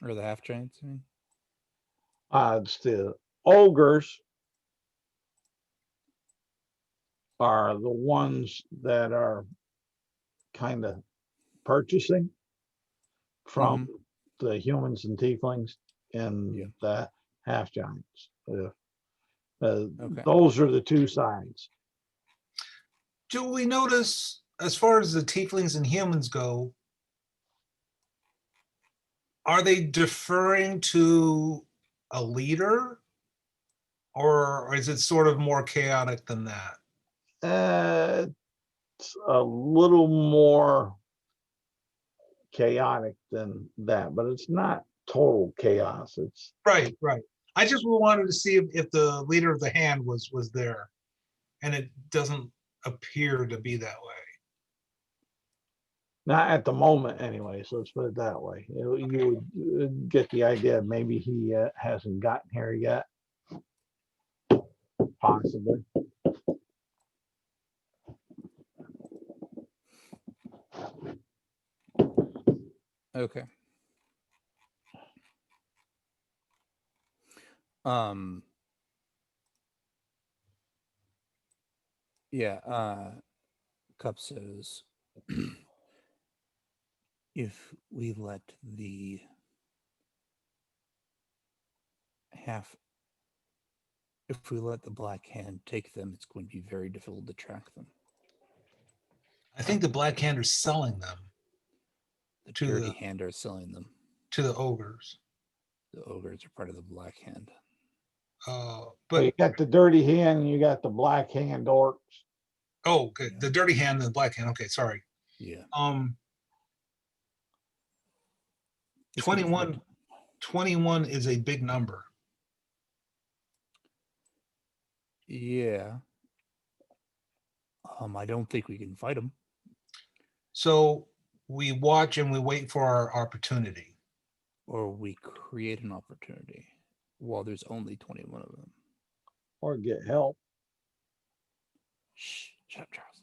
Or the half giants, I mean. It's the ogres are the ones that are kind of purchasing from the humans and tieflings and the half giants. Those are the two sides. Do we notice, as far as the tieflings and humans go, are they deferring to a leader, or is it sort of more chaotic than that? It's a little more chaotic than that, but it's not total chaos. It's Right. I just wanted to see if the leader of the hand was there, and it doesn't appear to be that way. not at the moment anyway, so let's put it that way. You would get the idea maybe he hasn't gotten here yet. Possibly. Okay. Cup says if we let the black hand take them, it's going to be very difficult to track them. I think the Black Hand are selling them. The Dirty Hand are selling them to the ogres. The ogres are part of the Black Hand. But you got the Dirty Hand and you got the Black Hand orcs. Oh, okay. The Dirty Hand and the Black Hand. Okay, sorry. Yeah. 21 is a big number. Yeah. I don't think we can fight them. So we watch and we wait for our opportunity. Or we create an opportunity while there's only 21 of them. Or get help. Shh, shut up, Charles.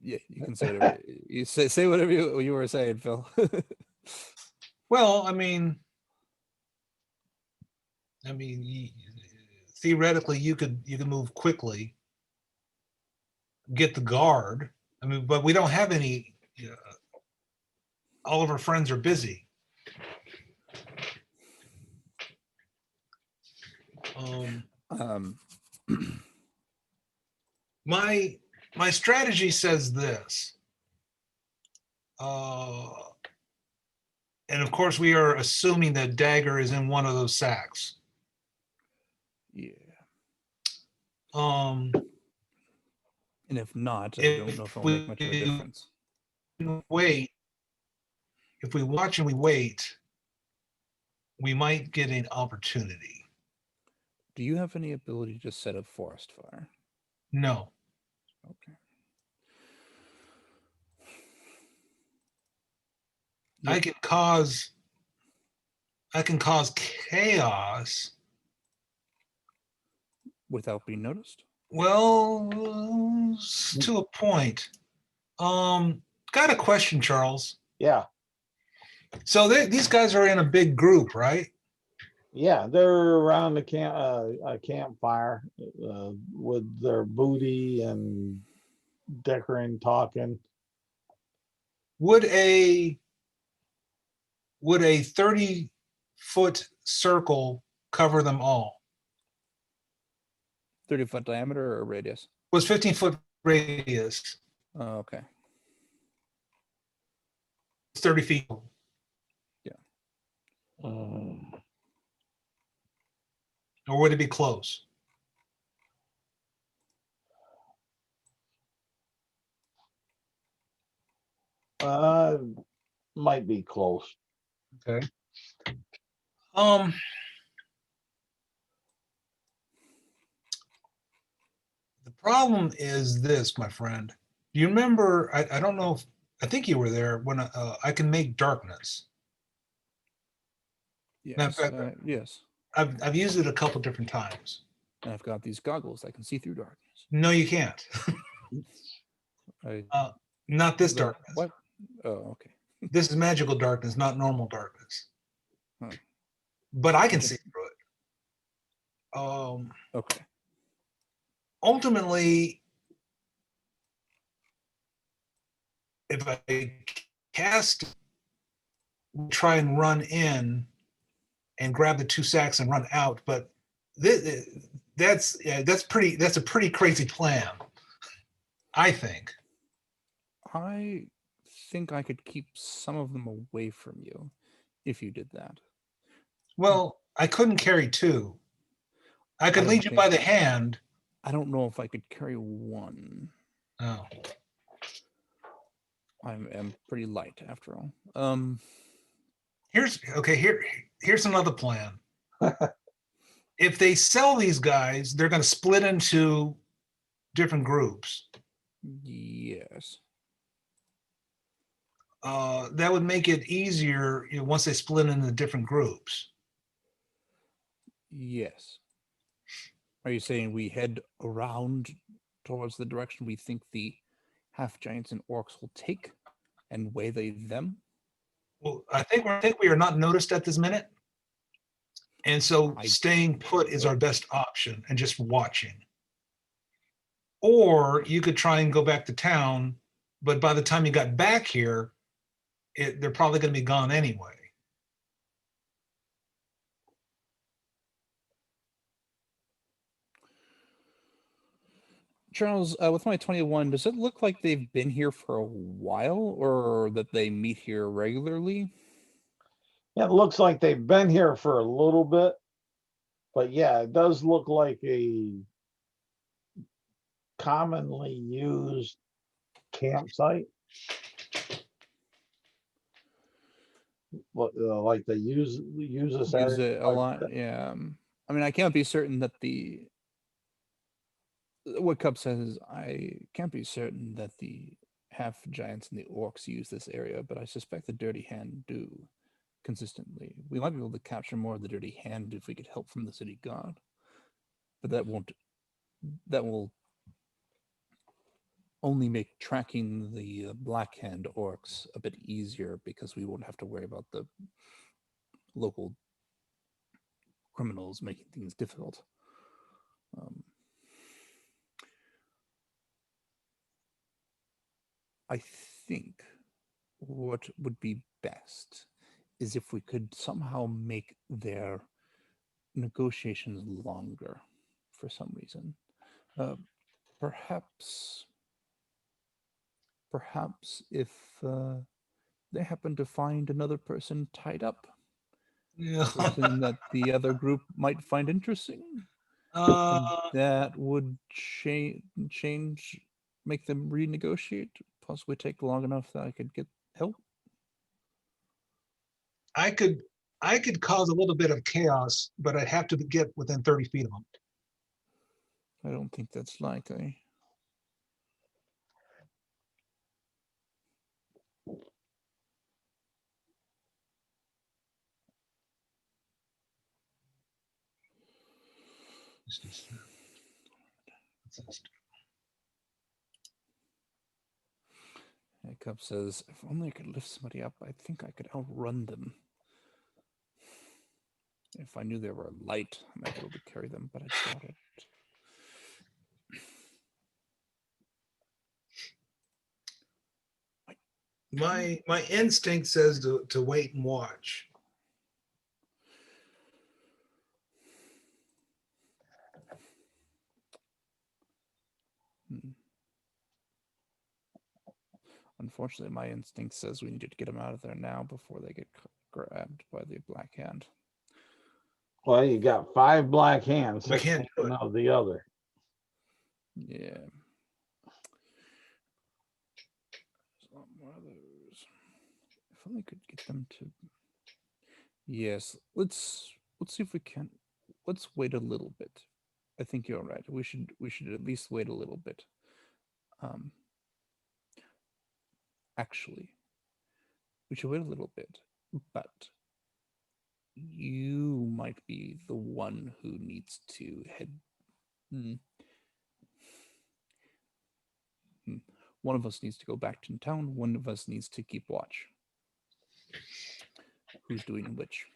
You can say whatever you say whatever you were saying, Phil. Well, I mean, theoretically, you could move quickly, get the guard. I mean, but we don't have any. All of our friends are busy. My strategy says this. And of course, we are assuming that Dagger is in one of those sacks. Yeah. And if not, I don't know if it'll make much of a difference. Wait. If we watch and we wait, we might get an opportunity. Do you have any ability to set a forest fire? No. Okay. Yep. I can cause chaos without being noticed. Well, to a point. Got a question, Charles. Yeah. So these guys are in a big group, right? Yeah, they're around the campfire with their booty and dickering, talking. Would a 30-foot circle cover them all? 30-foot diameter or radius? Was 15-foot radius. Oh, okay. It's 30 feet. Mm, Or would it be close? might be close. Okay. Um, the problem is this, my friend. Do you remember? I don't know if I think you were there when I can make darkness. Matter of Yes. fact, Yes. I've used it a couple different times. And I've got these goggles that can see through darkness. No, you can't. I, Not this the- darkness. What? Oh, okay. This is magical darkness, not normal darkness. Huh. But I can Okay. see through it. Okay. Ultimately, if I cast, try and run in and grab the 2 sacks and run out, but that's a pretty crazy plan, I think. I think I could keep some of them away from you if you did that. Well, I couldn't carry 2. I could don't lead you by think- the hand. I don't know if I could carry one. Oh, I'm pretty light after all. here's another plan. If they sell these guys, they're going to split into different groups. Yes. That would make it easier, once they split into different groups. Yes. Are you saying we head around towards the direction we think the half giants and orcs will take and waylay them? Well, I think we are not noticed at this minute, and so I- staying put is our best option and just watching. Or you could try and go back to town, but by the time you got back here, they're probably going to be gone anyway. Charles, with my 21, does it look like they've been here for a while or that they meet here regularly? Yeah, it looks like they've been here for a little bit, but yeah, it does look like a commonly used campsite. Like they use this Use area it a quite lot. bit. Yeah. I mean, I can't be certain that what Cub says is I can't be certain that the half giants and the orcs use this area, but I suspect the Dirty Hand do consistently. We might be able to capture more of the Dirty Hand if we get help from the city guard, but that will only make tracking the Black Hand orcs a bit easier because we won't have to worry about the local criminals making things difficult. I think what would be best is if we could somehow make their negotiations longer for some reason. Perhaps if they happen to find another person tied up, Yeah. person that the other group might find interesting, that would change, make them renegotiate, possibly take long enough that I could get help. I could cause a little bit of chaos, but I'd have to get within 30 feet of them. I don't think that's likely. Cup says, if only I could lift somebody up, I think I could outrun them. If I knew they were light, I might be able to carry them, but I doubt it. My instinct says to wait and watch. Hmm. Unfortunately, my instinct says we need to get them out of there now before they get grabbed by the Black Hand. Well, you got 5 black hands. We can't do it. Know the other. Yeah. One of those. If only could get them to. Yes, let's see if we can. Let's wait a little bit. I think you're right. We should at least wait a little bit. Actually, we should wait a little bit, but you might be the one who needs to head. One of us needs to go back to town. One of us needs to keep watch. Who's doing which?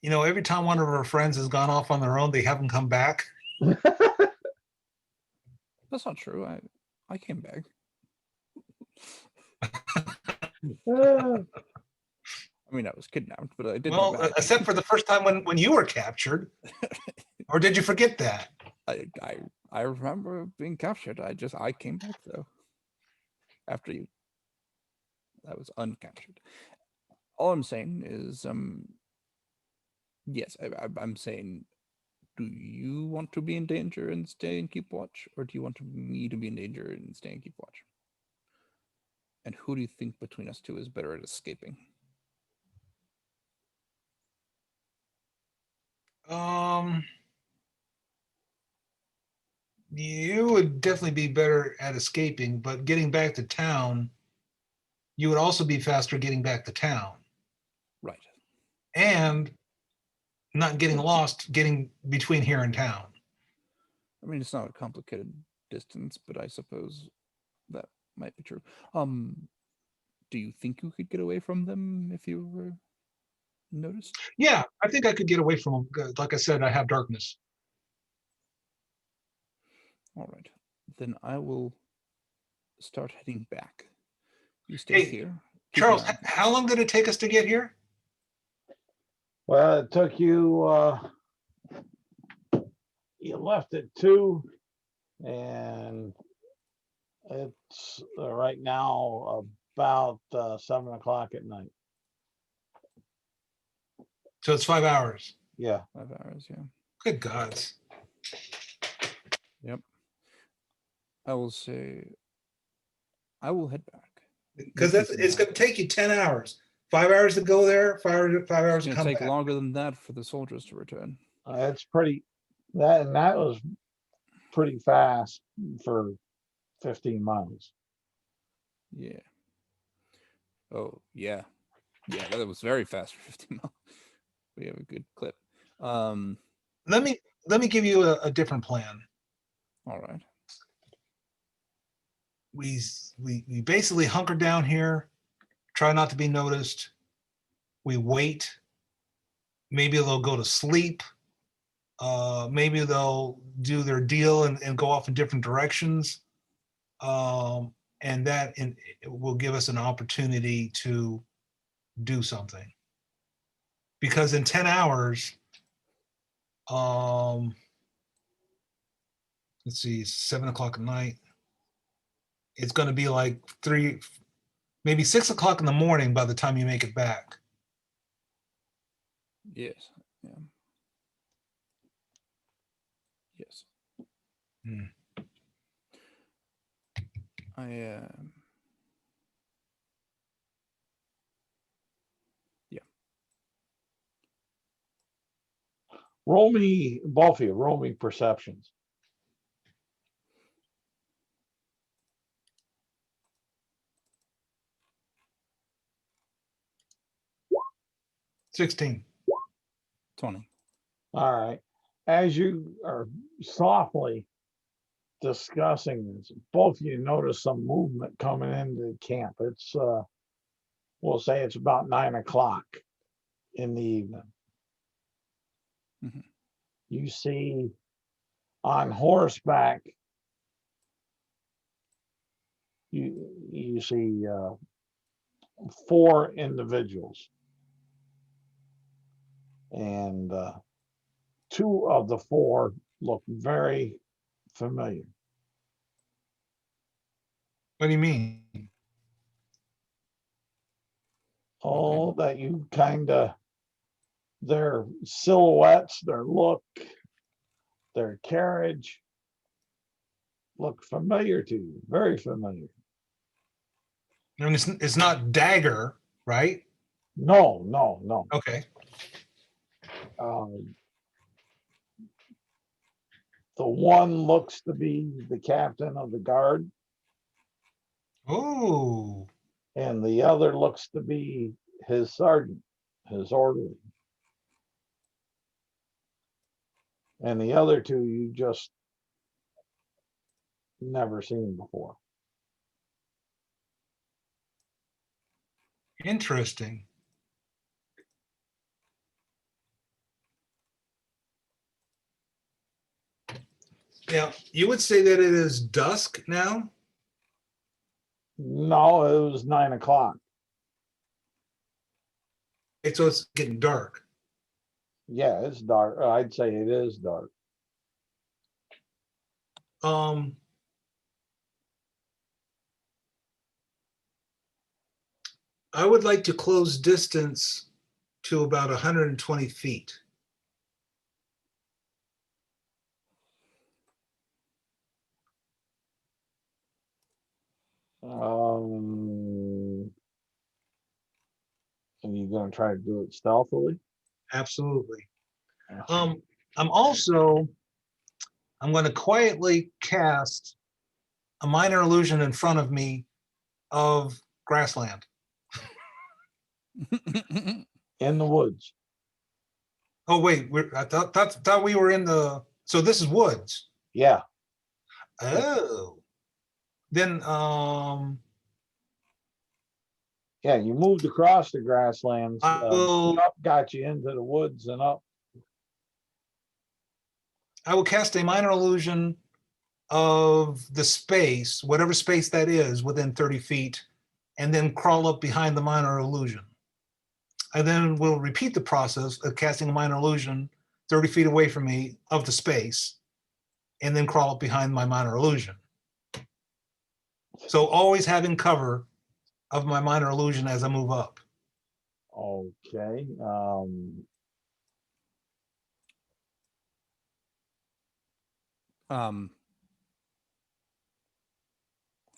You know, every time one of our friends has gone off on their own, they haven't come back. That's not true. I came back. I mean, I was kidnapped, but I did. Well, except for the first time when you were captured. Or did you forget that? I remember being captured. I came back though. After you, I was uncaptured. All I'm saying is, yes, I'm saying, do you want to be in danger and stay and keep watch, or do you want me to be in danger and stay and keep watch? And who do you think between us two is better at escaping? You would definitely be better at escaping, but getting back to town, you would also be faster getting back to town. Right. And not getting lost, getting between here and town. I mean, it's not a complicated distance, but I suppose that might be true. Do you think you could get away from them if you were noticed? Yeah, I think I could get away from them. Like I said, I have darkness. All right. Then I will start heading back. You stay here. Charles, how long did it take us to get here? Well, it took you, you left at 2, and it's right now about 7 o'clock at night. So it's 5 hours. Yeah. 5 hours, yeah. Good gods. Yep. I will say, I will head back. Because it's going to take you 10 hours. 5 hours to go there, 5 hours to come back. It's going to take longer than that for the soldiers to return. It's pretty, that was pretty fast for 15 miles. Yeah. Oh, yeah. Yeah, that was very fast for 15 miles. We have a good clip. Let me give you a different plan. All right. We basically hunker down here, try not to be noticed. We wait. Maybe they'll go to sleep. Maybe they'll do their deal and go off in different directions. And that will give us an opportunity to do something. Because in 10 hours, let's see, 7 o'clock at night. It's going to be like 3, maybe 6 o'clock in the morning by the time you make it back. Yes. Yeah. Yes. Yeah. Roll me, both of you, roll me perceptions. $16. 20. All right. As you are softly discussing this, both of you notice some movement coming into the camp. It's, we'll say it's about 9 o'clock in the evening. Mhm. You see on horseback you see 4 individuals, and 2 of the 4 look very familiar. What do you mean? Oh, that you kind of, their silhouettes, their look, their carriage look familiar to you, very familiar. I mean, it's not Dagger, right? No, no, no. Okay. The one looks to be the captain of the guard, Oh, and the other looks to be his sergeant, his orderly. And the other 2 you just never seen before. interesting. Now, you would say that it is dusk now? No, it was 9 o'clock. So it's getting dark. Yeah, it's dark. I'd say it is dark. I would like to close distance to about 120 feet. Are you gonna try to do it stealthily? Absolutely. Yeah. I'm going to quietly cast a minor illusion in front of me of grassland. In the woods. Oh wait, I thought we were in the. So this is woods. Yeah. Oh, then Yeah, you moved across the grasslands. I will. Up got you into the woods and up. I will cast a minor illusion of the space, whatever space that is, within 30 feet, and then crawl up behind the minor illusion. I then will repeat the process of casting a minor illusion 30 feet away from me of the space, and then crawl up behind my minor illusion. So always having cover of my minor illusion as I move up. Okay.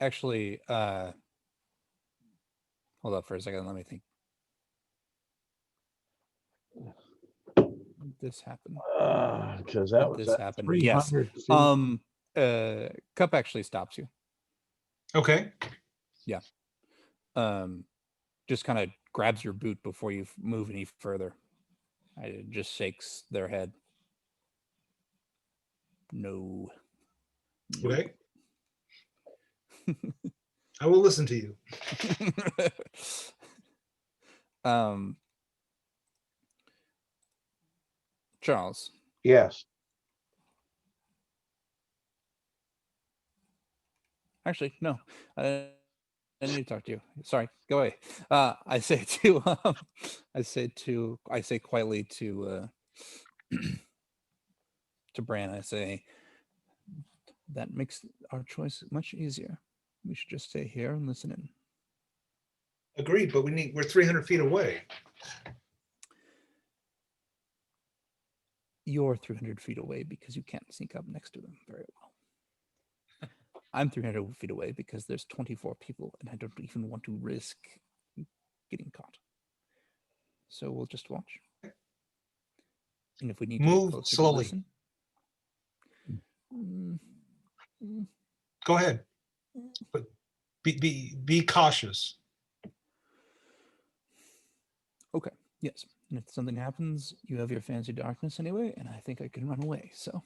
Actually, hold up for a second. Let me think. Did this happen? Because that Did was this at happen? 300 Yes. feet. Cup actually stops you. Okay. Yeah. Just kind of grabs your boot before you move any further. It just shakes their head. No. Okay. I will listen to you. Charles. Yes. Actually, no. I need to talk to you. Sorry, go away. I say quietly to to Bran. I say that makes our choice much easier. We should just stay here and listen in. Agreed, but we're 300 feet away. You're 300 feet away because you can't sneak up next to them very well. I'm 300 feet away because there's 24 people and I don't even want to risk getting caught. So we'll just watch. And if we need to Move get closer slowly. to listen, Go ahead, but be cautious. Okay. Yes. And if something happens, you have your fancy darkness anyway, and I think I can run away. So,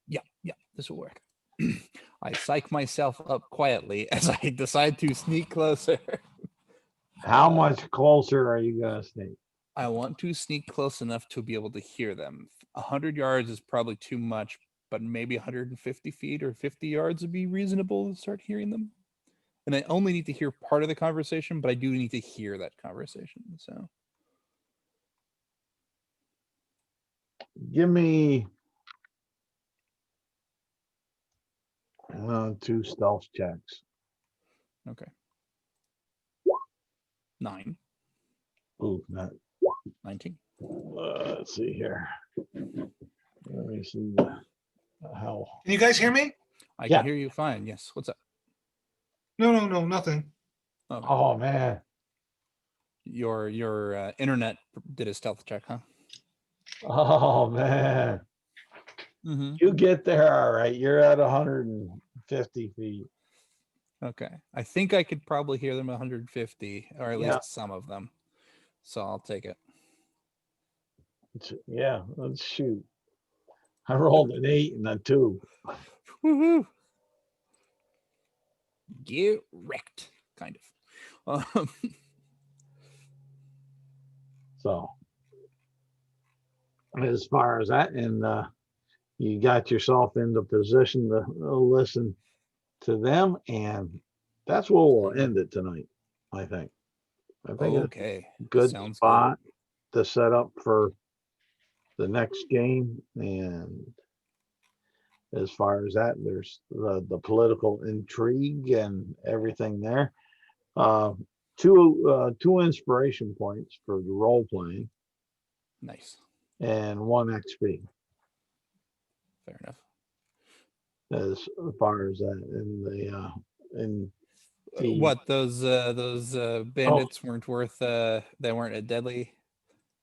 yeah, this will work. I psych myself up quietly as I decide to sneak closer. How much closer are you gonna sneak? I want to sneak close enough to be able to hear them. 100 yards is probably too much, but maybe 150 feet or 50 yards would be reasonable to start hearing them. And I only need to hear part of the conversation, but I do need to hear that conversation. So Give me 2 stealth checks. okay. 9, Ooh, not. 19. Let's see here. Let me see how. Can you guys hear me? I Yeah. can hear you fine. Yes. What's up? No, nothing. Oh, Oh man. your internet did a stealth check, huh? Oh man. Mm-hmm. You get there all right. You're at 150 feet. Okay. I think I could probably hear them 150, or at Yeah. least some of them. So I'll take it. Yeah, let's shoot. I rolled an 8 and a 2. Woohoo! Get wrecked, kind of. So as far as that, and you got yourself into position to listen to them, and that's where we'll end it tonight. I think it's Okay. a good Sounds spot to set up for the next game. And as far as that, there's the political intrigue and everything there. Two inspiration points for the role playing Nice. and 1 XP Fair enough. as far as that. And the in the What those bandits weren't worth? They weren't a deadly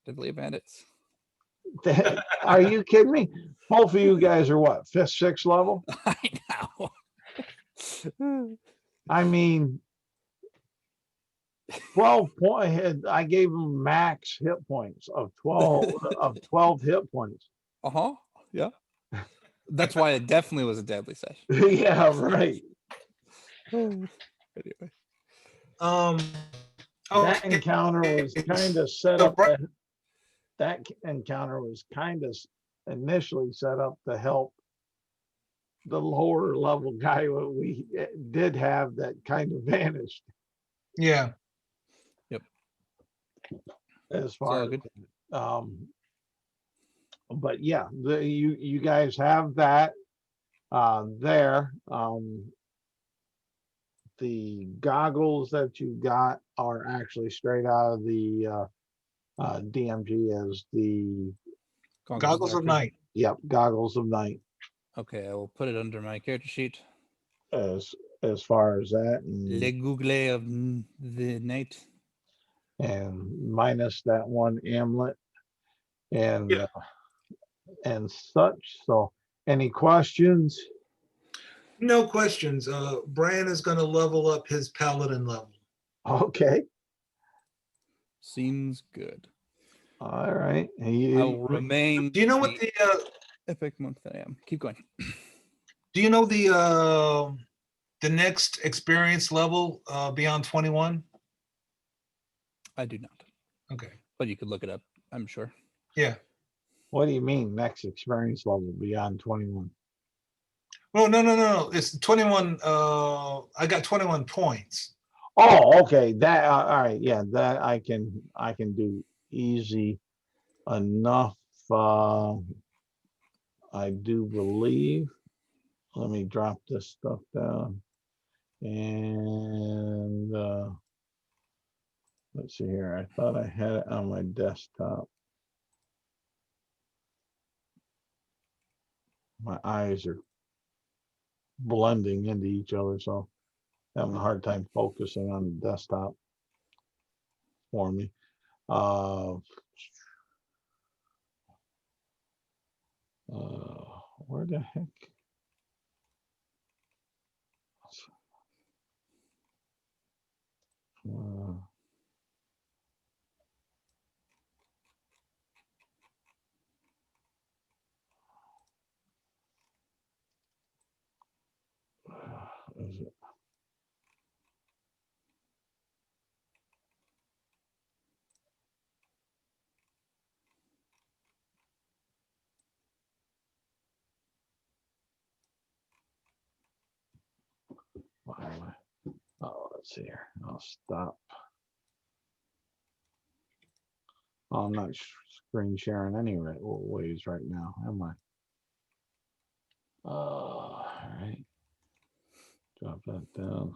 bandits. are you kidding me? Both of you guys are what, 5th, 6th level? I know. I mean, 12 point. I gave them max hit points of 12 hit points. Uh-huh. Yeah. That's why it definitely was a deadly session. Yeah, right. Anyway. That encounter was kind of set up. That encounter was kind of initially set up to help the lower level guy what we did have that kind of vanished. Yeah. Yep. As far good. But yeah, you guys have that there. The goggles that you got are actually straight out of the DMG as the Goggles of night. Yep, goggles of night. Okay, I will put it under my character sheet. As far as that, Le Google of the night. and minus that 1 amulet and Yeah. And such. So, any questions? No questions. Brian is going to level up his paladin level. Okay. Seems good. All right. I will remain. Do you know what the epic monk that I am? Keep going. Do you know the next experience level beyond 21? I do not. Okay. But you could look it up, I'm sure. Yeah. What do you mean next experience level beyond 21? Well, no. It's 21. I got 21 points. Oh, okay. That all right. Yeah, that I can do easy enough. I do believe. Let me drop this stuff down. And let's see here. I thought I had it on my desktop. My eyes are blending into each other, so I'm having a hard time focusing on the desktop for me. Where the heck? Is it? let's see here. I'll stop. Oh, I'm not screen sharing any ways right now, am I? All right. Drop that down.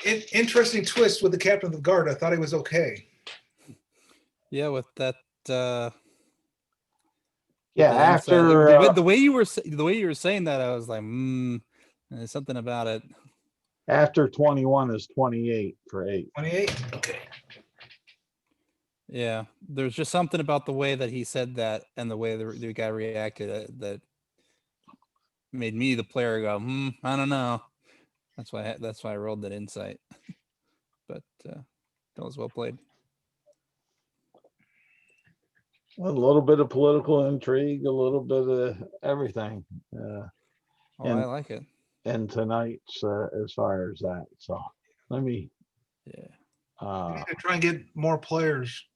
And Interesting twist with the captain of the guard. I thought he was okay. Yeah, with that. yeah, the insight, after the way you were saying that, I was like, there's something about it. after 21 is 28 for 8. 28. Okay. Yeah, there's just something about the way that he said that and the way the guy reacted that made me, the player, go, I don't know. That's why I rolled that insight. But that was well played. A little bit of political intrigue, a little bit of everything. Oh, And I like it. and tonight's as far as that. So let me Yeah. We need to try and get more players